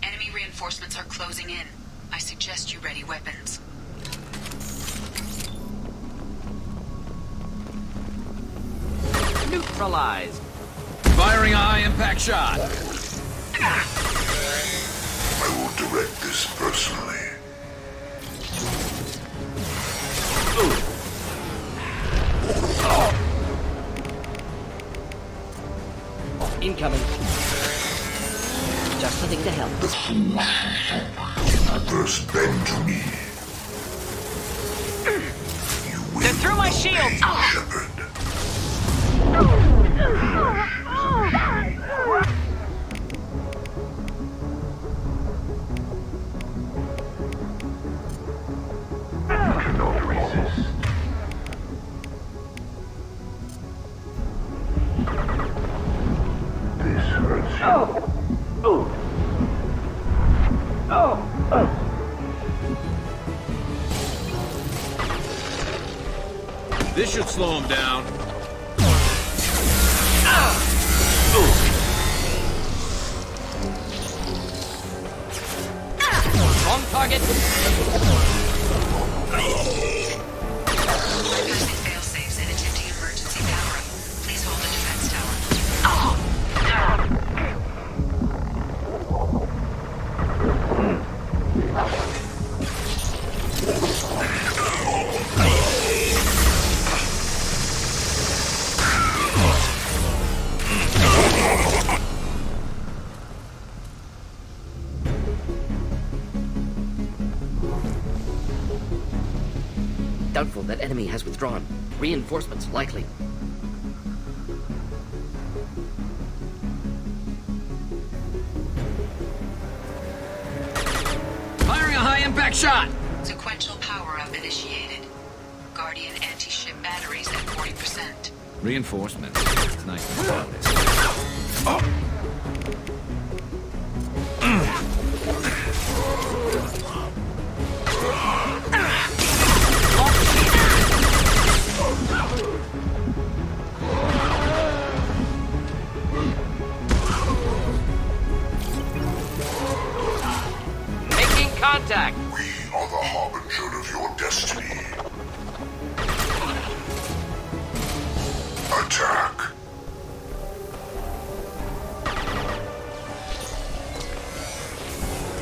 Enemy reinforcements are closing in. I suggest you ready weapons. Neutralized. Firing a high-impact shot. I will direct this personally. Incoming. Just the thing to help. First bend to me. They're through my shield! Shepard. Cannot resist. This should slow him down. Wrong target. Bypassing fail-safes and attempting emergency power-up. Please hold the defense tower. Doubtful that enemy has withdrawn. Reinforcements likely. Firing a high-impact shot! Sequential power-up initiated. Guardian anti-ship batteries at 40%. Reinforcements. It's nice to know this. Making contact! We are the harbinger of your destiny. Attack.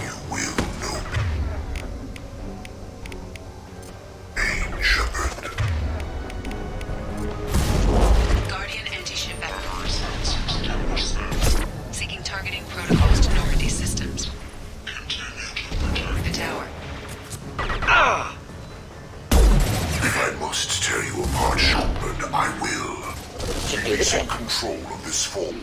You will know me. Aim Shepherd. Guardian anti-ship batteries. Seeking targeting protocols to Normandy systems. The tower. If I must tear you apart, Shepherd, I will. Place in control of this form.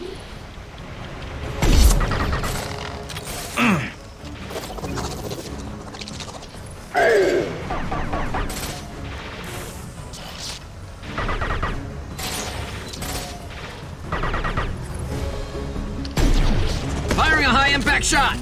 Firing a high-impact shot!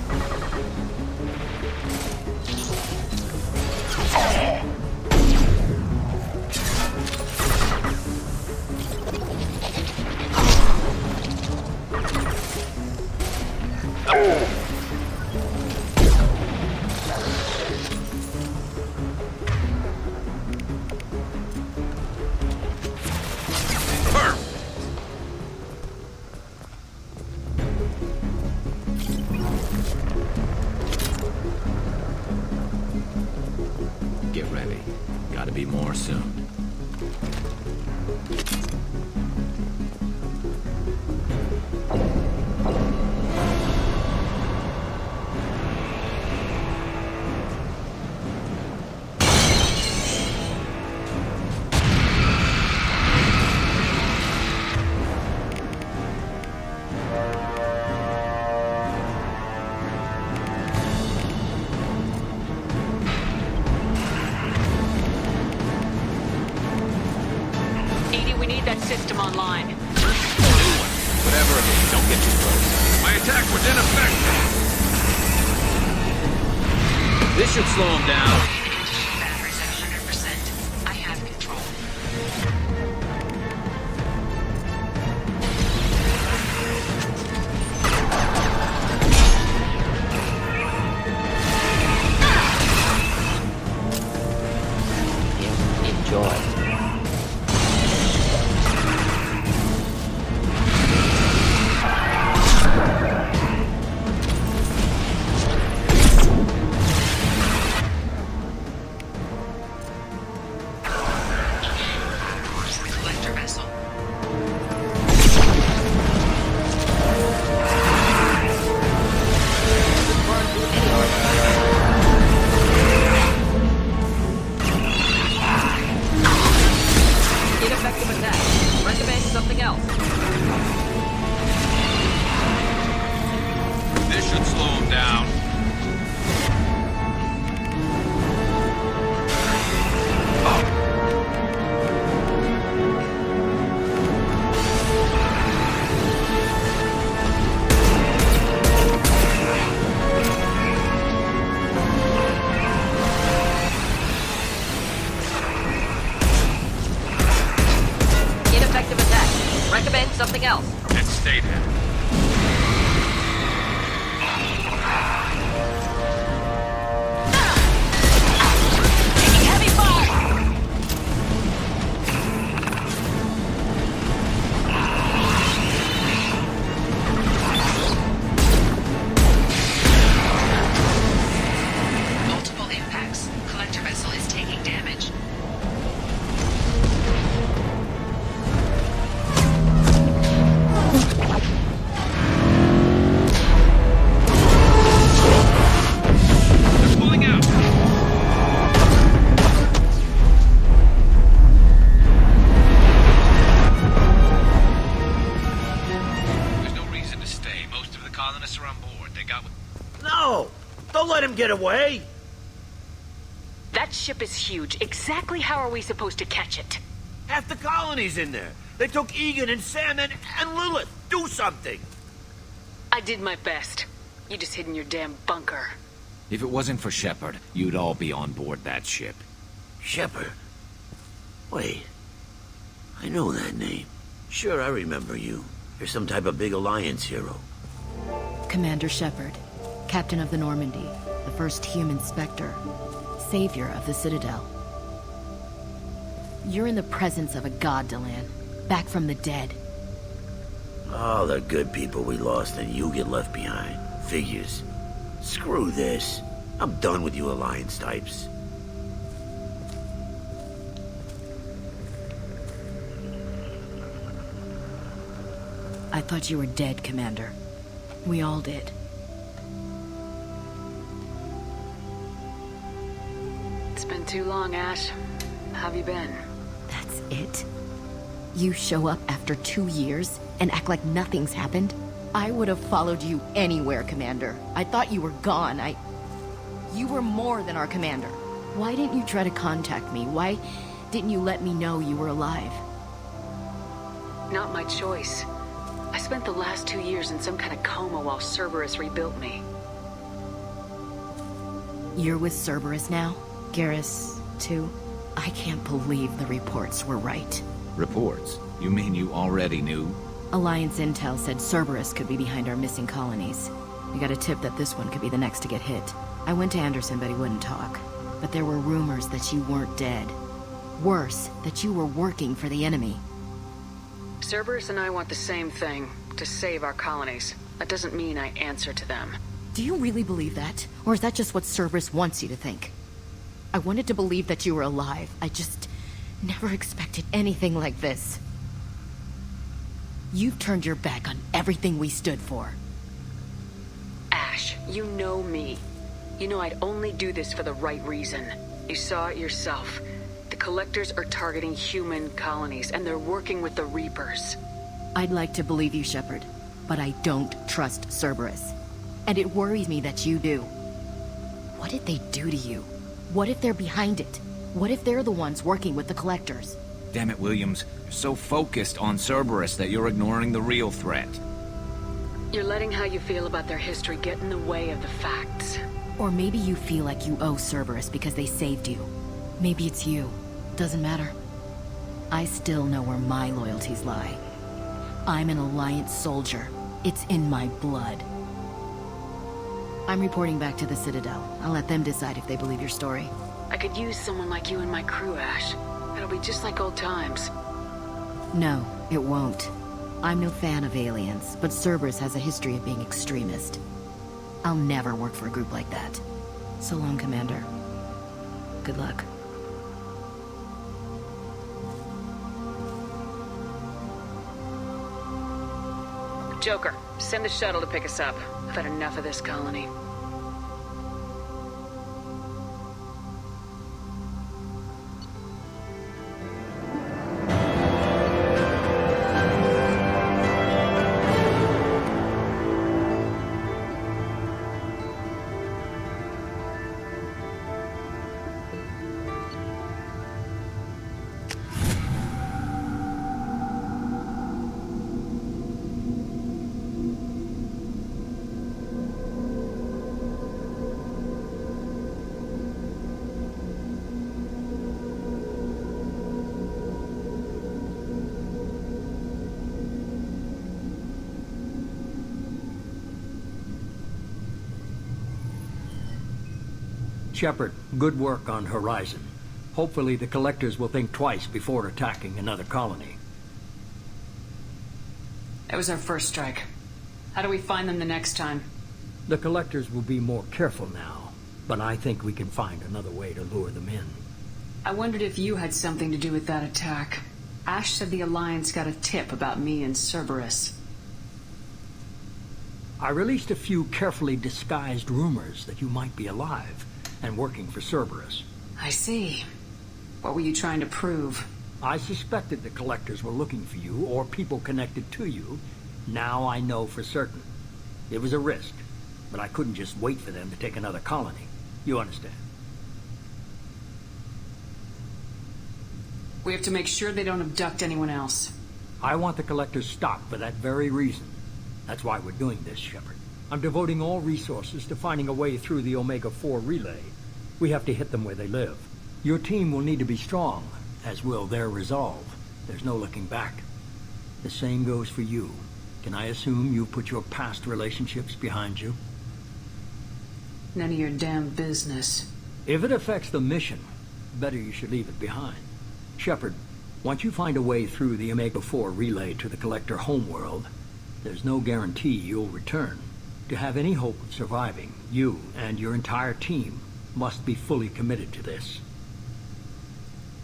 Get ready. Gotta be more soon. We need that system online. Whatever it is, don't get too close. My attack was in effect. This should slow him down. Batteries at 100%. I have control. Enjoy. Collector vessel. Ineffective attack. Recommend something else. This should slow him down. men, something else. Then stay there. Taking heavy fire! Multiple impacts. Collector vessel is taking damage. They're pulling out. There's no reason to stay. Most of the colonists are on board. They got what... No! Don't let him get away! That ship is huge. Exactly how are we supposed to catch it? Half the colony's in there. They took Egan and Sam and Lilith. Do something! I did my best. You just hid in your damn bunker. If it wasn't for Shepard, you'd all be on board that ship. Shepard? Wait. I know that name. Sure, I remember you. You're some type of big Alliance hero. Commander Shepard, Captain of the Normandy, the first human Spectre, Savior of the Citadel. You're in the presence of a god, Delan. Back from the dead. All the good people we lost and you get left behind. Figures. Screw this. I'm done with you Alliance types. I thought you were dead, Commander. We all did. It's been too long, Ash. How have you been? That's it? You show up after 2 years and act like nothing's happened? I would have followed you anywhere, Commander. I thought you were gone. You were more than our commander. Why didn't you try to contact me? Why didn't you let me know you were alive? Not my choice. I spent the last 2 years in some kind of coma while Cerberus rebuilt me. You're with Cerberus now? Garrus, too? I can't believe the reports were right. Reports? You mean you already knew? Alliance intel said Cerberus could be behind our missing colonies. We got a tip that this one could be the next to get hit. I went to Anderson, but he wouldn't talk. But there were rumors that you weren't dead. Worse, that you were working for the enemy. Cerberus and I want the same thing, to save our colonies. That doesn't mean I answer to them. Do you really believe that? Or is that just what Cerberus wants you to think? I wanted to believe that you were alive. I just never expected anything like this. You've turned your back on everything we stood for. Ash, you know me. You know I'd only do this for the right reason. You saw it yourself. The Collectors are targeting human colonies, and they're working with the Reapers. I'd like to believe you, Shepard, but I don't trust Cerberus. And it worries me that you do. What did they do to you? What if they're behind it? What if they're the ones working with the Collectors? Damn it, Williams. You're so focused on Cerberus that you're ignoring the real threat. You're letting how you feel about their history get in the way of the facts. Or maybe you feel like you owe Cerberus because they saved you. Maybe it's you. Doesn't matter. I still know where my loyalties lie. I'm an Alliance soldier. It's in my blood. I'm reporting back to the Citadel. I'll let them decide if they believe your story. I could use someone like you in my crew, Ash. It'll be just like old times. No, it won't. I'm no fan of aliens, but Cerberus has a history of being extremist. I'll never work for a group like that. So long, Commander. Good luck. Joker, send the shuttle to pick us up. I've had enough of this colony. Shepard, good work on Horizon. Hopefully the Collectors will think twice before attacking another colony. That was our first strike. How do we find them the next time? The Collectors will be more careful now, but I think we can find another way to lure them in. I wondered if you had something to do with that attack. Ash said the Alliance got a tip about me and Cerberus. I released a few carefully disguised rumors that you might be alive and working for Cerberus. I see. What were you trying to prove? I suspected the Collectors were looking for you or people connected to you. Now I know for certain. It was a risk, but I couldn't just wait for them to take another colony. You understand? We have to make sure they don't abduct anyone else. I want the Collectors stopped for that very reason. That's why we're doing this, Shepard. I'm devoting all resources to finding a way through the Omega-4 relay. We have to hit them where they live. Your team will need to be strong, as will their resolve. There's no looking back. The same goes for you. Can I assume you've put your past relationships behind you? None of your damn business. If it affects the mission, better you should leave it behind. Shepard, once you find a way through the Omega-4 relay to the Collector homeworld, there's no guarantee you'll return. To have any hope of surviving, you and your entire team must be fully committed to this.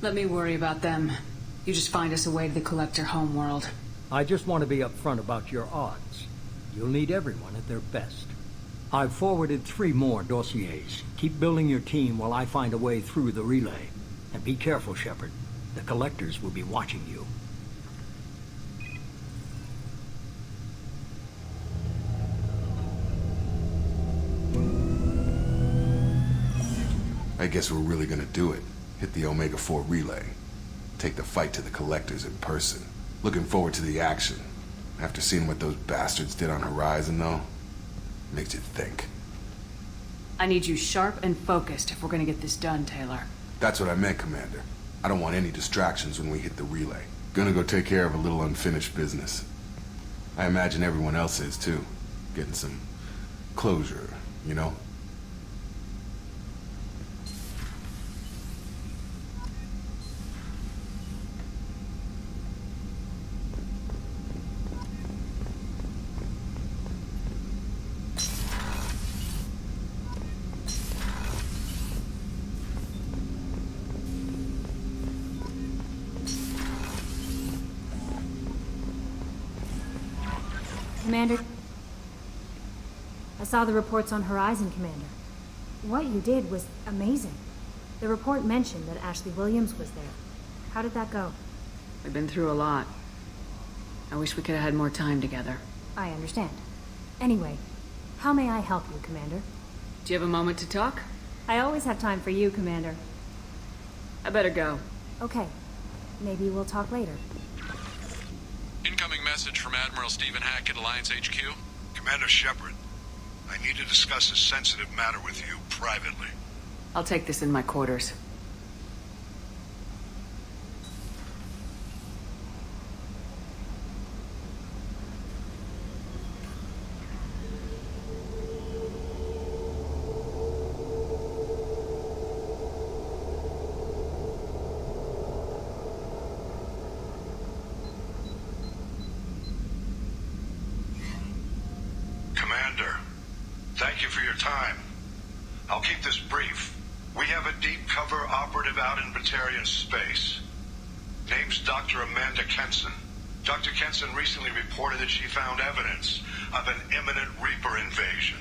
Let me worry about them. You just find us a way to the Collector homeworld. I just want to be upfront about your odds. You'll need everyone at their best. I've forwarded 3 more dossiers. Keep building your team while I find a way through the relay. And be careful, Shepard. The Collectors will be watching you. I guess we're really gonna do it. Hit the Omega-4 relay. Take the fight to the Collectors in person. Looking forward to the action. After seeing what those bastards did on Horizon, though, makes you think. I need you sharp and focused if we're gonna get this done, Taylor. That's what I meant, Commander. I don't want any distractions when we hit the relay. Gonna go take care of a little unfinished business. I imagine everyone else is, too. Getting some closure, you know? Commander, I saw the reports on Horizon, Commander. What you did was amazing. The report mentioned that Ashley Williams was there. How did that go? We've been through a lot. I wish we could have had more time together. I understand. Anyway, how may I help you, Commander? Do you have a moment to talk? I always have time for you, Commander. I better go. Okay. Maybe we'll talk later. Incoming message from Admiral Stephen Hackett, Alliance HQ. Commander Shepard, I need to discuss a sensitive matter with you privately. I'll take this in my quarters. Commander, thank you for your time. I'll keep this brief. We have a deep cover operative out in Batarian space. Name's Dr. Amanda Kenson. Dr. Kenson recently reported that she found evidence of an imminent Reaper invasion.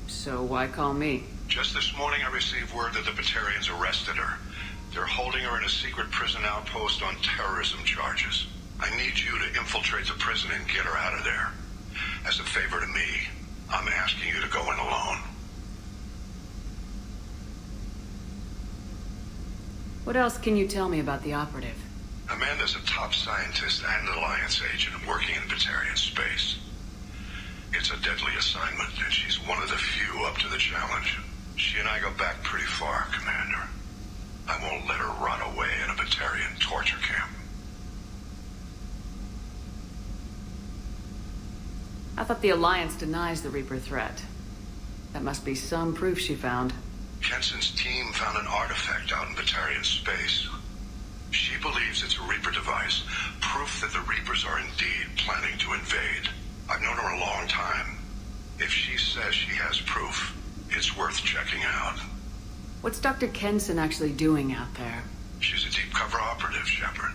So why call me? Just this morning I received word that the Batarians arrested her. They're holding her in a secret prison outpost on terrorism charges. I need you to infiltrate the prison and get her out of there. As a favor to me, I'm asking you to go in alone. What else can you tell me about the operative? Amanda's a top scientist and Alliance agent working in Batarian space. It's a deadly assignment, and she's one of the few up to the challenge. She and I go back pretty far, Commander. I won't let her rot away in a Batarian torture camp. I thought the Alliance denies the Reaper threat. That must be some proof she found. Kenson's team found an artifact out in Batarian space. She believes it's a Reaper device, proof that the Reapers are indeed planning to invade. I've known her a long time. If she says she has proof, it's worth checking out. What's Dr. Kenson actually doing out there? She's a deep cover operative, Shepard.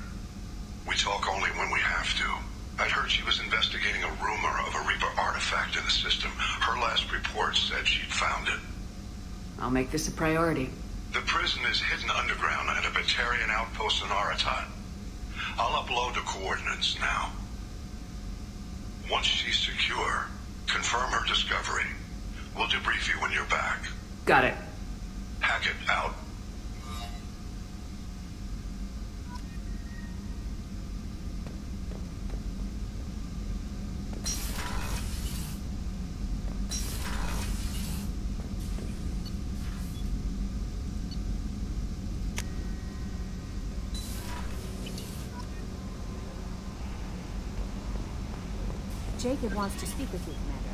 We talk only when we have to. I'd heard she was investigating a rumor of a Reaper artifact in the system. Her last report said she'd found it. I'll make this a priority. The prison is hidden underground at a Batarian outpost in Aratat. I'll upload the coordinates now. Once she's secure, confirm her discovery. We'll debrief you when you're back. Got it. Hackett out. Jacob wants to speak with you, Commander.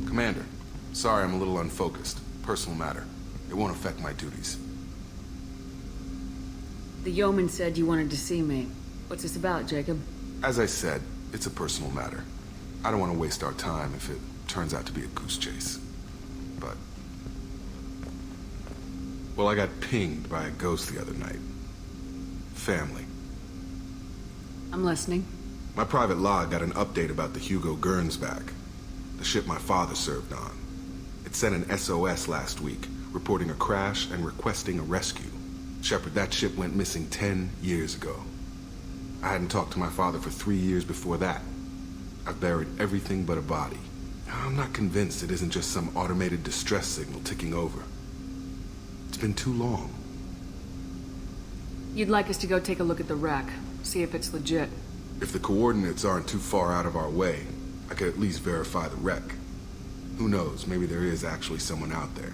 Commander, sorry I'm a little unfocused. Personal matter. It won't affect my duties. The yeoman said you wanted to see me. What's this about, Jacob? As I said, it's a personal matter. I don't want to waste our time if it turns out to be a goose chase. But... well, I got pinged by a ghost the other night. Family. I'm listening. My private log got an update about the Hugo Gernsback, the ship my father served on. It sent an SOS last week, reporting a crash and requesting a rescue. Shepard, that ship went missing 10 years ago. I hadn't talked to my father for 3 years before that. I've buried everything but a body. I'm not convinced it isn't just some automated distress signal ticking over. It's been too long. You'd like us to go take a look at the wreck, see if it's legit. If the coordinates aren't too far out of our way, I could at least verify the wreck. Who knows, maybe there is actually someone out there.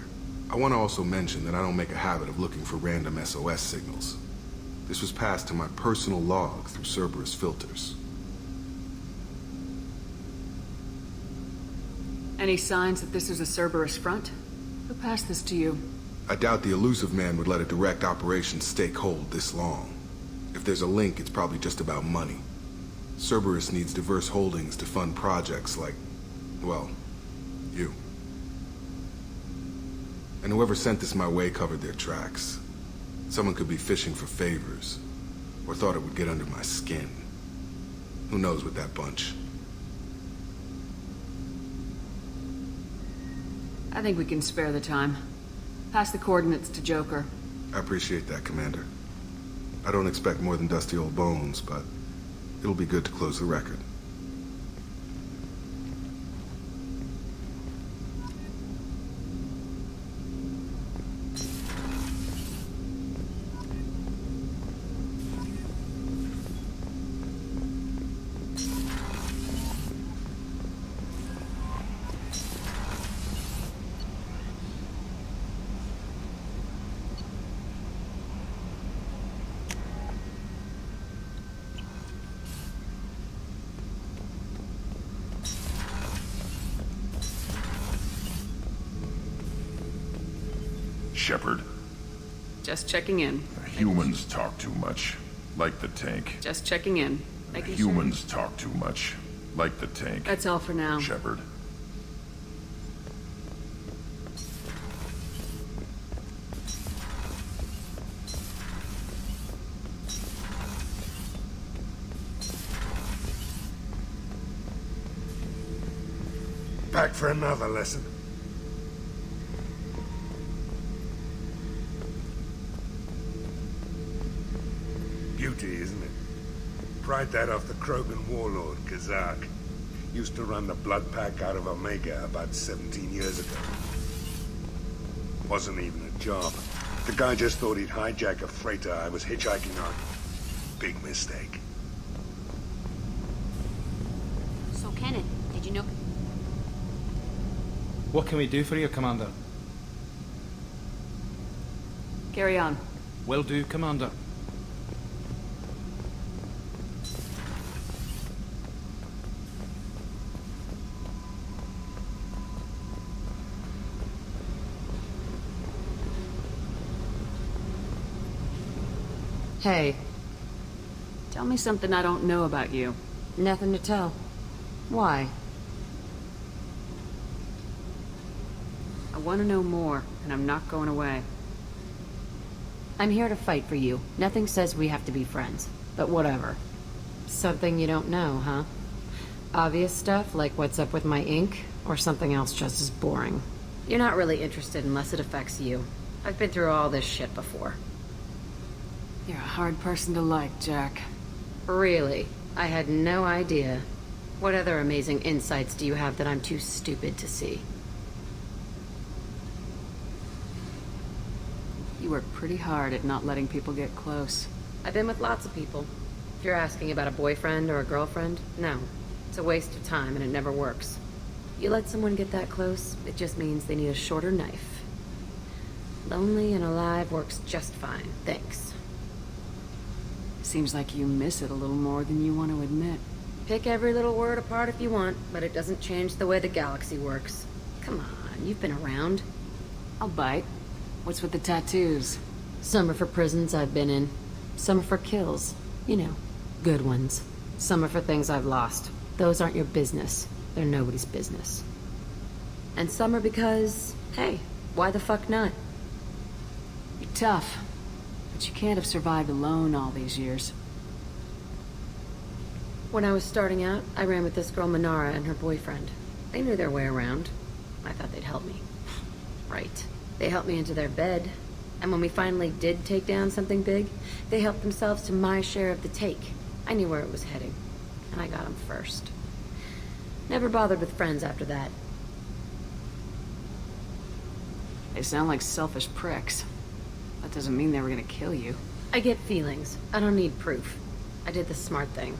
I want to also mention that I don't make a habit of looking for random SOS signals. This was passed to my personal log through Cerberus filters. Any signs that this is a Cerberus front? Who passed this to you? I doubt the elusive man would let a direct operation stake hold this long. If there's a link, it's probably just about money. Cerberus needs diverse holdings to fund projects like, well, you. And whoever sent this my way covered their tracks. Someone could be fishing for favors, or thought it would get under my skin. Who knows with that bunch? I think we can spare the time. Pass the coordinates to Joker. I appreciate that, Commander. I don't expect more than dusty old bones, but it'll be good to close the record. Shepard. Just checking in. Humans talk too much, like the tank. Just checking in. Making Humans talk too much, like the tank. That's all for now. Shepard. Back for another lesson. loyalty, isn't it? Pried that off the Krogan warlord, Kazak. Used to run the blood pack out of Omega about 17 years ago. Wasn't even a job. The guy just thought he'd hijack a freighter I was hitchhiking on. Big mistake. So, Kenneth, did you know... What can we do for you, Commander? Carry on. Will do, Commander. Hey. Tell me something I don't know about you. Nothing to tell. Why? I want to know more, and I'm not going away. I'm here to fight for you. Nothing says we have to be friends. But whatever. Something you don't know, huh? Obvious stuff, like what's up with my ink, or something else just as boring? You're not really interested unless it affects you. I've been through all this shit before. You're a hard person to like, Jack. Really? I had no idea. What other amazing insights do you have that I'm too stupid to see? You work pretty hard at not letting people get close. I've been with lots of people. If you're asking about a boyfriend or a girlfriend, no. It's a waste of time and it never works. You let someone get that close, it just means they need a shorter knife. Lonely and alive works just fine, thanks. Seems like you miss it a little more than you want to admit. Pick every little word apart if you want, but it doesn't change the way the galaxy works. Come on, you've been around. I'll bite. What's with the tattoos? Some are for prisons I've been in. Some are for kills. You know, good ones. Some are for things I've lost. Those aren't your business. They're nobody's business. And some are because, hey, why the fuck not? You're tough. But you can't have survived alone all these years. When I was starting out, I ran with this girl Minara and her boyfriend. They knew their way around. I thought they'd help me. Right. They helped me into their bed. And when we finally did take down something big, they helped themselves to my share of the take. I knew where it was heading. And I got them first. Never bothered with friends after that. They sound like selfish pricks. That doesn't mean they were gonna kill you. I get feelings. I don't need proof. I did the smart thing.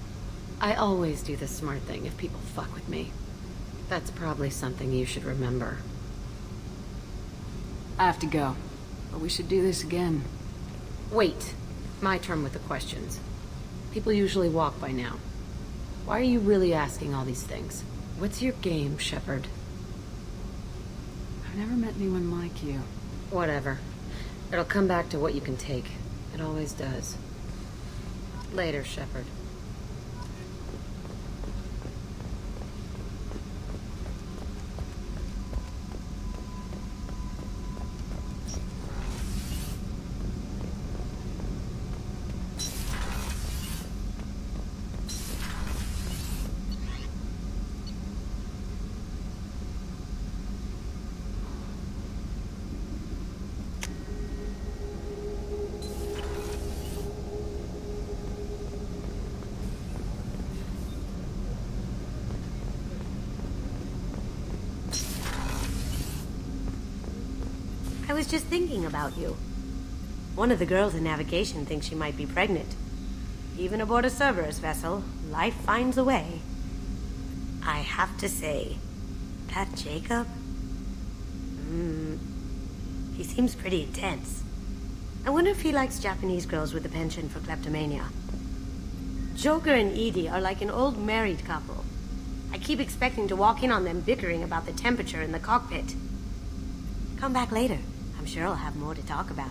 I always do the smart thing if people fuck with me. That's probably something you should remember. I have to go. But we should do this again. Wait. My turn with the questions. People usually walk by now. Why are you really asking all these things? What's your game, Shepard? I've never met anyone like you. Whatever. It'll come back to what you can take. It always does. Later, Shepard. I was just thinking about you. One of the girls in navigation thinks she might be pregnant. Even aboard a Cerberus vessel, life finds a way. I have to say, that Jacob? He seems pretty intense. I wonder if he likes Japanese girls with a penchant for kleptomania. Joker and Edie are like an old married couple. I keep expecting to walk in on them bickering about the temperature in the cockpit. Come back later. I'm sure I'll have more to talk about.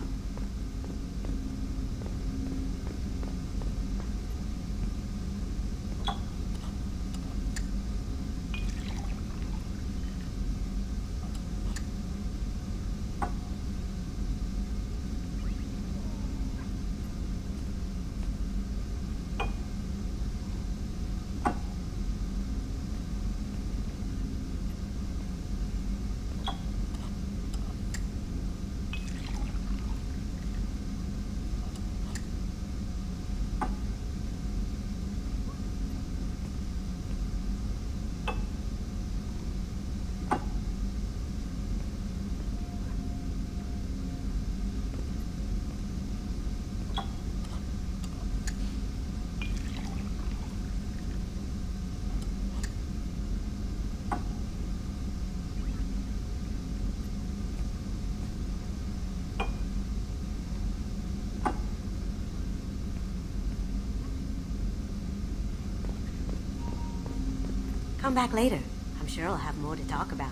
Come back later. I'm sure I'll have more to talk about.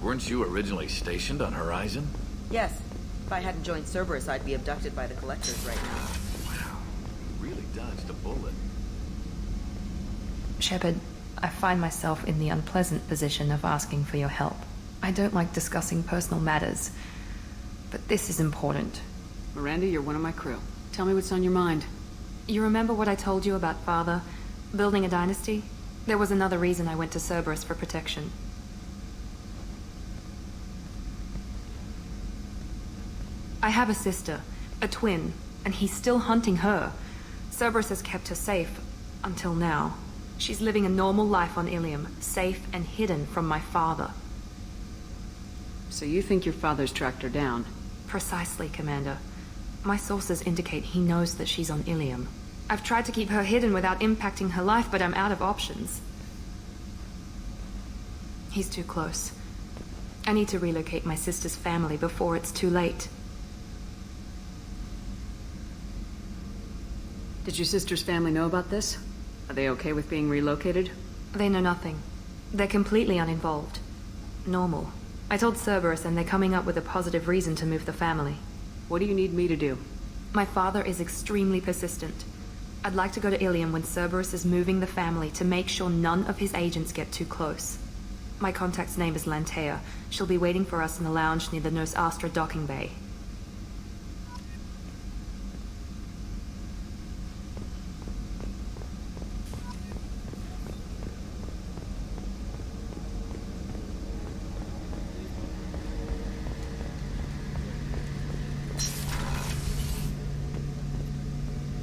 Weren't you originally stationed on Horizon? Yes. If I hadn't joined Cerberus, I'd be abducted by the Collectors right now. Wow. You really dodged a bullet. Shepard, I find myself in the unpleasant position of asking for your help. I don't like discussing personal matters, but this is important. Miranda, you're one of my crew. Tell me what's on your mind. You remember what I told you about Father? Building a dynasty? There was another reason I went to Cerberus for protection. I have a sister, a twin, and he's still hunting her. Cerberus has kept her safe, until now. She's living a normal life on Ilium, safe and hidden from my father. So you think your father's tracked her down? Precisely, Commander. My sources indicate he knows that she's on Ilium. I've tried to keep her hidden without impacting her life, but I'm out of options. He's too close. I need to relocate my sister's family before it's too late. Did your sister's family know about this? Are they okay with being relocated? They know nothing. They're completely uninvolved. Normal. I told Cerberus and they're coming up with a positive reason to move the family. What do you need me to do? My father is extremely persistent. I'd like to go to Ilium when Cerberus is moving the family to make sure none of his agents get too close. My contact's name is Lantea. She'll be waiting for us in the lounge near the Nos Astra docking bay.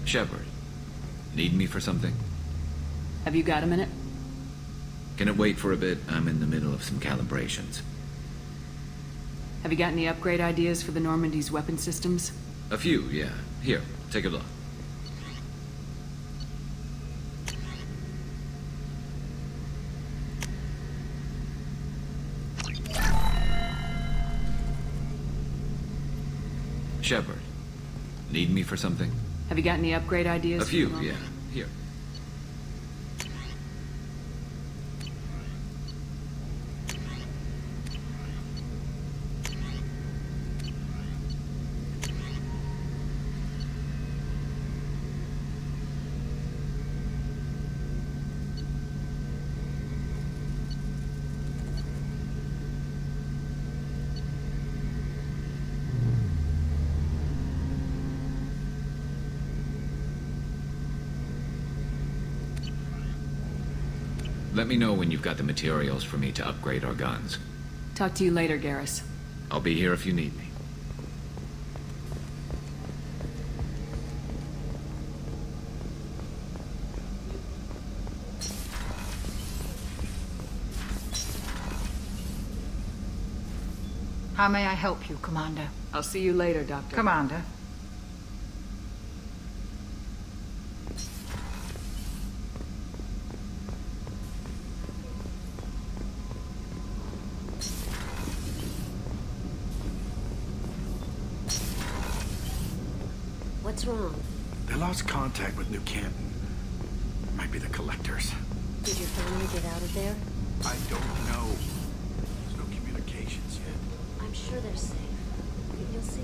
Shepard, need me for something? Have you got a minute? Can it wait for a bit? I'm in the middle of some calibrations. Have you got any upgrade ideas for the Normandy's weapon systems? A few, yeah. Here, take a look. Shepard, need me for something? Have you got any upgrade ideas? A few, yeah. Here. Let me know when you've got the materials for me to upgrade our guns. Talk to you later, Garrus. I'll be here if you need me. How may I help you, Commander? I'll see you later, Doctor. Commander. What's wrong? They lost contact with New Canton. Might be the Collectors. Did your family get out of there? I don't know. There's no communications yet. I'm sure they're safe. You'll see.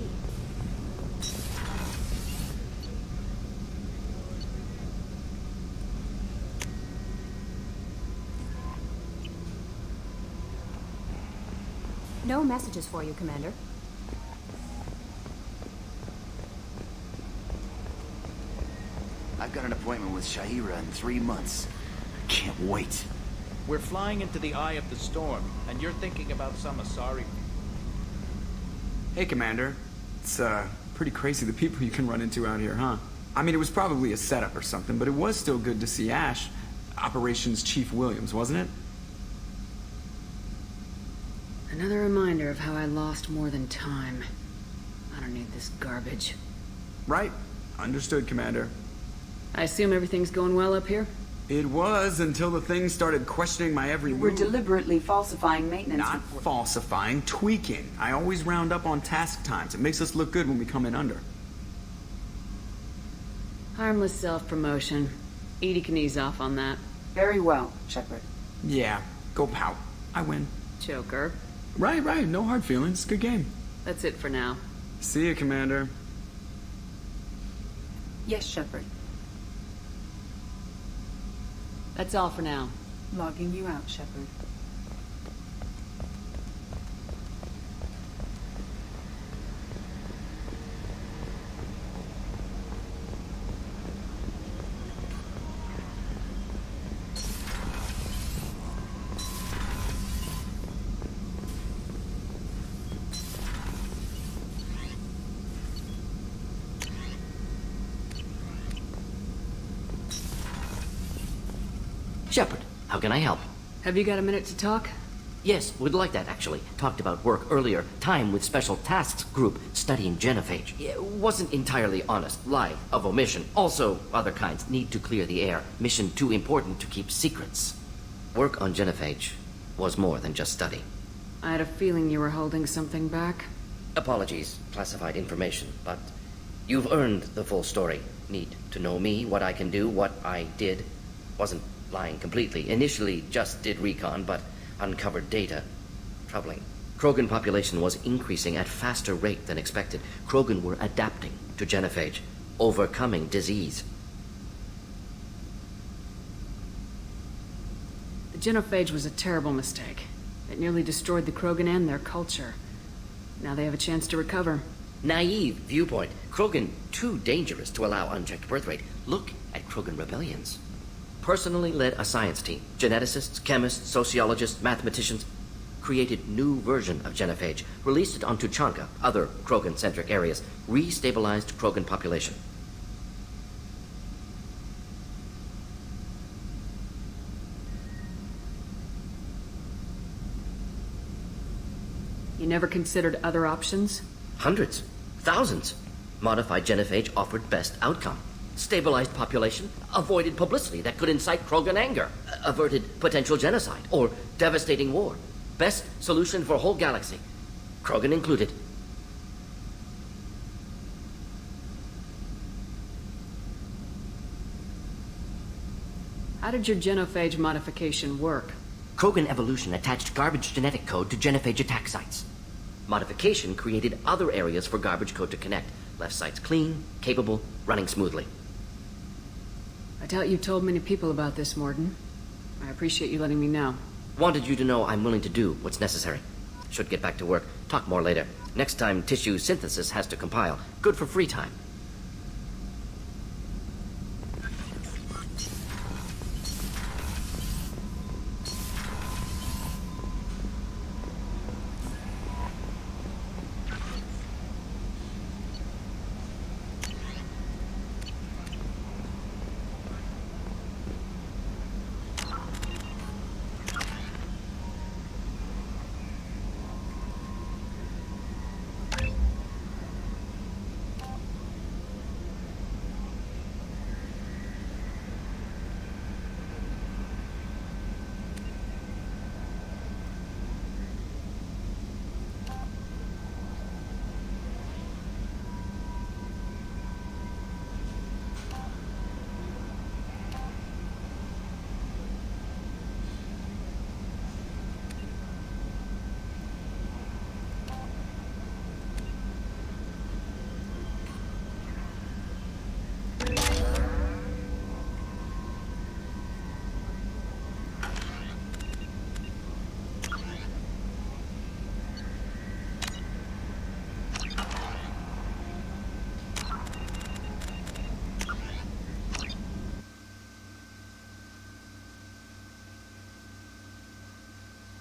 No messages for you, Commander. I've got an appointment with Shahira in 3 months. I can't wait. We're flying into the eye of the storm, and you're thinking about some Asari. Hey, Commander. It's, pretty crazy the people you can run into out here, huh? I mean, it was probably a setup or something, but it was still good to see Ash. Operations Chief Williams, wasn't it? Another reminder of how I lost more than time. I don't need this garbage. Right. Understood, Commander. I assume everything's going well up here? It was until the thing started questioning my every move. We're deliberately falsifying maintenance Not reports. falsifying, tweaking. I always round up on task times. It makes us look good when we come in under. Harmless self-promotion. Edie can ease off on that. Very well, Shepard. Yeah, go pout. I win. Joker. Right. No hard feelings. Good game. That's it for now. See you, Commander. Yes, Shepard. That's all for now. Logging you out, Shepard. Shepard, how can I help? Have you got a minute to talk? Yes, would like that, actually. Talked about work earlier. Time with Special Tasks Group, studying genophage. It wasn't entirely honest. Lie of omission. Also, other kinds. Need to clear the air. Mission too important to keep secrets. Work on genophage was more than just study. I had a feeling you were holding something back. Apologies, classified information, but you've earned the full story. Need to know me, what I can do, what I did. Wasn't lying completely. Initially just did recon, but uncovered data. Troubling. Krogan population was increasing at faster rate than expected. Krogan were adapting to genophage, overcoming disease. The genophage was a terrible mistake. It nearly destroyed the Krogan and their culture. Now they have a chance to recover. Naive viewpoint. Krogan too dangerous to allow unchecked birth rate. Look at Krogan rebellions. Personally led a science team. Geneticists, chemists, sociologists, mathematicians. Created new version of genophage. Released it onto Chanka, other Krogan-centric areas. Restabilized Krogan population. You never considered other options? Hundreds. Thousands. Modified genophage offered best outcome. Stabilized population, avoided publicity that could incite Krogan anger, averted potential genocide or devastating war. Best solution for whole galaxy, Krogan included. How did your genophage modification work? Krogan evolution attached garbage genetic code to genophage attack sites. Modification created other areas for garbage code to connect. Left sites clean, capable, running smoothly. I doubt you told many people about this, Morden. I appreciate you letting me know. Wanted you to know I'm willing to do what's necessary. Should get back to work. Talk more later. Next time tissue synthesis has to compile. Good for free time.